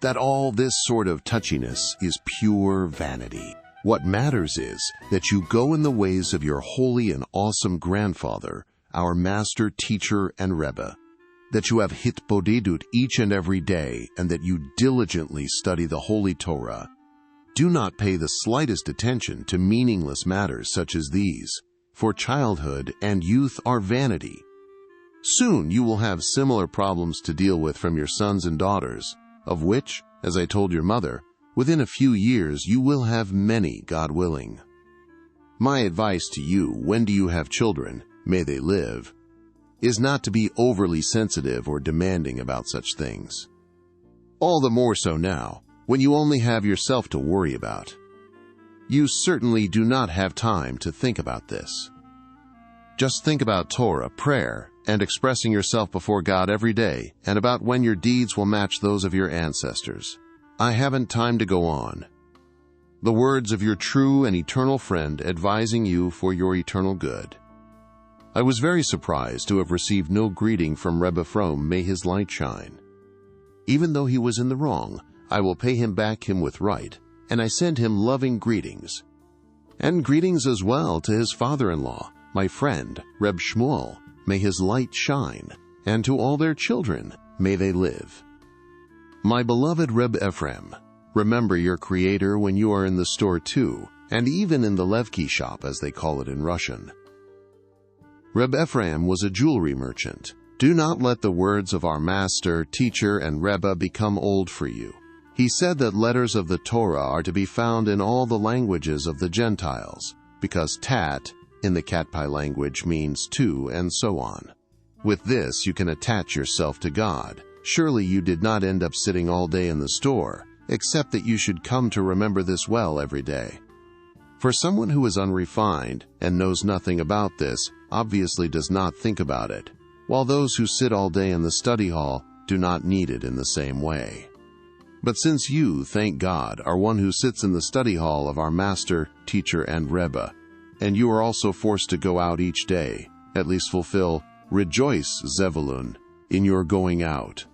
that all this sort of touchiness is pure vanity. What matters is that you go in the ways of your holy and awesome grandfather, our master, teacher, and Rebbe, that you have hitbodedut each and every day, and that you diligently study the holy Torah. Do not pay the slightest attention to meaningless matters such as these, for childhood and youth are vanity. Soon you will have similar problems to deal with from your sons and daughters, of which, as I told your mother, within a few years you will have many, God willing. My advice to you, when do you have children, may they live, is not to be overly sensitive or demanding about such things. All the more so now, when you only have yourself to worry about. You certainly do not have time to think about this. Just think about Torah, prayer, and expressing yourself before God every day, and about when your deeds will match those of your ancestors. I haven't time to go on. The words of your true and eternal friend advising you for your eternal good. I was very surprised to have received no greeting from Rebbe From, may his light shine. Even though he was in the wrong, I will pay him back him with right, and I send him loving greetings. And greetings as well to his father-in-law, my friend, Reb Shmuel, may his light shine, and to all their children, may they live. My beloved Reb Ephraim, remember your Creator when you are in the store too, and even in the Levki shop as they call it in Russian. Reb Ephraim was a jewelry merchant. Do not let the words of our master, teacher, and Rebbe become old for you. He said that letters of the Torah are to be found in all the languages of the Gentiles, because Tat, in the Katpai language means to, and so on. With this, you can attach yourself to God. Surely you did not end up sitting all day in the store, except that you should come to remember this well every day. For someone who is unrefined and knows nothing about this, obviously does not think about it, while those who sit all day in the study hall do not need it in the same way. But since you, thank God, are one who sits in the study hall of our Master, Teacher, and Rebbe, and you are also forced to go out each day, at least fulfill, rejoice, Zevulun, in your going out.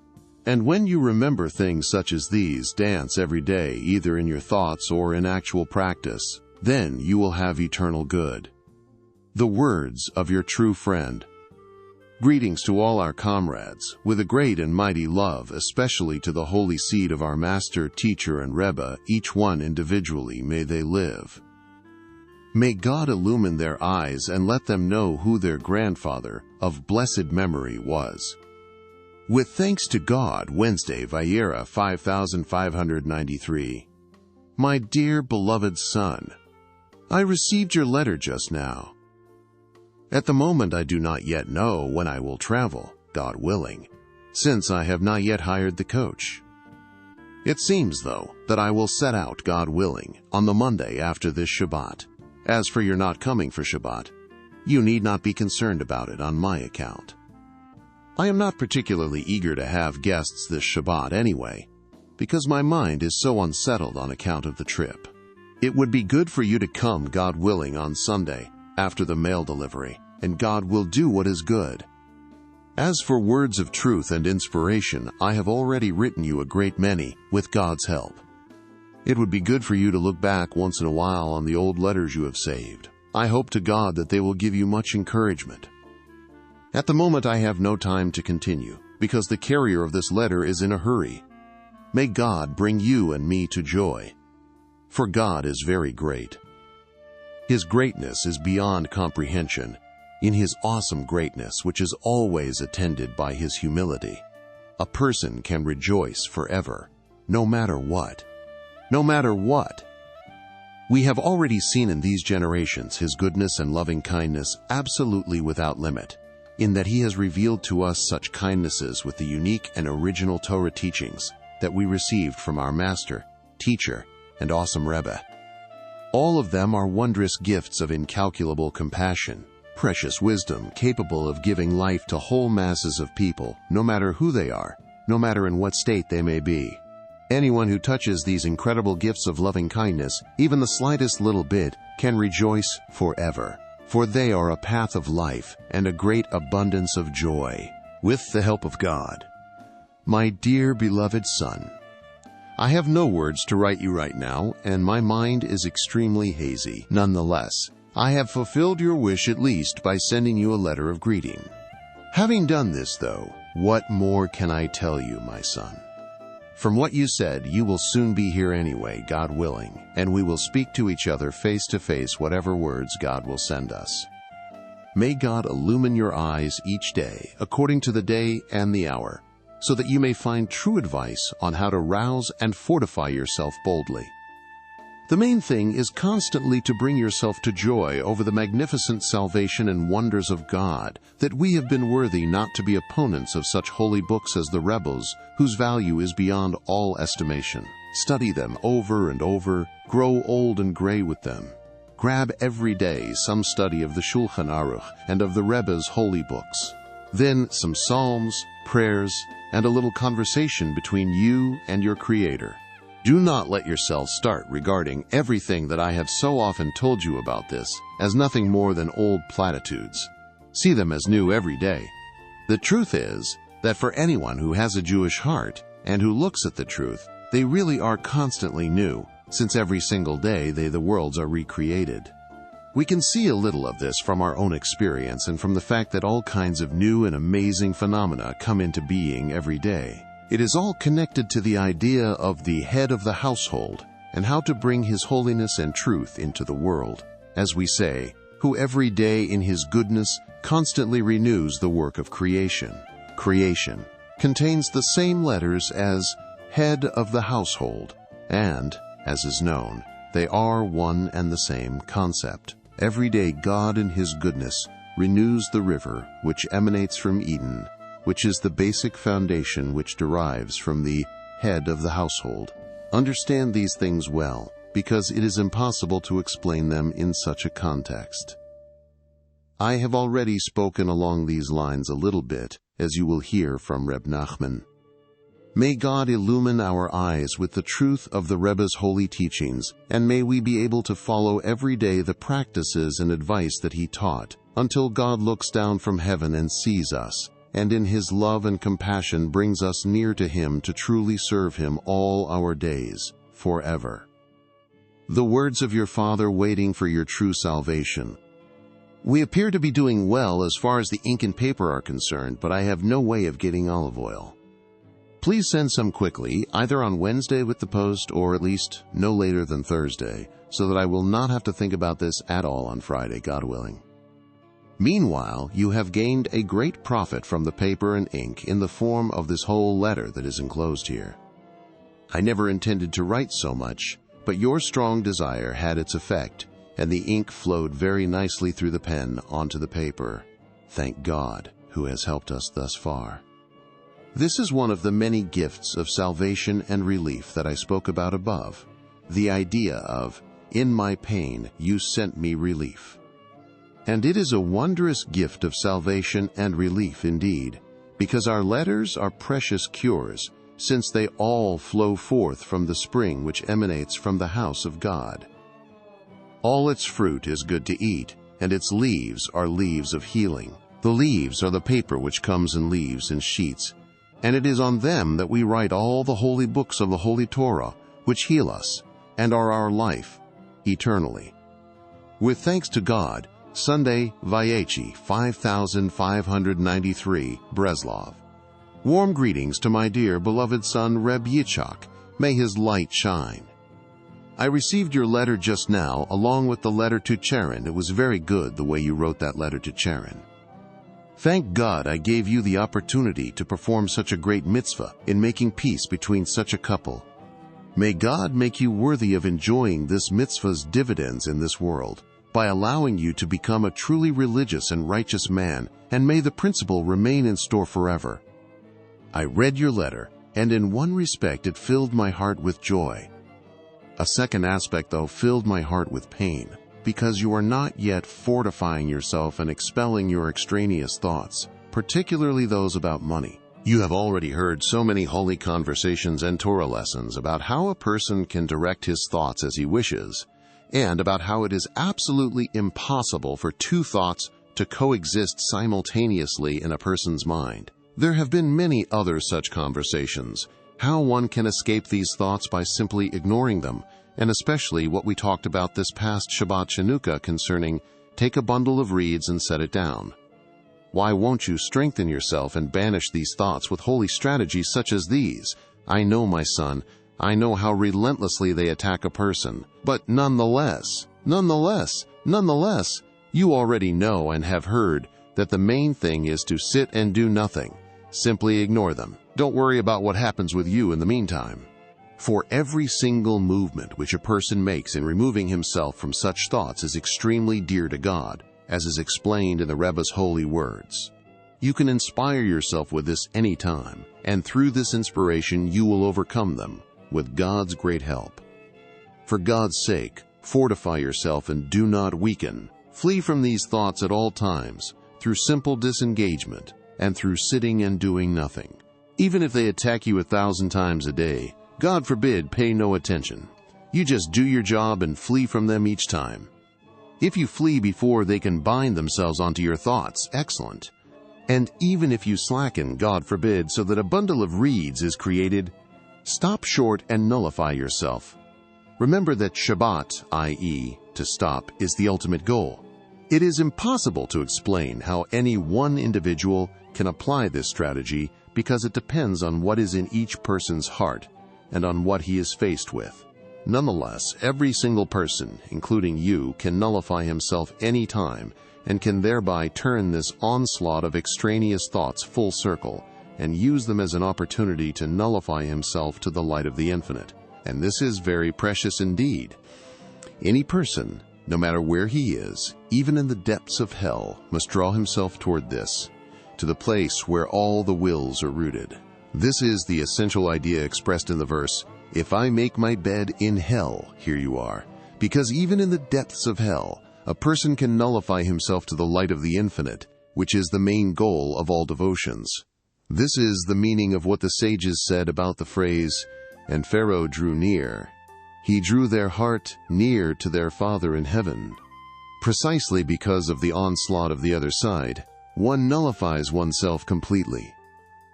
And when you remember things such as these, dance every day, either in your thoughts or in actual practice, then you will have eternal good. The words of your true friend. Greetings to all our comrades, with a great and mighty love, especially to the holy seed of our Master, Teacher, and Rebbe, each one individually may they live. May God illumine their eyes and let them know who their grandfather, of blessed memory, was. With thanks to God, Wednesday, Vayera 5593. My dear beloved son, I received your letter just now. At the moment I do not yet know when I will travel, God willing, since I have not yet hired the coach. It seems, though, that I will set out, God willing, on the Monday after this Shabbat. As for your not coming for Shabbat, you need not be concerned about it on my account. I am not particularly eager to have guests this Shabbat anyway, because my mind is so unsettled on account of the trip. It would be good for you to come, God willing, on Sunday, after the mail delivery, and God will do what is good. As for words of truth and inspiration, I have already written you a great many, with God's help. It would be good for you to look back once in a while on the old letters you have saved. I hope to God that they will give you much encouragement. At the moment I have no time to continue, because the carrier of this letter is in a hurry. May God bring you and me to joy. For God is very great. His greatness is beyond comprehension, in His awesome greatness, which is always attended by His humility. A person can rejoice forever, no matter what. No matter what. We have already seen in these generations His goodness and loving kindness absolutely without limit, in that He has revealed to us such kindnesses with the unique and original Torah teachings that we received from our Master, Teacher, and awesome Rebbe. All of them are wondrous gifts of incalculable compassion, precious wisdom capable of giving life to whole masses of people, no matter who they are, no matter in what state they may be. Anyone who touches these incredible gifts of loving kindness, even the slightest little bit, can rejoice forever, for they are a path of life and a great abundance of joy, with the help of God. My dear beloved son, I have no words to write you right now, and my mind is extremely hazy. Nonetheless, I have fulfilled your wish at least by sending you a letter of greeting. Having done this, though, what more can I tell you, my son? From what you said, you will soon be here anyway, God willing, and we will speak to each other face to face whatever words God will send us. May God illumine your eyes each day, according to the day and the hour, so that you may find true advice on how to rouse and fortify yourself boldly. The main thing is constantly to bring yourself to joy over the magnificent salvation and wonders of God, that we have been worthy not to be opponents of such holy books as the Rebels, whose value is beyond all estimation. Study them over and over, grow old and gray with them. Grab every day some study of the Shulchan Aruch and of the Rebbe's holy books. Then some psalms, prayers, and a little conversation between you and your Creator. Do not let yourself start regarding everything that I have so often told you about this as nothing more than old platitudes. See them as new every day. The truth is that for anyone who has a Jewish heart and who looks at the truth, they really are constantly new, since every single day the worlds are recreated. We can see a little of this from our own experience and from the fact that all kinds of new and amazing phenomena come into being every day. It is all connected to the idea of the head of the household and how to bring His holiness and truth into the world, as we say, who every day in His goodness constantly renews the work of creation. Creation contains the same letters as head of the household, and, as is known, they are one and the same concept. Every day God in His goodness renews the river which emanates from Eden, which is the basic foundation which derives from the head of the household. Understand these things well, because it is impossible to explain them in such a context. I have already spoken along these lines a little bit, as you will hear from Rebbe Nachman. May God illumine our eyes with the truth of the Rebbe's holy teachings, and may we be able to follow every day the practices and advice that he taught, until God looks down from heaven and sees us, and in His love and compassion brings us near to Him to truly serve Him all our days, forever. The words of your Father waiting for your true salvation. We appear to be doing well as far as the ink and paper are concerned, but I have no way of getting olive oil. Please send some quickly, either on Wednesday with the post or at least no later than Thursday, so that I will not have to think about this at all on Friday, God willing. Meanwhile, you have gained a great profit from the paper and ink in the form of this whole letter that is enclosed here. I never intended to write so much, but your strong desire had its effect, and the ink flowed very nicely through the pen onto the paper. Thank God, who has helped us thus far. This is one of the many gifts of salvation and relief that I spoke about above, the idea of, in my pain you sent me relief. And it is a wondrous gift of salvation and relief indeed, because our letters are precious cures, since they all flow forth from the spring which emanates from the house of God. All its fruit is good to eat, and its leaves are leaves of healing. The leaves are the paper which comes in leaves and sheets, and it is on them that we write all the holy books of the Holy Torah, which heal us, and are our life, eternally. With thanks to God, Sunday, Vayechi, 5593, Breslov. Warm greetings to my dear beloved son Reb Yitzchak. May his light shine. I received your letter just now, along with the letter to Charon. It was very good the way you wrote that letter to Charon. Thank God I gave you the opportunity to perform such a great mitzvah in making peace between such a couple. May God make you worthy of enjoying this mitzvah's dividends in this world, by allowing you to become a truly religious and righteous man, and may the principle remain in store forever. I read your letter, and in one respect it filled my heart with joy. A second aspect, though, filled my heart with pain, because you are not yet fortifying yourself and expelling your extraneous thoughts, particularly those about money. You have already heard so many holy conversations and Torah lessons about how a person can direct his thoughts as he wishes, and about how it is absolutely impossible for two thoughts to coexist simultaneously in a person's mind. There have been many other such conversations, how one can escape these thoughts by simply ignoring them, and especially what we talked about this past Shabbat Chanukah concerning take a bundle of reeds and set it down. Why won't you strengthen yourself and banish these thoughts with holy strategies such as these? I know, my son, I know how relentlessly they attack a person, but nonetheless, you already know and have heard that the main thing is to sit and do nothing. Simply ignore them. Don't worry about what happens with you in the meantime. For every single movement which a person makes in removing himself from such thoughts is extremely dear to God, as is explained in the Rebbe's holy words. You can inspire yourself with this any time, and through this inspiration you will overcome them, with God's great help. For God's sake, fortify yourself and do not weaken. Flee from these thoughts at all times, through simple disengagement, and through sitting and doing nothing. Even if they attack you 1,000 times a day, God forbid, pay no attention. You just do your job and flee from them each time. If you flee before they can bind themselves onto your thoughts, excellent. And even if you slacken, God forbid, so that a bundle of reeds is created, stop short and nullify yourself. Remember that Shabbat, i.e., to stop, is the ultimate goal. It is impossible to explain how any one individual can apply this strategy because it depends on what is in each person's heart and on what he is faced with. Nonetheless, every single person, including you, can nullify himself any time and can thereby turn this onslaught of extraneous thoughts full circle and use them as an opportunity to nullify himself to the light of the infinite. And this is very precious indeed. Any person no matter where he is, even in the depths of hell, must draw himself toward this, to the place where all the wills are rooted. This is the essential idea expressed in the verse, "If I make my bed in hell, here you are." Because even in the depths of hell, a person can nullify himself to the light of the infinite, which is the main goal of all devotions. This is the meaning of what the sages said about the phrase, "And Pharaoh drew near. He drew their heart near to their Father in heaven." Precisely because of the onslaught of the other side, one nullifies oneself completely.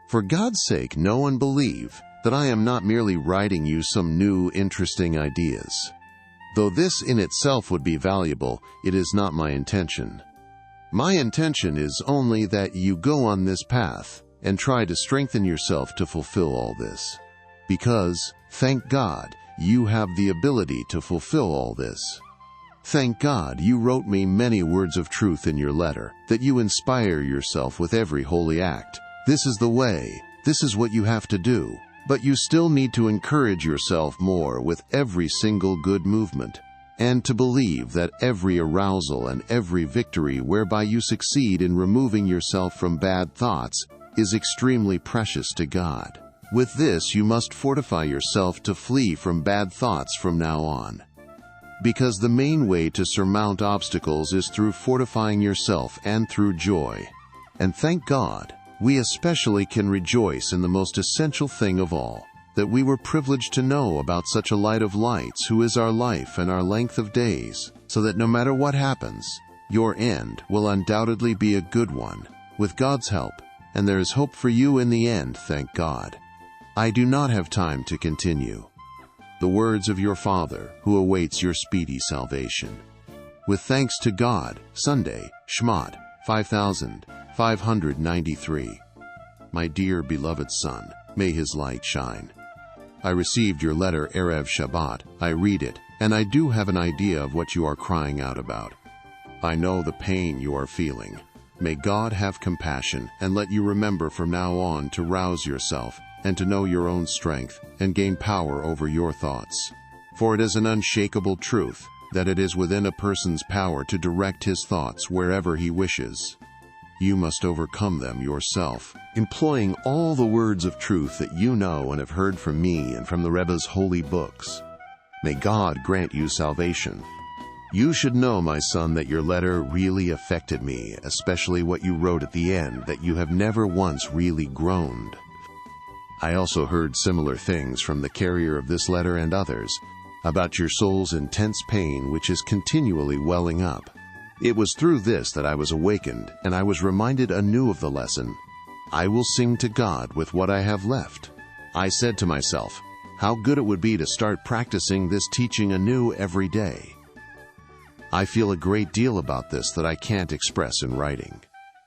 For God's sake, know and believe that I am not merely writing you some new, interesting ideas. Though this in itself would be valuable, it is not my intention. My intention is only that you go on this path and try to strengthen yourself to fulfill all this. Because, thank God, you have the ability to fulfill all this. Thank God you wrote me many words of truth in your letter, that you inspire yourself with every holy act. This is the way, this is what you have to do, but you still need to encourage yourself more with every single good movement, and to believe that every arousal and every victory whereby you succeed in removing yourself from bad thoughts is extremely precious to God. With this, you must fortify yourself to flee from bad thoughts from now on. Because the main way to surmount obstacles is through fortifying yourself and through joy. And thank God, we especially can rejoice in the most essential thing of all, that we were privileged to know about such a light of lights who is our life and our length of days, so that no matter what happens, your end will undoubtedly be a good one, with God's help, and there is hope for you in the end, thank God. I do not have time to continue. The words of your Father, who awaits your speedy salvation. With thanks to God, Sunday, Shmot, 5593. My dear beloved son, may his light shine. I received your letter Erev Shabbat. I read it, and I do have an idea of what you are crying out about. I know the pain you are feeling. May God have compassion and let you remember from now on to rouse yourself and to know your own strength and gain power over your thoughts. For it is an unshakable truth that it is within a person's power to direct his thoughts wherever he wishes. You must overcome them yourself, employing all the words of truth that you know and have heard from me and from the Rebbe's holy books. May God grant you salvation. You should know, my son, that your letter really affected me, especially what you wrote at the end, that you have never once really groaned. I also heard similar things from the carrier of this letter and others about your soul's intense pain which is continually welling up. It was through this that I was awakened, and I was reminded anew of the lesson, I will sing to God with what I have left. I said to myself, how good it would be to start practicing this teaching anew every day. I feel a great deal about this that I can't express in writing.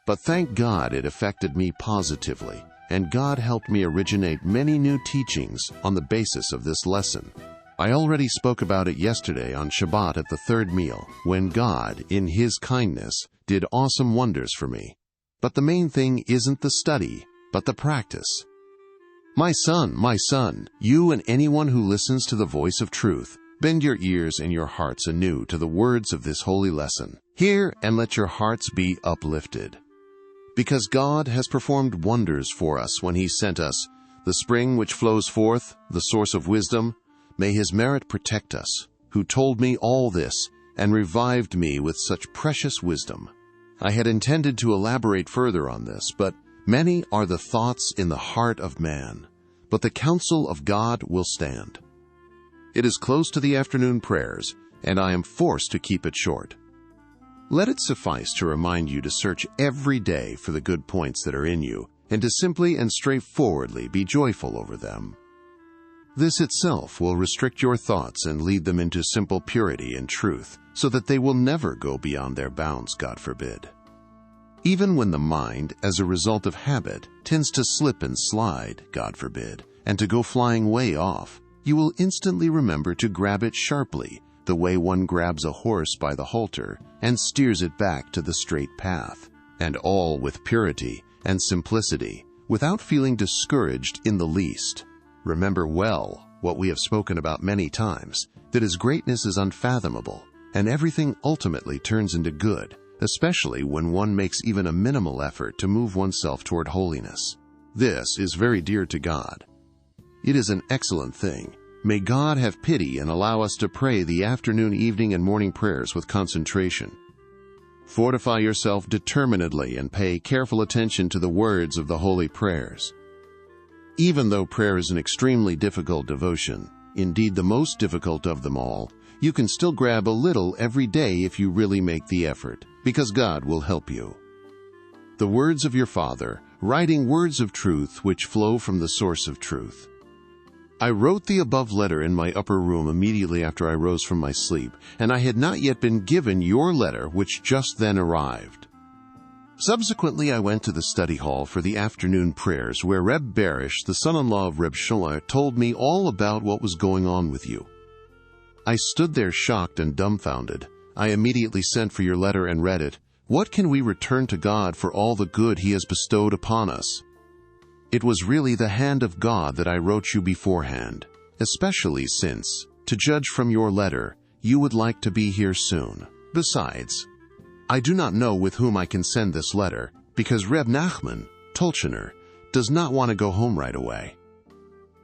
But thank God it affected me positively, and God helped me originate many new teachings on the basis of this lesson. I already spoke about it yesterday on Shabbat at the third meal, when God, in His kindness, did awesome wonders for me. But the main thing isn't the study, but the practice. My son, you and anyone who listens to the voice of truth, bend your ears and your hearts anew to the words of this holy lesson. Hear and let your hearts be uplifted. Because God has performed wonders for us when He sent us, the spring which flows forth, the source of wisdom, may His merit protect us, who told me all this and revived me with such precious wisdom. I had intended to elaborate further on this, but many are the thoughts in the heart of man, but the counsel of God will stand. It is close to the afternoon prayers, and I am forced to keep it short. Let it suffice to remind you to search every day for the good points that are in you, and to simply and straightforwardly be joyful over them. This itself will restrict your thoughts and lead them into simple purity and truth, so that they will never go beyond their bounds, God forbid. Even when the mind, as a result of habit, tends to slip and slide, God forbid, and to go flying way off, you will instantly remember to grab it sharply, the way one grabs a horse by the halter and steers it back to the straight path, and all with purity and simplicity, without feeling discouraged in the least. Remember well what we have spoken about many times, that His greatness is unfathomable, and everything ultimately turns into good, especially when one makes even a minimal effort to move oneself toward holiness. This is very dear to God. It is an excellent thing. May God have pity and allow us to pray the afternoon, evening, and morning prayers with concentration. Fortify yourself determinedly and pay careful attention to the words of the holy prayers. Even though prayer is an extremely difficult devotion, indeed the most difficult of them all, you can still grab a little every day if you really make the effort, because God will help you. The words of your Father, writing words of truth which flow from the source of truth. I wrote the above letter in my upper room immediately after I rose from my sleep, and I had not yet been given your letter which just then arrived. Subsequently, I went to the study hall for the afternoon prayers, where Reb Barish, the son-in-law of Reb Shlomo, told me all about what was going on with you. I stood there shocked and dumbfounded. I immediately sent for your letter and read it. What can we return to God for all the good He has bestowed upon us? It was really the hand of God that I wrote you beforehand, especially since, to judge from your letter, you would like to be here soon. Besides, I do not know with whom I can send this letter, because Rebbe Nachman, Tolchener, does not want to go home right away.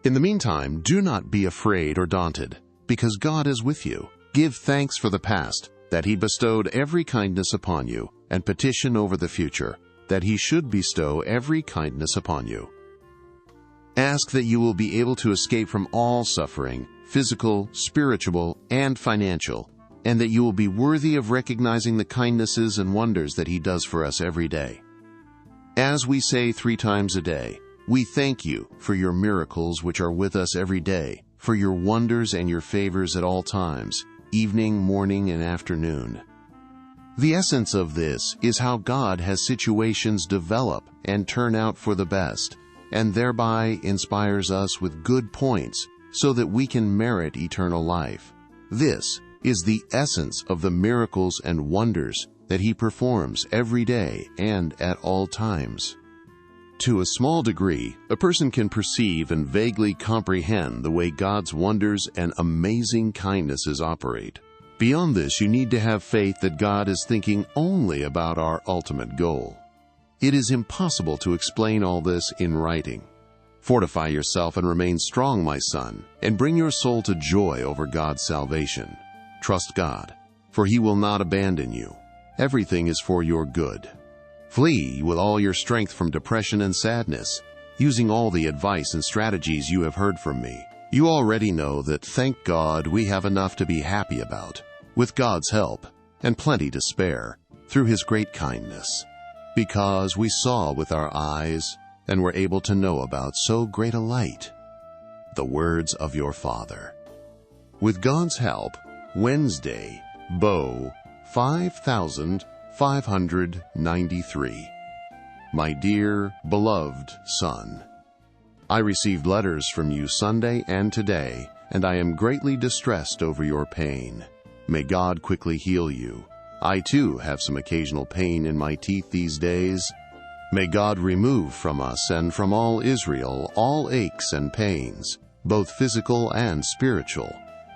In the meantime, do not be afraid or daunted, because God is with you. Give thanks for the past, that He bestowed every kindness upon you, and petition over the future, that He should bestow every kindness upon you. Ask that you will be able to escape from all suffering, physical, spiritual, and financial, and that you will be worthy of recognizing the kindnesses and wonders that He does for us every day. As we say 3 times a day, we thank you for your miracles which are with us every day, for your wonders and your favors at all times, evening, morning, and afternoon. The essence of this is how God has situations develop and turn out for the best, and thereby inspires us with good points so that we can merit eternal life. This is the essence of the miracles and wonders that He performs every day and at all times. To a small degree, a person can perceive and vaguely comprehend the way God's wonders and amazing kindnesses operate. Beyond this, you need to have faith that God is thinking only about our ultimate goal. It is impossible to explain all this in writing. Fortify yourself and remain strong, my son, and bring your soul to joy over God's salvation. Trust God, for He will not abandon you. Everything is for your good. Flee with all your strength from depression and sadness, using all the advice and strategies you have heard from me. You already know that, thank God, we have enough to be happy about, with God's help, and plenty to spare, through His great kindness. Because we saw with our eyes and were able to know about so great a light, the words of your Father. With God's help, Wednesday, Bo 5593. My dear, beloved son, I received letters from you Sunday and today, and I am greatly distressed over your pain. May God quickly heal you. I too have some occasional pain in my teeth these days. May God remove from us and from all Israel all aches and pains, both physical and spiritual,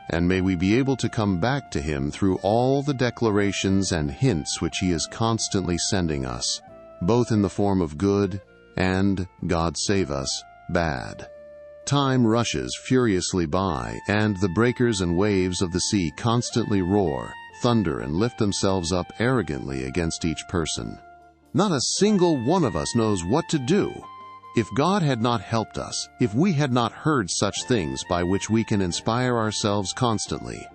and may we be able to come back to Him through all the declarations and hints which He is constantly sending us, both in the form of good and, God save us, bad. Time rushes furiously by, and the breakers and waves of the sea constantly roar, thunder, and lift themselves up arrogantly against each person. Not a single one of us knows what to do. If God had not helped us, if we had not heard such things by which we can inspire ourselves constantly.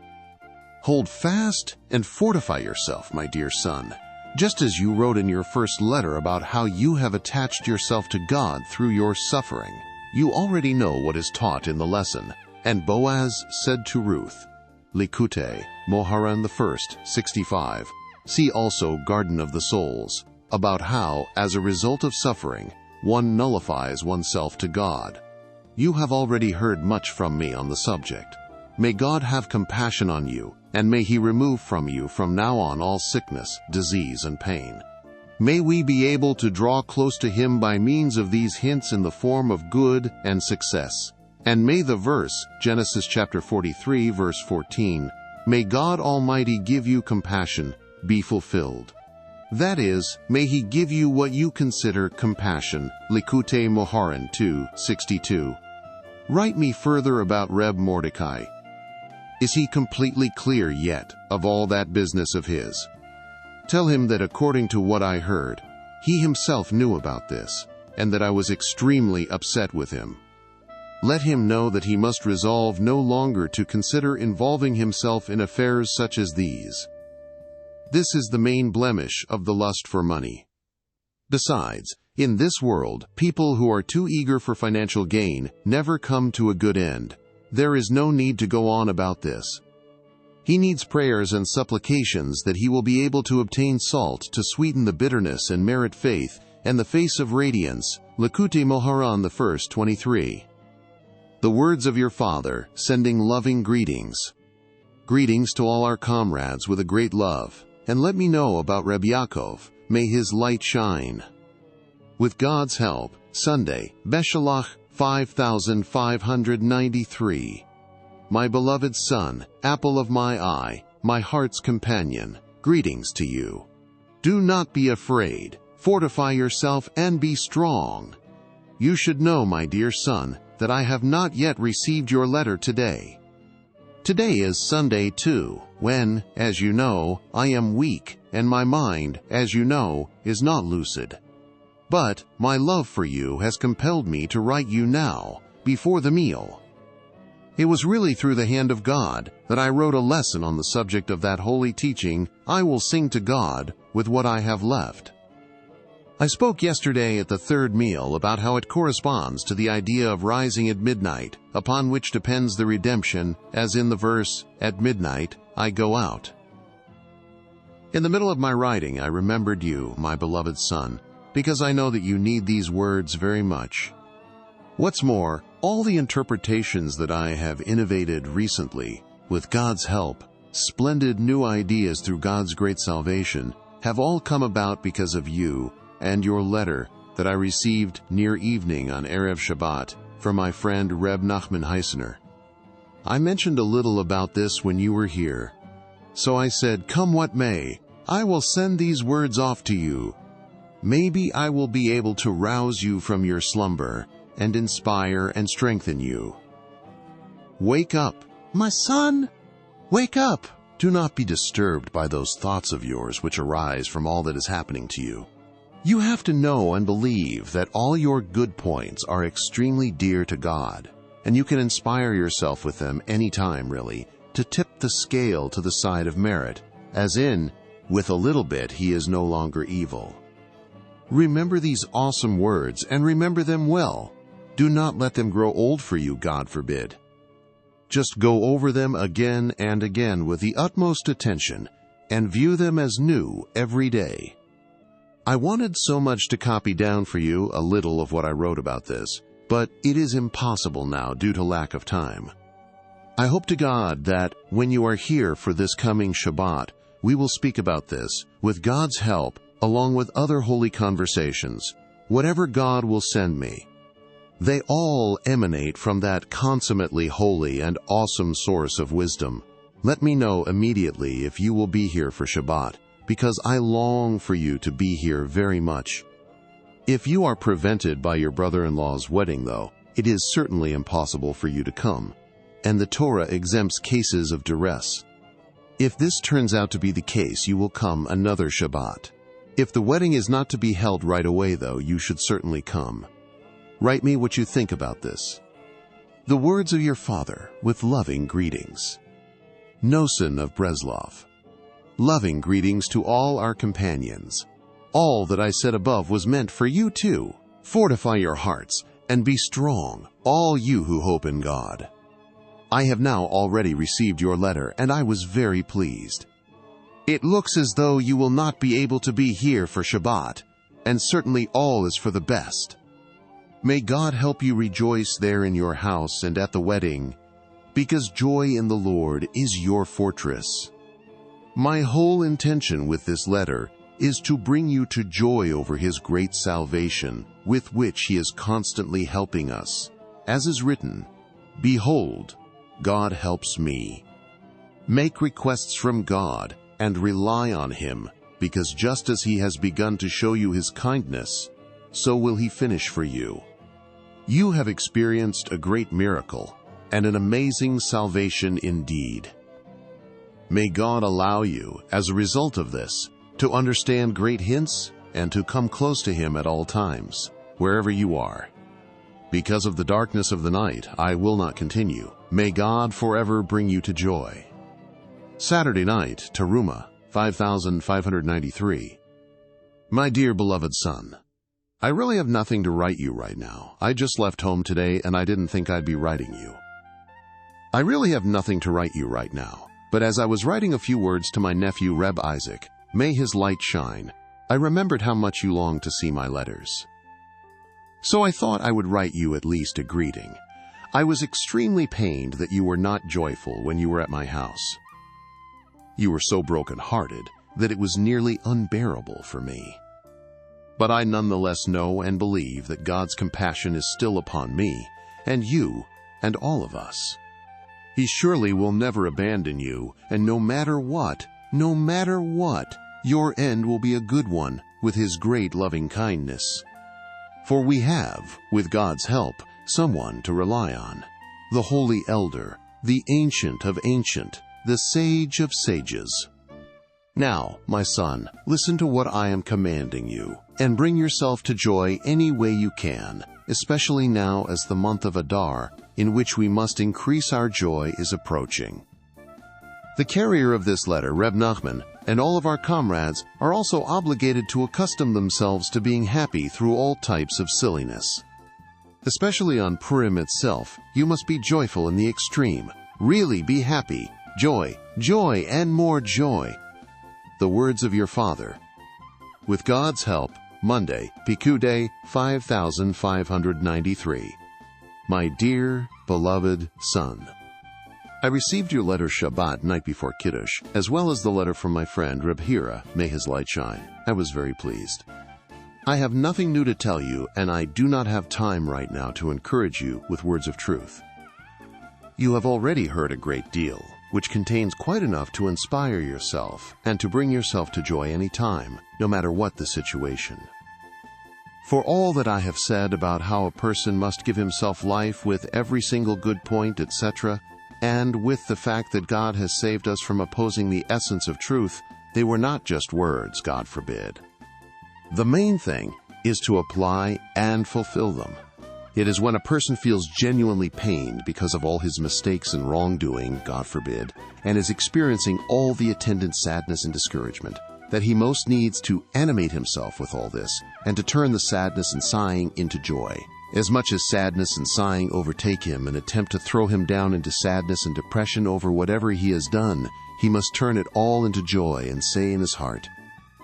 Hold fast and fortify yourself, my dear son, just as you wrote in your first letter about how you have attached yourself to God through your suffering. You already know what is taught in the lesson. And Boaz said to Ruth, Likute, Moharan 1, 65. See also Garden of the Souls, about how, as a result of suffering, one nullifies oneself to God. You have already heard much from me on the subject. May God have compassion on you, and may He remove from you from now on all sickness, disease, and pain. May we be able to draw close to Him by means of these hints in the form of good and success. And may the verse, Genesis chapter 43, verse 14, May God Almighty give you compassion, be fulfilled. That is, may He give you what you consider compassion. Likutei Moharan 2:62. Write me further about Reb Mordecai. Is he completely clear yet of all that business of his? Tell him that according to what I heard, he himself knew about this, and that I was extremely upset with him. Let him know that he must resolve no longer to consider involving himself in affairs such as these. This is the main blemish of the lust for money. Besides, in this world, people who are too eager for financial gain never come to a good end. There is no need to go on about this. He needs prayers and supplications that he will be able to obtain salt to sweeten the bitterness and merit faith and the face of radiance. Likutei Moharan 1:23. The words of your father, sending loving greetings. Greetings to all our comrades with a great love, and let me know about Reb Yaakov. May his light shine. With God's help, Sunday, Beshalach 5593. My beloved son, apple of my eye, my heart's companion, greetings to you. Do not be afraid. Fortify yourself and be strong. You should know, my dear son, that I have not yet received your letter today. Today is Sunday too, when, as you know, I am weak, and my mind, as you know, is not lucid. But my love for you has compelled me to write you now, before the meal. It was really through the hand of God that I wrote a lesson on the subject of that holy teaching, I will sing to God with what I have left. I spoke yesterday at the third meal about how it corresponds to the idea of rising at midnight, upon which depends the redemption, as in the verse, "At midnight I go out." In the middle of my writing, I remembered you, my beloved son, because I know that you need these words very much. What's more, all the interpretations that I have innovated recently, with God's help, splendid new ideas through God's great salvation, have all come about because of you and your letter that I received near evening on Erev Shabbat from my friend Reb Nachman Heisener. I mentioned a little about this when you were here. So I said, come what may, I will send these words off to you. Maybe I will be able to rouse you from your slumber and inspire and strengthen you. Wake up, my son! Wake up! Do not be disturbed by those thoughts of yours which arise from all that is happening to you. You have to know and believe that all your good points are extremely dear to God, and you can inspire yourself with them any time, really, to tip the scale to the side of merit, as in, with a little bit he is no longer evil. Remember these awesome words, and remember them well. Do not let them grow old for you, God forbid. Just go over them again and again with the utmost attention, and view them as new every day. I wanted so much to copy down for you a little of what I wrote about this, but it is impossible now due to lack of time. I hope to God that, when you are here for this coming Shabbat, we will speak about this, with God's help, along with other holy conversations, whatever God will send me. They all emanate from that consummately holy and awesome source of wisdom. Let me know immediately if you will be here for Shabbat, because I long for you to be here very much. If you are prevented by your brother-in-law's wedding, though, it is certainly impossible for you to come, and the Torah exempts cases of duress. If this turns out to be the case, you will come another Shabbat. If the wedding is not to be held right away, though, you should certainly come. Write me what you think about this. The words of your father, with loving greetings. Noson of Breslov. Loving greetings to all our companions. All that I said above was meant for you too. Fortify your hearts, and be strong, all you who hope in God. I have now already received your letter, and I was very pleased. It looks as though you will not be able to be here for Shabbat, and certainly all is for the best. May God help you rejoice there in your house and at the wedding, because joy in the Lord is your fortress. My whole intention with this letter is to bring you to joy over His great salvation, with which He is constantly helping us. As is written, Behold, God helps me. Make requests from God and rely on Him, because just as He has begun to show you His kindness, so will He finish for you. You have experienced a great miracle and an amazing salvation indeed. May God allow you, as a result of this, to understand great hints and to come close to Him at all times, wherever you are. Because of the darkness of the night, I will not continue. May God forever bring you to joy. Saturday night, Teruma, 5593. My dear beloved son, I really have nothing to write you right now. I just left home today and I didn't think I'd be writing you. I really have nothing to write you right now, but as I was writing a few words to my nephew Reb Isaac, may his light shine, I remembered how much you longed to see my letters. So I thought I would write you at least a greeting. I was extremely pained that you were not joyful when you were at my house. You were so broken-hearted that it was nearly unbearable for me. But I nonetheless know and believe that God's compassion is still upon me, and you, and all of us. He surely will never abandon you, and no matter what, your end will be a good one with His great loving kindness. For we have, with God's help, someone to rely on, the Holy Elder, the Ancient of Ancient, the Sage of Sages. Now, my son, listen to what I am commanding you, and bring yourself to joy any way you can, especially now as the month of Adar, in which we must increase our joy, is approaching. The carrier of this letter, Reb Nachman, and all of our comrades are also obligated to accustom themselves to being happy through all types of silliness. Especially on Purim itself, you must be joyful in the extreme. Really be happy. Joy, joy, and more joy. The words of your father. With God's help, Monday, Pikude 5593. My dear, beloved son, I received your letter Shabbat night before Kiddush, as well as the letter from my friend Reb Hira, may his light shine. I was very pleased. I have nothing new to tell you, and I do not have time right now to encourage you with words of truth. You have already heard a great deal, which contains quite enough to inspire yourself and to bring yourself to joy any time, no matter what the situation. For all that I have said about how a person must give himself life with every single good point, etc., and with the fact that God has saved us from opposing the essence of truth, they were not just words, God forbid. The main thing is to apply and fulfill them. It is when a person feels genuinely pained because of all his mistakes and wrongdoing, God forbid, and is experiencing all the attendant sadness and discouragement, that he most needs to animate himself with all this and to turn the sadness and sighing into joy. As much as sadness and sighing overtake him and attempt to throw him down into sadness and depression over whatever he has done, he must turn it all into joy and say in his heart,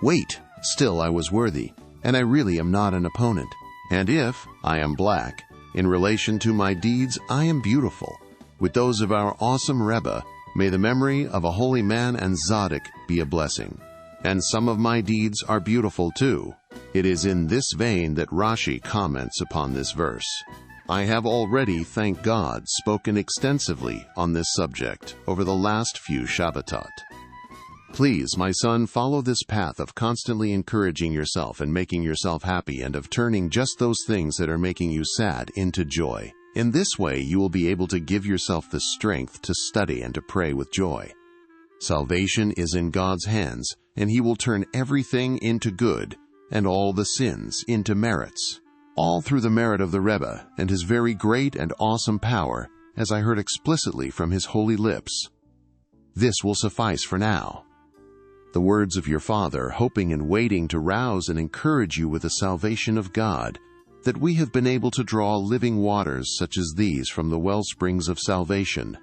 "Wait, still I was worthy, and I really am not an opponent. And if I am black, in relation to my deeds I am beautiful. With those of our awesome Rebbe, may the memory of a holy man and Tzaddik be a blessing. And some of my deeds are beautiful too." It is in this vein that Rashi comments upon this verse. I have already, thank God, spoken extensively on this subject over the last few Shabbatot. Please, my son, follow this path of constantly encouraging yourself and making yourself happy, and of turning just those things that are making you sad into joy. In this way, you will be able to give yourself the strength to study and to pray with joy. Salvation is in God's hands, and He will turn everything into good, and all the sins into merits, all through the merit of the Rebbe and his very great and awesome power, as I heard explicitly from his holy lips. This will suffice for now. The words of your father, hoping and waiting to rouse and encourage you with the salvation of God, that we have been able to draw living waters such as these from the wellsprings of salvation.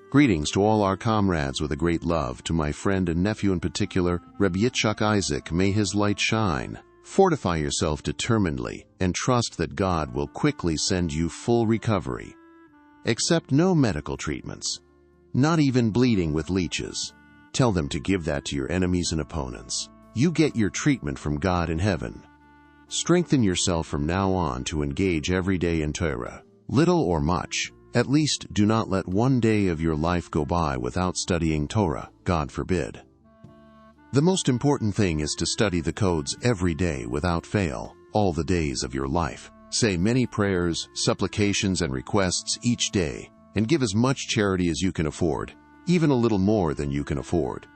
Greetings to all our comrades with a great love, to my friend and nephew in particular, Reb Yitzchak Isaac, may his light shine. Fortify yourself determinedly, and trust that God will quickly send you full recovery. Accept no medical treatments, not even bleeding with leeches. Tell them to give that to your enemies and opponents. You get your treatment from God in heaven. Strengthen yourself from now on to engage every day in Torah, little or much, At least do not let one day of your life go by without studying Torah, God forbid. The most important thing is to study the codes every day without fail, all the days of your life. Say many prayers, supplications, and requests each day, and give as much charity as you can afford, even a little more than you can afford.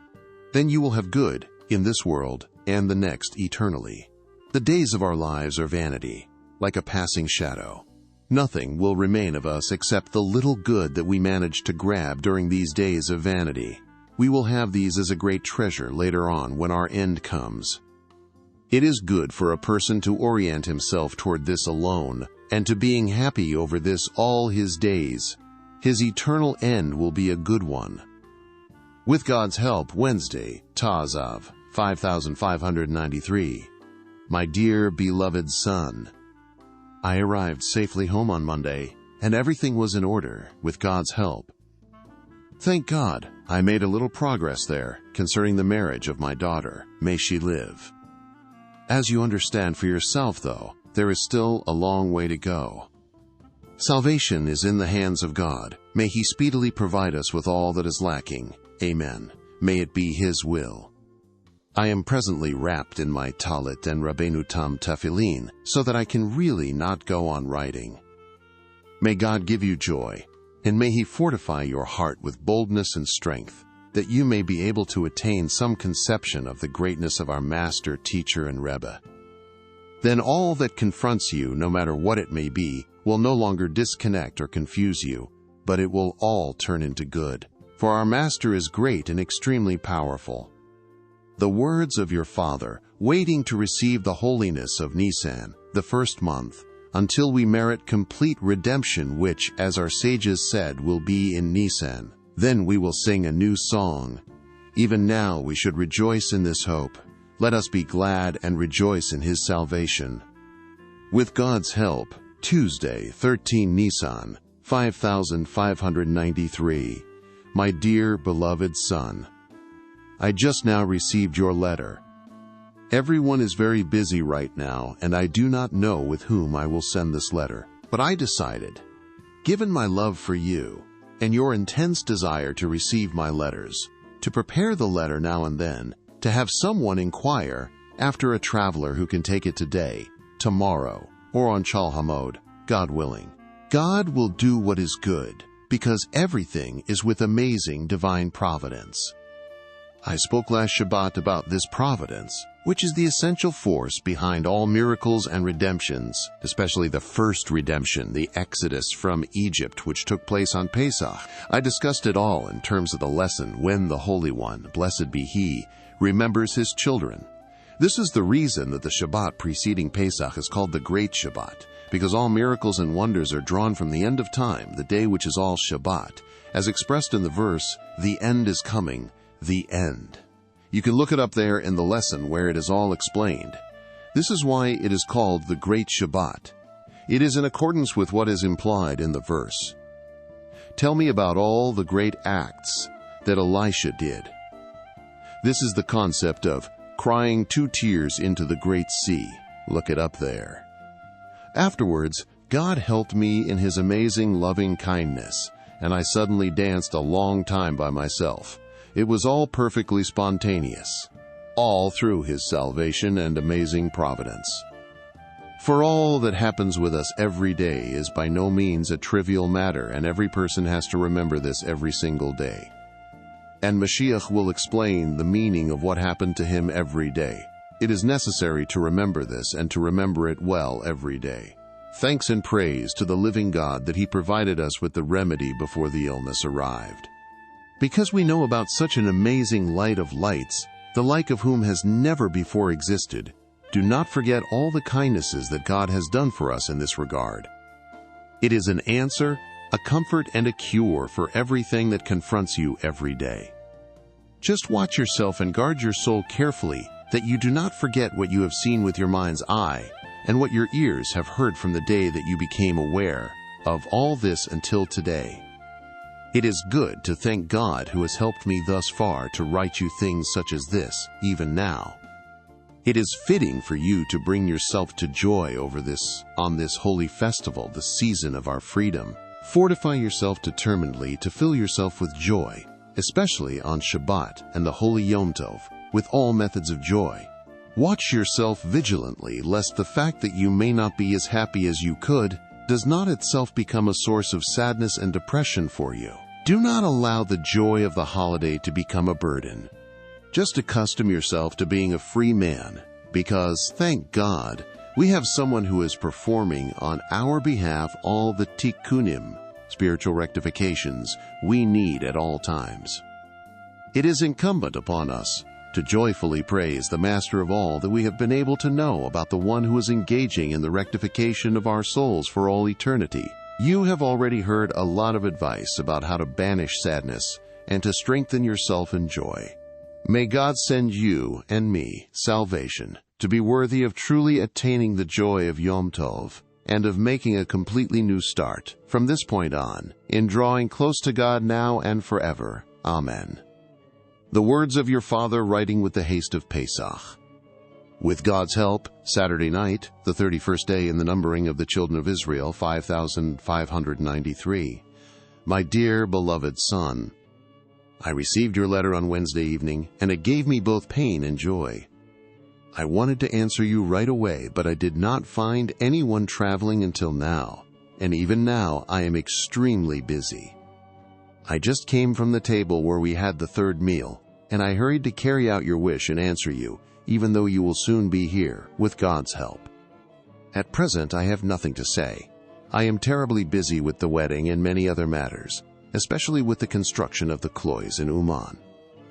Then you will have good in this world and the next eternally. The days of our lives are vanity, like a passing shadow. Nothing will remain of us except the little good that we manage to grab during these days of vanity. We will have these as a great treasure later on when our end comes. It is good for a person to orient himself toward this alone, and to being happy over this all his days. His eternal end will be a good one. With God's help, Wednesday, Tazav, 5593. My dear beloved son, I arrived safely home on Monday, and everything was in order with God's help. Thank God, I made a little progress there concerning the marriage of my daughter. May she live. As you understand for yourself, though, there is still a long way to go. Salvation is in the hands of God. May He speedily provide us with all that is lacking. Amen. May it be His will. I am presently wrapped in my talit and Rabbeinu Tam tefillin, so that I can really not go on writing. May God give you joy, and may He fortify your heart with boldness and strength, that you may be able to attain some conception of the greatness of our Master, Teacher, and Rebbe. Then all that confronts you, no matter what it may be, will no longer disconnect or confuse you, but it will all turn into good. For our Master is great and extremely powerful. The words of your Father, waiting to receive the holiness of Nisan, the first month, until we merit complete redemption, which, as our sages said, will be in Nisan. Then we will sing a new song. Even now we should rejoice in this hope. Let us be glad and rejoice in His salvation. With God's help, Tuesday, 13 Nisan, 5593. My dear beloved son, I just now received your letter. Everyone is very busy right now, and I do not know with whom I will send this letter. But I decided, given my love for you, and your intense desire to receive my letters, to prepare the letter now and then, to have someone inquire after a traveler who can take it today, tomorrow, or on Chal Hamod, God willing. God will do what is good, because everything is with amazing divine providence. I spoke last Shabbat about this providence, which is the essential force behind all miracles and redemptions, especially the first redemption, the Exodus from Egypt, which took place on Pesach. I discussed it all in terms of the lesson when the Holy One, blessed be He, remembers His children. This is the reason that the Shabbat preceding Pesach is called the Great Shabbat, because all miracles and wonders are drawn from the end of time, the day which is all Shabbat. As expressed in the verse, the end is coming, the end. You can look it up there in the lesson where it is all explained. This is why it is called the Great Shabbat. It is in accordance with what is implied in the verse. Tell me about all the great acts that Elisha did. This is the concept of crying 2 tears into the great sea. Look it up there. Afterwards, God helped me in His amazing loving kindness, and I suddenly danced a long time by myself. It was all perfectly spontaneous, all through His salvation and amazing providence. For all that happens with us every day is by no means a trivial matter, and every person has to remember this every single day. And Mashiach will explain the meaning of what happened to him every day. It is necessary to remember this and to remember it well every day. Thanks and praise to the living God that He provided us with the remedy before the illness arrived. Because we know about such an amazing light of lights, the like of whom has never before existed, do not forget all the kindnesses that God has done for us in this regard. It is an answer, a comfort, and a cure for everything that confronts you every day. Just watch yourself and guard your soul carefully, that you do not forget what you have seen with your mind's eye, and what your ears have heard from the day that you became aware of all this until today. It is good to thank God who has helped me thus far to write you things such as this, even now. It is fitting for you to bring yourself to joy over this, on this holy festival, the season of our freedom, Fortify yourself determinedly to fill yourself with joy, especially on Shabbat and the Holy Yom Tov, with all methods of joy. Watch yourself vigilantly, lest the fact that you may not be as happy as you could does not itself become a source of sadness and depression for you. Do not allow the joy of the holiday to become a burden. Just accustom yourself to being a free man, because, thank God, we have someone who is performing on our behalf all the tikkunim, spiritual rectifications, we need at all times. It is incumbent upon us to joyfully praise the Master of all that we have been able to know about the one who is engaging in the rectification of our souls for all eternity. You have already heard a lot of advice about how to banish sadness and to strengthen yourself in joy. May God send you and me salvation to be worthy of truly attaining the joy of Yom Tov and of making a completely new start from this point on in drawing close to God now and forever. Amen. The words of your father writing with the haste of Pesach. With God's help, Saturday night, the 31st day in the numbering of the children of Israel, 5,593. My dear beloved son, I received your letter on Wednesday evening, and it gave me both pain and joy. I wanted to answer you right away, but I did not find anyone traveling until now, and even now I am extremely busy. I just came from the table where we had the third meal, and I hurried to carry out your wish and answer you, even though you will soon be here, with God's help. At present, I have nothing to say. I am terribly busy with the wedding and many other matters, especially with the construction of the Klois in Uman.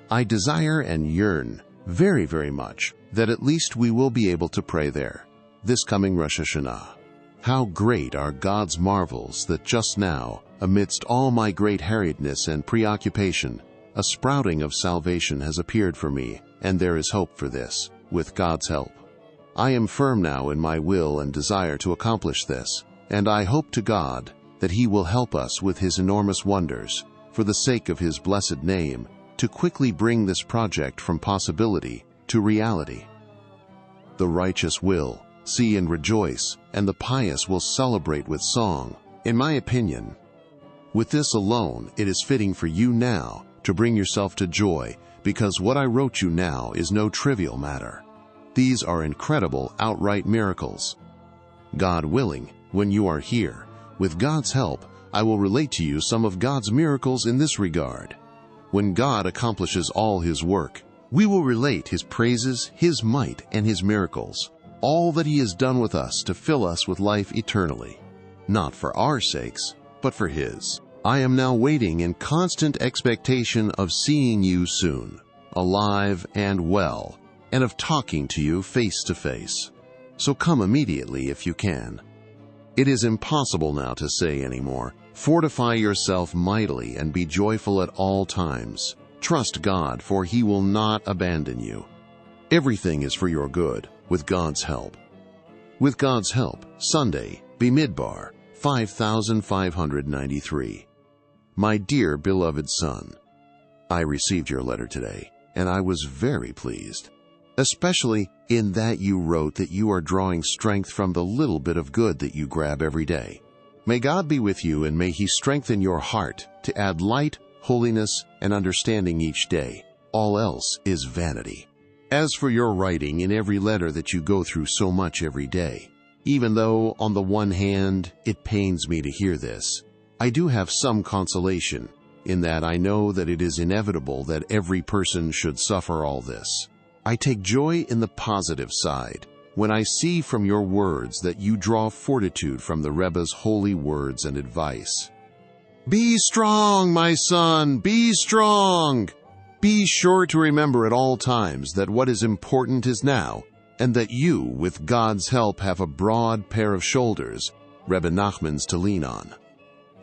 I desire and yearn very, very much that at least we will be able to pray there, this coming Rosh Hashanah. How great are God's marvels that just now, amidst all my great harriedness and preoccupation, a sprouting of salvation has appeared for me, and there is hope for this, with God's help. I am firm now in my will and desire to accomplish this, and I hope to God that He will help us with His enormous wonders, for the sake of His blessed name, to quickly bring this project from possibility to reality. The righteous will see and rejoice, and the pious will celebrate with song. In my opinion, with this alone, it is fitting for you now to bring yourself to joy, because what I wrote you now is no trivial matter. These are incredible, outright miracles. God willing, when you are here, with God's help, I will relate to you some of God's miracles in this regard. When God accomplishes all His work, we will relate His praises, His might, and His miracles, all that He has done with us to fill us with life eternally, not for our sakes, but for His. I am now waiting in constant expectation of seeing you soon, alive and well, and of talking to you face to face. So come immediately if you can. It is impossible now to say any more. Fortify yourself mightily and be joyful at all times. Trust God, for He will not abandon you. Everything is for your good, with God's help. With God's help, Sunday, Bimidbar, 5,593. My dear beloved son, I received your letter today, and I was very pleased, especially in that you wrote that you are drawing strength from the little bit of good that you grab every day. May God be with you, and may He strengthen your heart to add light, holiness, and understanding each day. All else is vanity. As for your writing in every letter that you go through so much every day, even though, on the one hand, it pains me to hear this, I do have some consolation in that I know that it is inevitable that every person should suffer all this. I take joy in the positive side when I see from your words that you draw fortitude from the Rebbe's holy words and advice. Be strong, my son, be strong! Be sure to remember at all times that what is important is now, and that you, with God's help, have a broad pair of shoulders, Rebbe Nachman's, to lean on.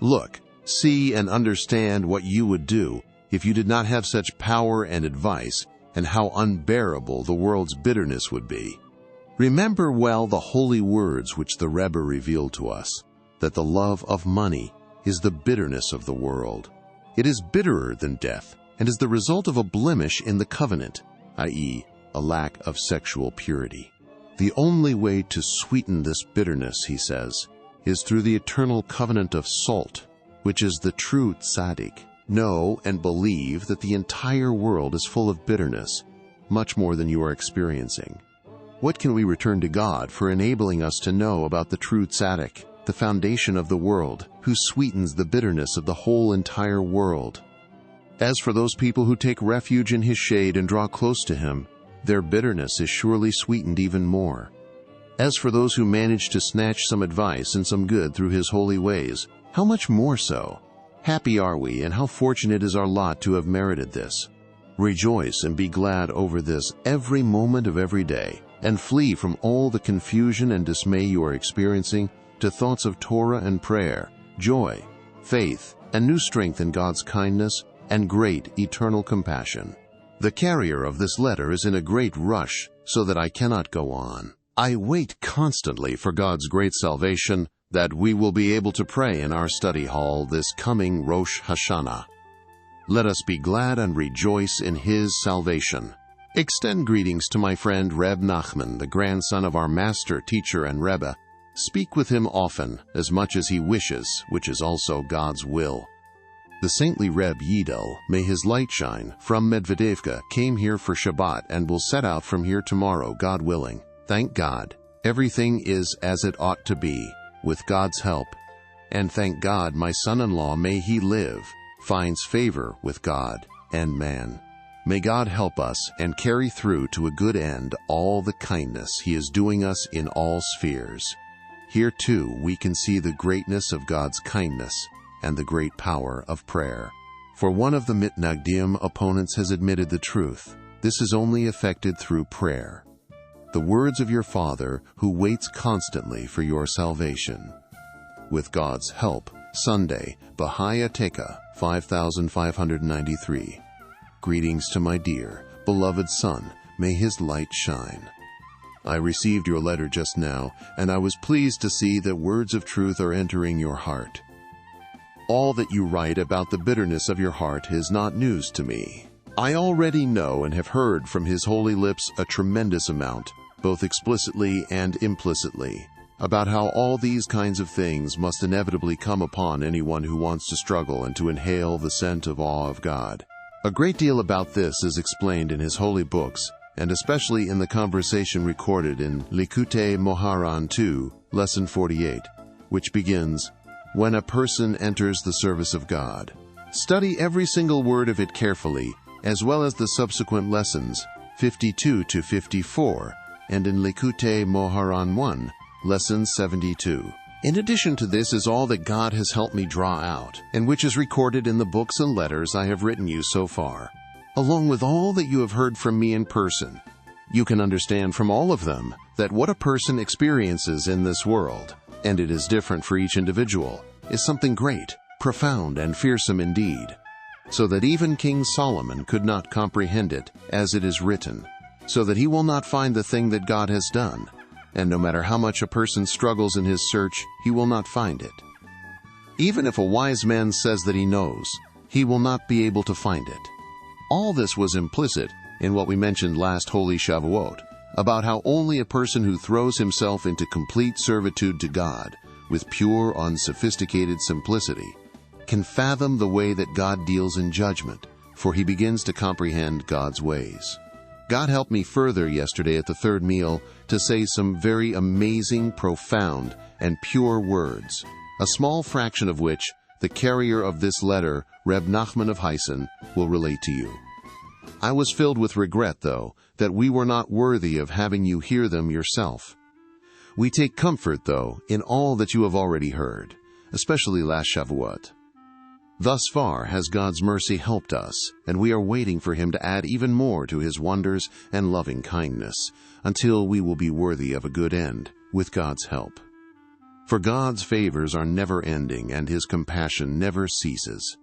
Look, see and understand what you would do if you did not have such power and advice, and how unbearable the world's bitterness would be. Remember well the holy words which the Rebbe revealed to us, that the love of money is the bitterness of the world. It is bitterer than death, and is the result of a blemish in the covenant, i.e., a lack of sexual purity. The only way to sweeten this bitterness, he says, is through the eternal covenant of salt, which is the true tzaddik, know and believe that the entire world is full of bitterness, much more than you are experiencing. What can we return to God for enabling us to know about the true tzaddik, the foundation of the world, who sweetens the bitterness of the whole entire world? As for those people who take refuge in his shade and draw close to him, their bitterness is surely sweetened even more. As for those who manage to snatch some advice and some good through his holy ways, how much more so? Happy are we, and how fortunate is our lot to have merited this. Rejoice and be glad over this every moment of every day, and flee from all the confusion and dismay you are experiencing to thoughts of Torah and prayer, joy, faith, and new strength in God's kindness and great eternal compassion. The carrier of this letter is in a great rush, so that I cannot go on. I wait constantly for God's great salvation, that we will be able to pray in our study hall this coming Rosh Hashanah. Let us be glad and rejoice in his salvation. Extend greetings to my friend Rebbe Nachman, the grandson of our master, teacher, and Rebbe. Speak with him often, as much as he wishes, which is also God's will. The saintly Reb Yidel, may his light shine, from Medvedevka, came here for Shabbat and will set out from here tomorrow, God willing. Thank God, everything is as it ought to be, with God's help. And thank God my son-in-law, may he live, finds favor with God and man. May God help us and carry through to a good end all the kindness he is doing us in all spheres. Here too we can see the greatness of God's kindness and the great power of prayer. For one of the mitnagdim opponents has admitted the truth. This is only effected through prayer. The words of your Father, who waits constantly for your salvation. With God's help, Sunday, Bahaya Teka, 5593. Greetings to my dear, beloved son, may his light shine. I received your letter just now, and I was pleased to see that words of truth are entering your heart. All that you write about the bitterness of your heart is not news to me. I already know and have heard from his holy lips a tremendous amount, both explicitly and implicitly, about how all these kinds of things must inevitably come upon anyone who wants to struggle and to inhale the scent of awe of God. A great deal about this is explained in his holy books, and especially in the conversation recorded in Likutei Moharan 2, Lesson 48, which begins, "When a person enters the service of God." Study every single word of it carefully, as well as the subsequent lessons, 52 to 54, and in Likutei Moharan 1, Lesson 72. In addition to this is all that God has helped me draw out, and which is recorded in the books and letters I have written you so far, along with all that you have heard from me in person. You can understand from all of them that what a person experiences in this world, and it is different for each individual, is something great, profound, and fearsome indeed, so that even King Solomon could not comprehend it as it is written, so that he will not find the thing that God has done, and no matter how much a person struggles in his search, he will not find it. Even if a wise man says that he knows, he will not be able to find it. All this was implicit in what we mentioned last Holy Shavuot, about how only a person who throws himself into complete servitude to God, with pure, unsophisticated simplicity, can fathom the way that God deals in judgment, for he begins to comprehend God's ways. God helped me further yesterday at the third meal to say some very amazing, profound, and pure words, a small fraction of which the carrier of this letter, Reb Nachman of Heisen, will relate to you. I was filled with regret, though, that we were not worthy of having you hear them yourself. We take comfort, though, in all that you have already heard, especially last Shavuot. Thus far has God's mercy helped us, and we are waiting for him to add even more to his wonders and loving kindness, until we will be worthy of a good end, with God's help. For God's favors are never-ending, and his compassion never ceases.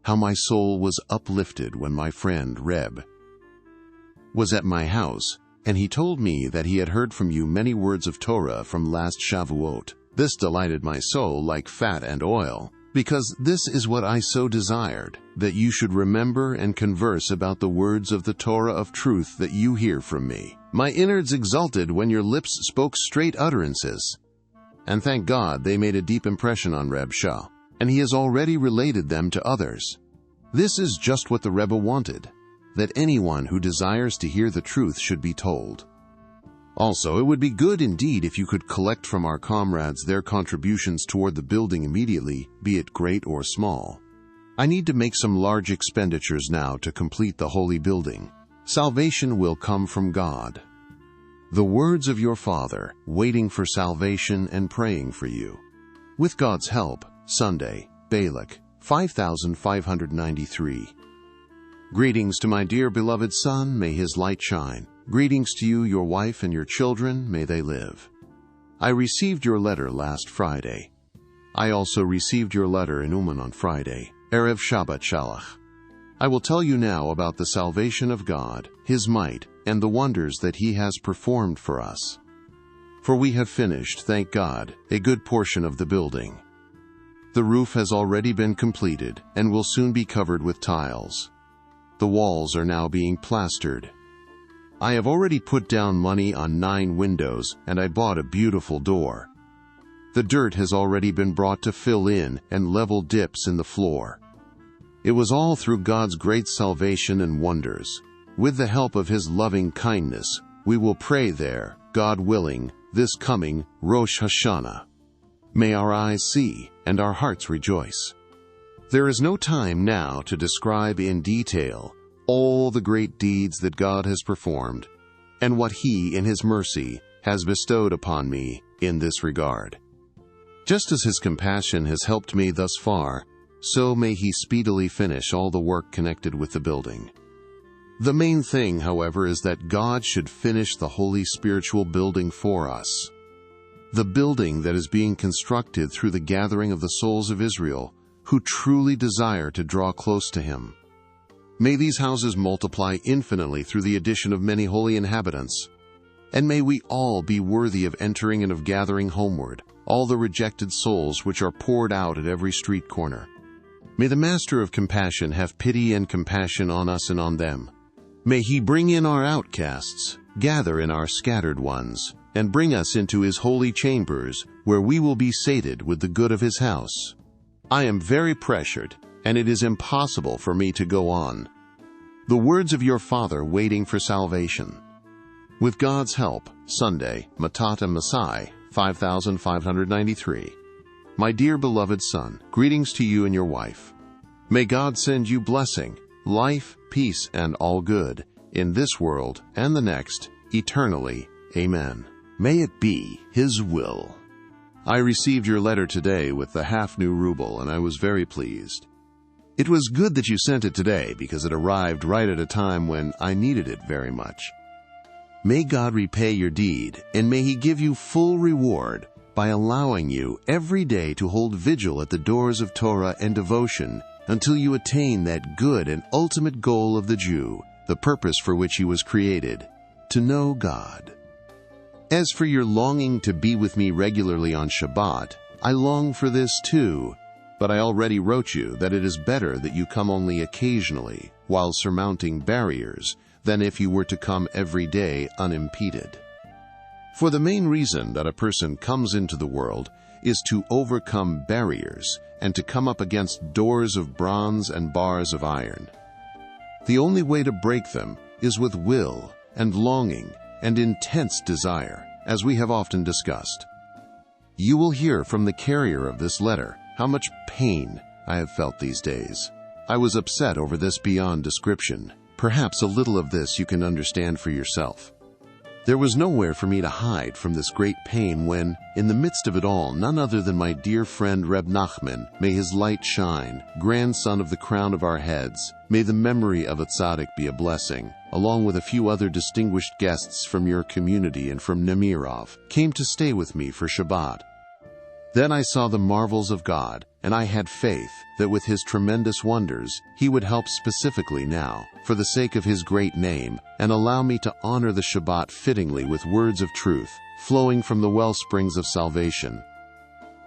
How my soul was uplifted when my friend Reb was at my house, and he told me that he had heard from you many words of Torah from last Shavuot. This delighted my soul like fat and oil, because this is what I so desired, that you should remember and converse about the words of the Torah of truth that you hear from me. My innards exulted when your lips spoke straight utterances, and thank God they made a deep impression on Reb Shah. and he has already related them to others. This is just what the Rebbe wanted, that anyone who desires to hear the truth should be told. Also, it would be good indeed if you could collect from our comrades their contributions toward the building immediately, be it great or small. I need to make some large expenditures now to complete the holy building. Salvation will come from God. The words of your Father, waiting for salvation and praying for you. With God's help, Sunday, Balak, 5593. Greetings to my dear beloved son, may his light shine. Greetings to you, your wife, and your children, may they live. I received your letter last Friday. I also received your letter in Uman on Friday, Erev Shabbat Shalach. I will tell you now about the salvation of God, His might, and the wonders that He has performed for us. For we have finished, thank God, a good portion of the building. The roof has already been completed and will soon be covered with tiles. The walls are now being plastered. I have already put down money on 9 windows, and I bought a beautiful door. The dirt has already been brought to fill in and level dips in the floor. It was all through God's great salvation and wonders. With the help of His loving kindness, we will pray there, God willing, this coming Rosh Hashanah. May our eyes see and our hearts rejoice. There is no time now to describe in detail all the great deeds that God has performed and what He, in His mercy, has bestowed upon me in this regard. Just as His compassion has helped me thus far, so may He speedily finish all the work connected with the building. The main thing, however, is that God should finish the holy spiritual building for us. The building that is being constructed through the gathering of the souls of Israel, who truly desire to draw close to Him. May these houses multiply infinitely through the addition of many holy inhabitants. And may we all be worthy of entering and of gathering homeward all the rejected souls which are poured out at every street corner. May the Master of Compassion have pity and compassion on us and on them. May He bring in our outcasts, gather in our scattered ones, and bring us into His holy chambers, where we will be sated with the good of His house. I am very pressured, and it is impossible for me to go on. The words of your Father waiting for salvation. With God's help, Sunday, Matata Masai, 5593. My dear beloved son, greetings to you and your wife. May God send you blessing, life, peace, and all good, in this world and the next, eternally. Amen. May it be His will. I received your letter today with the half-new ruble, and I was very pleased. It was good that you sent it today, because it arrived right at a time when I needed it very much. May God repay your deed, and may He give you full reward by allowing you every day to hold vigil at the doors of Torah and devotion until you attain that good and ultimate goal of the Jew, the purpose for which he was created, to know God. As for your longing to be with me regularly on Shabbat, I long for this too, but I already wrote you that it is better that you come only occasionally, while surmounting barriers, than if you were to come every day unimpeded. For the main reason that a person comes into the world is to overcome barriers and to come up against doors of bronze and bars of iron. The only way to break them is with will and longing and intense desire, as we have often discussed. You will hear from the carrier of this letter how much pain I have felt these days. I was upset over this beyond description. Perhaps a little of this you can understand for yourself. There was nowhere for me to hide from this great pain when, in the midst of it all, none other than my dear friend Rebbe Nachman, may his light shine, grandson of the crown of our heads, may the memory of a tzaddik be a blessing, along with a few other distinguished guests from your community and from Nemirov, came to stay with me for Shabbat. Then I saw the marvels of God, and I had faith that with His tremendous wonders, He would help specifically now, for the sake of His great name, and allow me to honor the Shabbat fittingly with words of truth, flowing from the well springs of salvation.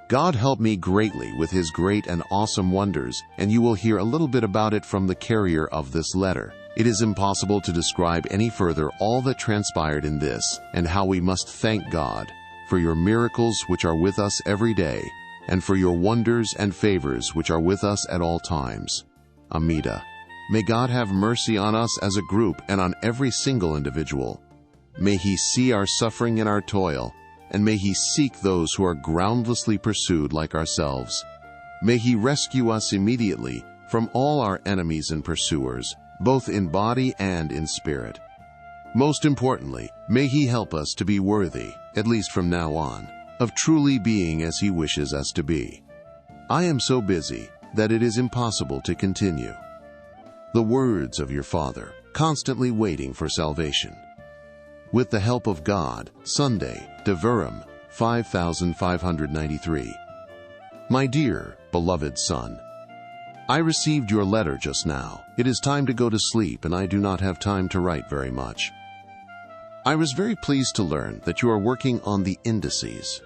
God helped me greatly with His great and awesome wonders, and you will hear a little bit about it from the carrier of this letter. It is impossible to describe any further all that transpired in this, and how we must thank God for your miracles which are with us every day, and for your wonders and favors which are with us at all times. Amida. May God have mercy on us as a group and on every single individual. May He see our suffering and our toil, and may He seek those who are groundlessly pursued like ourselves. May He rescue us immediately from all our enemies and pursuers, both in body and in spirit. Most importantly, may He help us to be worthy, at least from now on, of truly being as He wishes us to be. I am so busy that it is impossible to continue. The words of your Father, constantly waiting for salvation. With the help of God, Sunday, Devarim 5593. My dear, beloved son, I received your letter just now. It is time to go to sleep, and I do not have time to write very much. I was very pleased to learn that you are working on the indices.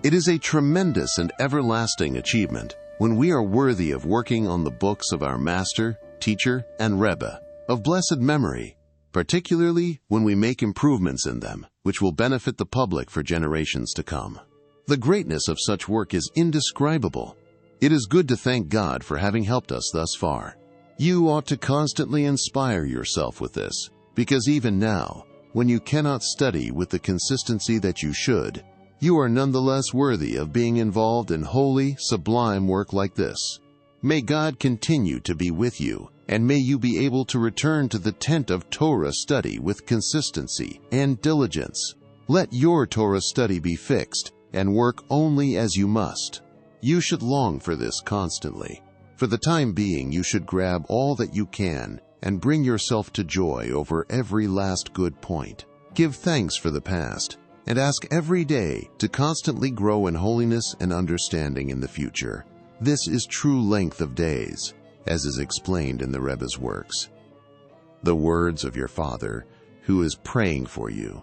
It is a tremendous and everlasting achievement when we are worthy of working on the books of our Master, Teacher, and Rebbe, of blessed memory, particularly when we make improvements in them, which will benefit the public for generations to come. The greatness of such work is indescribable. It is good to thank God for having helped us thus far. You ought to constantly inspire yourself with this, because even now, when you cannot study with the consistency that you should, you are nonetheless worthy of being involved in holy, sublime work like this. May God continue to be with you, and may you be able to return to the tent of Torah study with consistency and diligence. Let your Torah study be fixed, and work only as you must. You should long for this constantly. For the time being, you should grab all that you can and bring yourself to joy over every last good point. Give thanks for the past, and ask every day to constantly grow in holiness and understanding in the future. This is true length of days, as is explained in the Rebbe's works. The words of your Father, who is praying for you.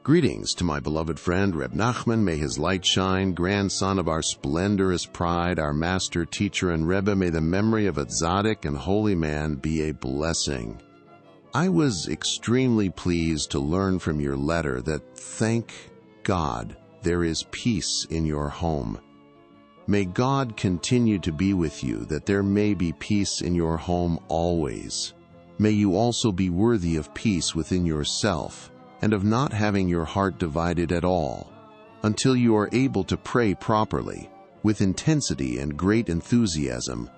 Greetings to my beloved friend Rebbe Nachman. May his light shine, grandson of our splendorous pride, our master, teacher, and Rebbe. May the memory of a tzaddik and holy man be a blessing. I was extremely pleased to learn from your letter that, thank God, there is peace in your home. May God continue to be with you, that there may be peace in your home always. May you also be worthy of peace within yourself, and of not having your heart divided at all, until you are able to pray properly, with intensity and great enthusiasm,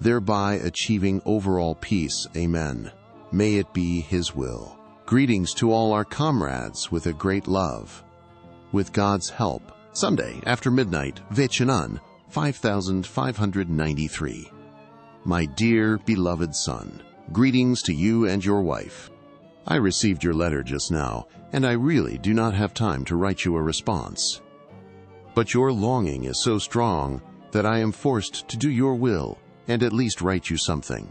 thereby achieving overall peace. Amen. May it be His will. Greetings to all our comrades with a great love. With God's help, Sunday after midnight, Vechanan 5593. My dear beloved son, greetings to you and your wife. I received your letter just now, and I really do not have time to write you a response. But your longing is so strong that I am forced to do your will and at least write you something.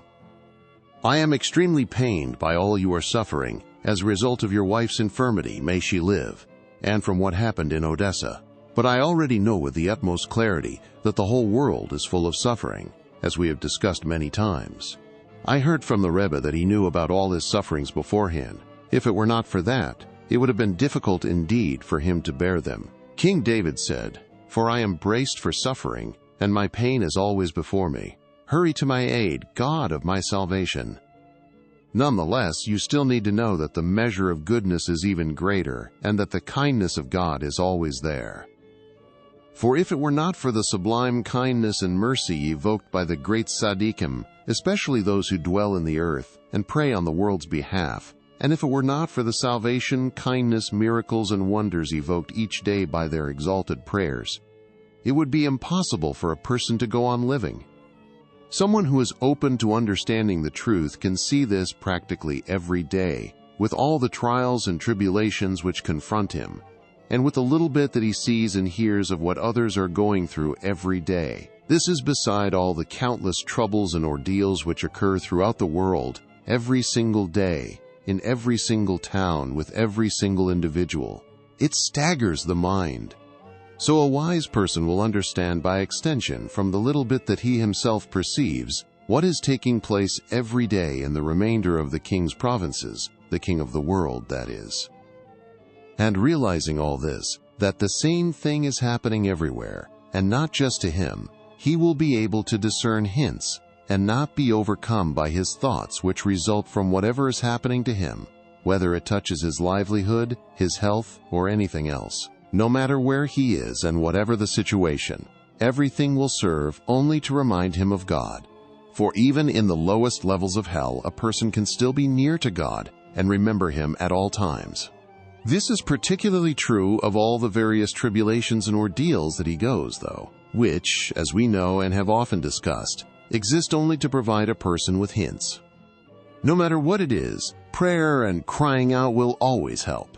I am extremely pained by all you are suffering as a result of your wife's infirmity, may she live, and from what happened in Odessa. But I already know with the utmost clarity that the whole world is full of suffering, as we have discussed many times. I heard from the Rebbe that he knew about all his sufferings beforehand. If it were not for that, it would have been difficult indeed for him to bear them. King David said, "For I am braced for suffering, and my pain is always before me. Hurry to my aid, God of my salvation." Nonetheless, you still need to know that the measure of goodness is even greater, and that the kindness of God is always there. For if it were not for the sublime kindness and mercy evoked by the great tzaddikim, especially those who dwell in the earth and pray on the world's behalf, and if it were not for the salvation, kindness, miracles, and wonders evoked each day by their exalted prayers, it would be impossible for a person to go on living. Someone who is open to understanding the truth can see this practically every day, with all the trials and tribulations which confront him, and with the little bit that he sees and hears of what others are going through every day. This is beside all the countless troubles and ordeals which occur throughout the world, every single day, in every single town, with every single individual. It staggers the mind. So a wise person will understand by extension, from the little bit that he himself perceives, what is taking place every day in the remainder of the king's provinces, the king of the world, that is. And realizing all this, that the same thing is happening everywhere, and not just to him, he will be able to discern hints and not be overcome by his thoughts which result from whatever is happening to him, whether it touches his livelihood, his health, or anything else. No matter where he is and whatever the situation, everything will serve only to remind him of God. For even in the lowest levels of hell, a person can still be near to God and remember him at all times. This is particularly true of all the various tribulations and ordeals that he goes, though, which, as we know and have often discussed, exist only to provide a person with hints. No matter what it is, prayer and crying out will always help.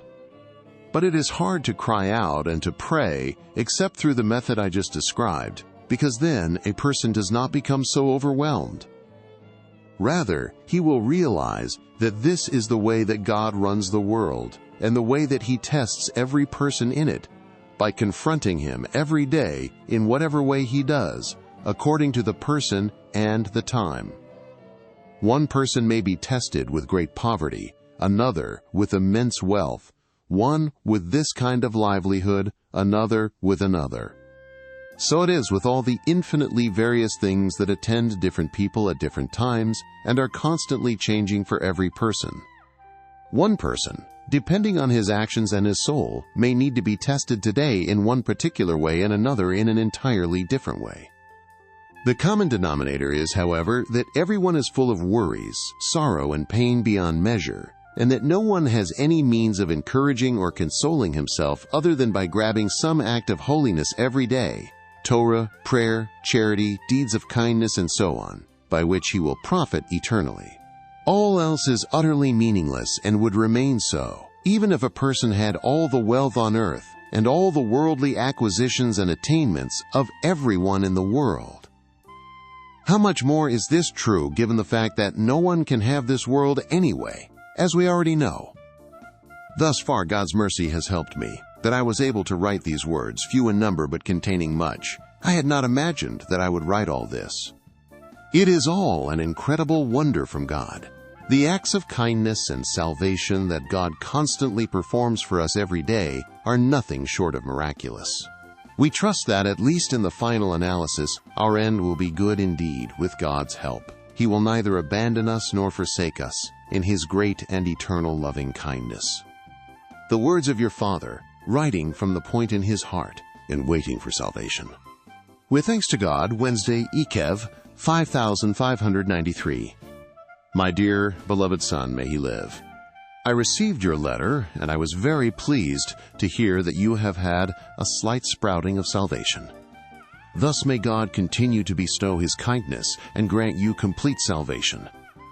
But it is hard to cry out and to pray except through the method I just described, because then a person does not become so overwhelmed. Rather, he will realize that this is the way that God runs the world and the way that he tests every person in it, by confronting him every day in whatever way he does, according to the person and the time. One person may be tested with great poverty, another with immense wealth, one with this kind of livelihood, another with another. So it is with all the infinitely various things that attend different people at different times and are constantly changing for every person. One person, depending on his actions and his soul, may need to be tested today in one particular way and another in an entirely different way. The common denominator is, however, that everyone is full of worries, sorrow, and pain beyond measure, and that no one has any means of encouraging or consoling himself other than by grabbing some act of holiness every day, Torah, prayer, charity, deeds of kindness, and so on, by which he will profit eternally. All else is utterly meaningless and would remain so, even if a person had all the wealth on earth and all the worldly acquisitions and attainments of everyone in the world. How much more is this true given the fact that no one can have this world anyway, as we already know? Thus far, God's mercy has helped me, that I was able to write these words, few in number but containing much. I had not imagined that I would write all this. It is all an incredible wonder from God. The acts of kindness and salvation that God constantly performs for us every day are nothing short of miraculous. We trust that, at least in the final analysis, our end will be good indeed with God's help. He will neither abandon us nor forsake us in His great and eternal loving kindness. The words of your Father, writing from the point in his heart, in waiting for salvation. With thanks to God, Wednesday, Ekev, 5593. My dear, beloved son, may he live. I received your letter, and I was very pleased to hear that you have had a slight sprouting of salvation. Thus may God continue to bestow His kindness and grant you complete salvation,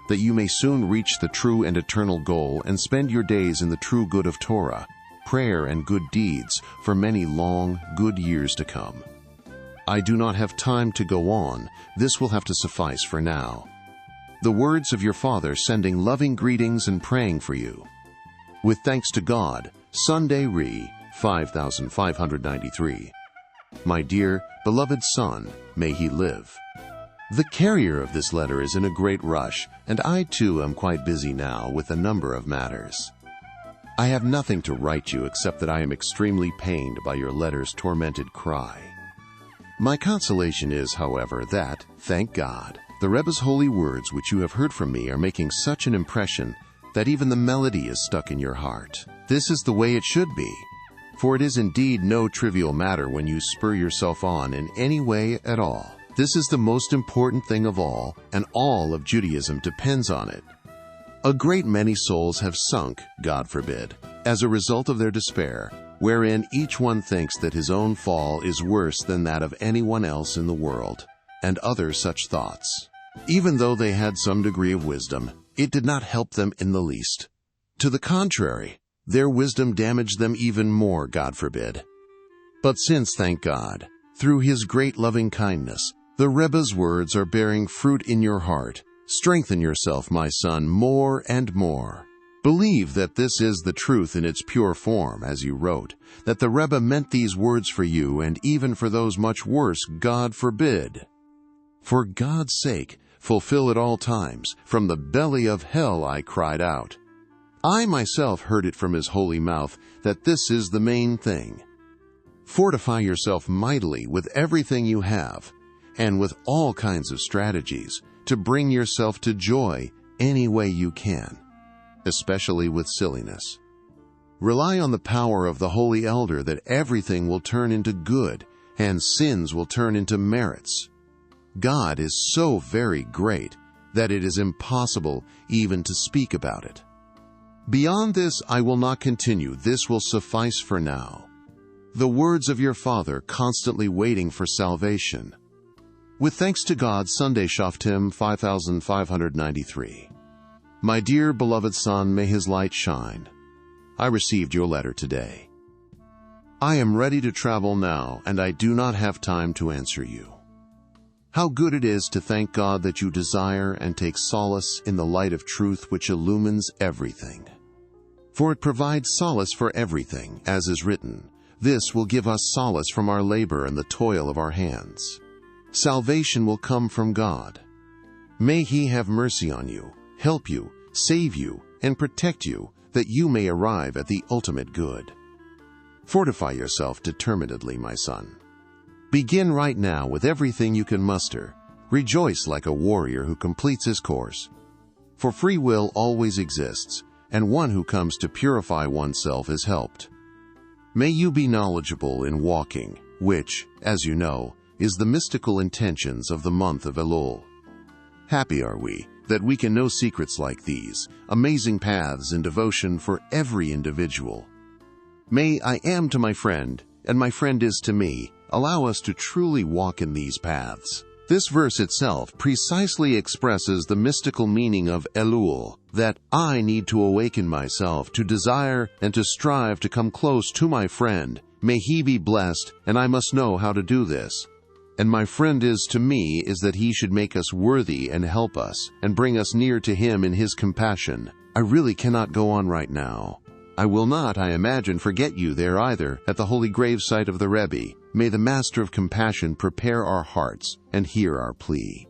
that you may soon reach the true and eternal goal and spend your days in the true good of Torah, prayer, and good deeds for many long, good years to come. I do not have time to go on. This will have to suffice for now. The words of your Father sending loving greetings and praying for you. With thanks to God, Sunday Re, 5593. My dear, beloved son, may he live. The carrier of this letter is in a great rush, and I too am quite busy now with a number of matters. I have nothing to write you except that I am extremely pained by your letter's tormented cry. My consolation is, however, that, thank God, the Rebbe's holy words which you have heard from me are making such an impression that even the melody is stuck in your heart. This is the way it should be, for it is indeed no trivial matter when you spur yourself on in any way at all. This is the most important thing of all, and all of Judaism depends on it. A great many souls have sunk, God forbid, as a result of their despair, wherein each one thinks that his own fall is worse than that of anyone else in the world, and other such thoughts. Even though they had some degree of wisdom, it did not help them in the least. To the contrary, their wisdom damaged them even more, God forbid. But since, thank God, through His great loving kindness, the Rebbe's words are bearing fruit in your heart, strengthen yourself, my son, more and more. Believe that this is the truth in its pure form, as you wrote, that the Rebbe meant these words for you and even for those much worse, God forbid. For God's sake, fulfill at all times. From the belly of hell I cried out. I myself heard it from His holy mouth that this is the main thing. Fortify yourself mightily with everything you have, and with all kinds of strategies to bring yourself to joy any way you can, especially with silliness. Rely on the power of the Holy Elder that everything will turn into good and sins will turn into merits. God is so very great that it is impossible even to speak about it. Beyond this I will not continue. This will suffice for now. The words of your Father constantly waiting for salvation. With thanks to God, Sunday Shoftim 5593. My dear beloved son, may his light shine. I received your letter today. I am ready to travel now, and I do not have time to answer you. How good it is to thank God that you desire and take solace in the light of truth which illumines everything. For it provides solace for everything, as is written, "This will give us solace from our labor and the toil of our hands." Salvation will come from God. May He have mercy on you, help you, save you, and protect you, that you may arrive at the ultimate good. Fortify yourself determinedly, my son. Begin right now with everything you can muster. Rejoice like a warrior who completes his course. For free will always exists, and one who comes to purify oneself is helped. May you be knowledgeable in walking, which, as you know, is the mystical intentions of the month of Elul. Happy are we that we can know secrets like these, amazing paths in devotion for every individual. May I am to my friend, and my friend is to me, allow us to truly walk in these paths. This verse itself precisely expresses the mystical meaning of Elul, that I need to awaken myself to desire and to strive to come close to my friend. May he be blessed, and I must know how to do this. And my friend is to me is that he should make us worthy and help us, and bring us near to him in his compassion. I really cannot go on right now. I will not, I imagine, forget you there either, at the holy gravesite of the Rebbe. May the Master of Compassion prepare our hearts and hear our plea.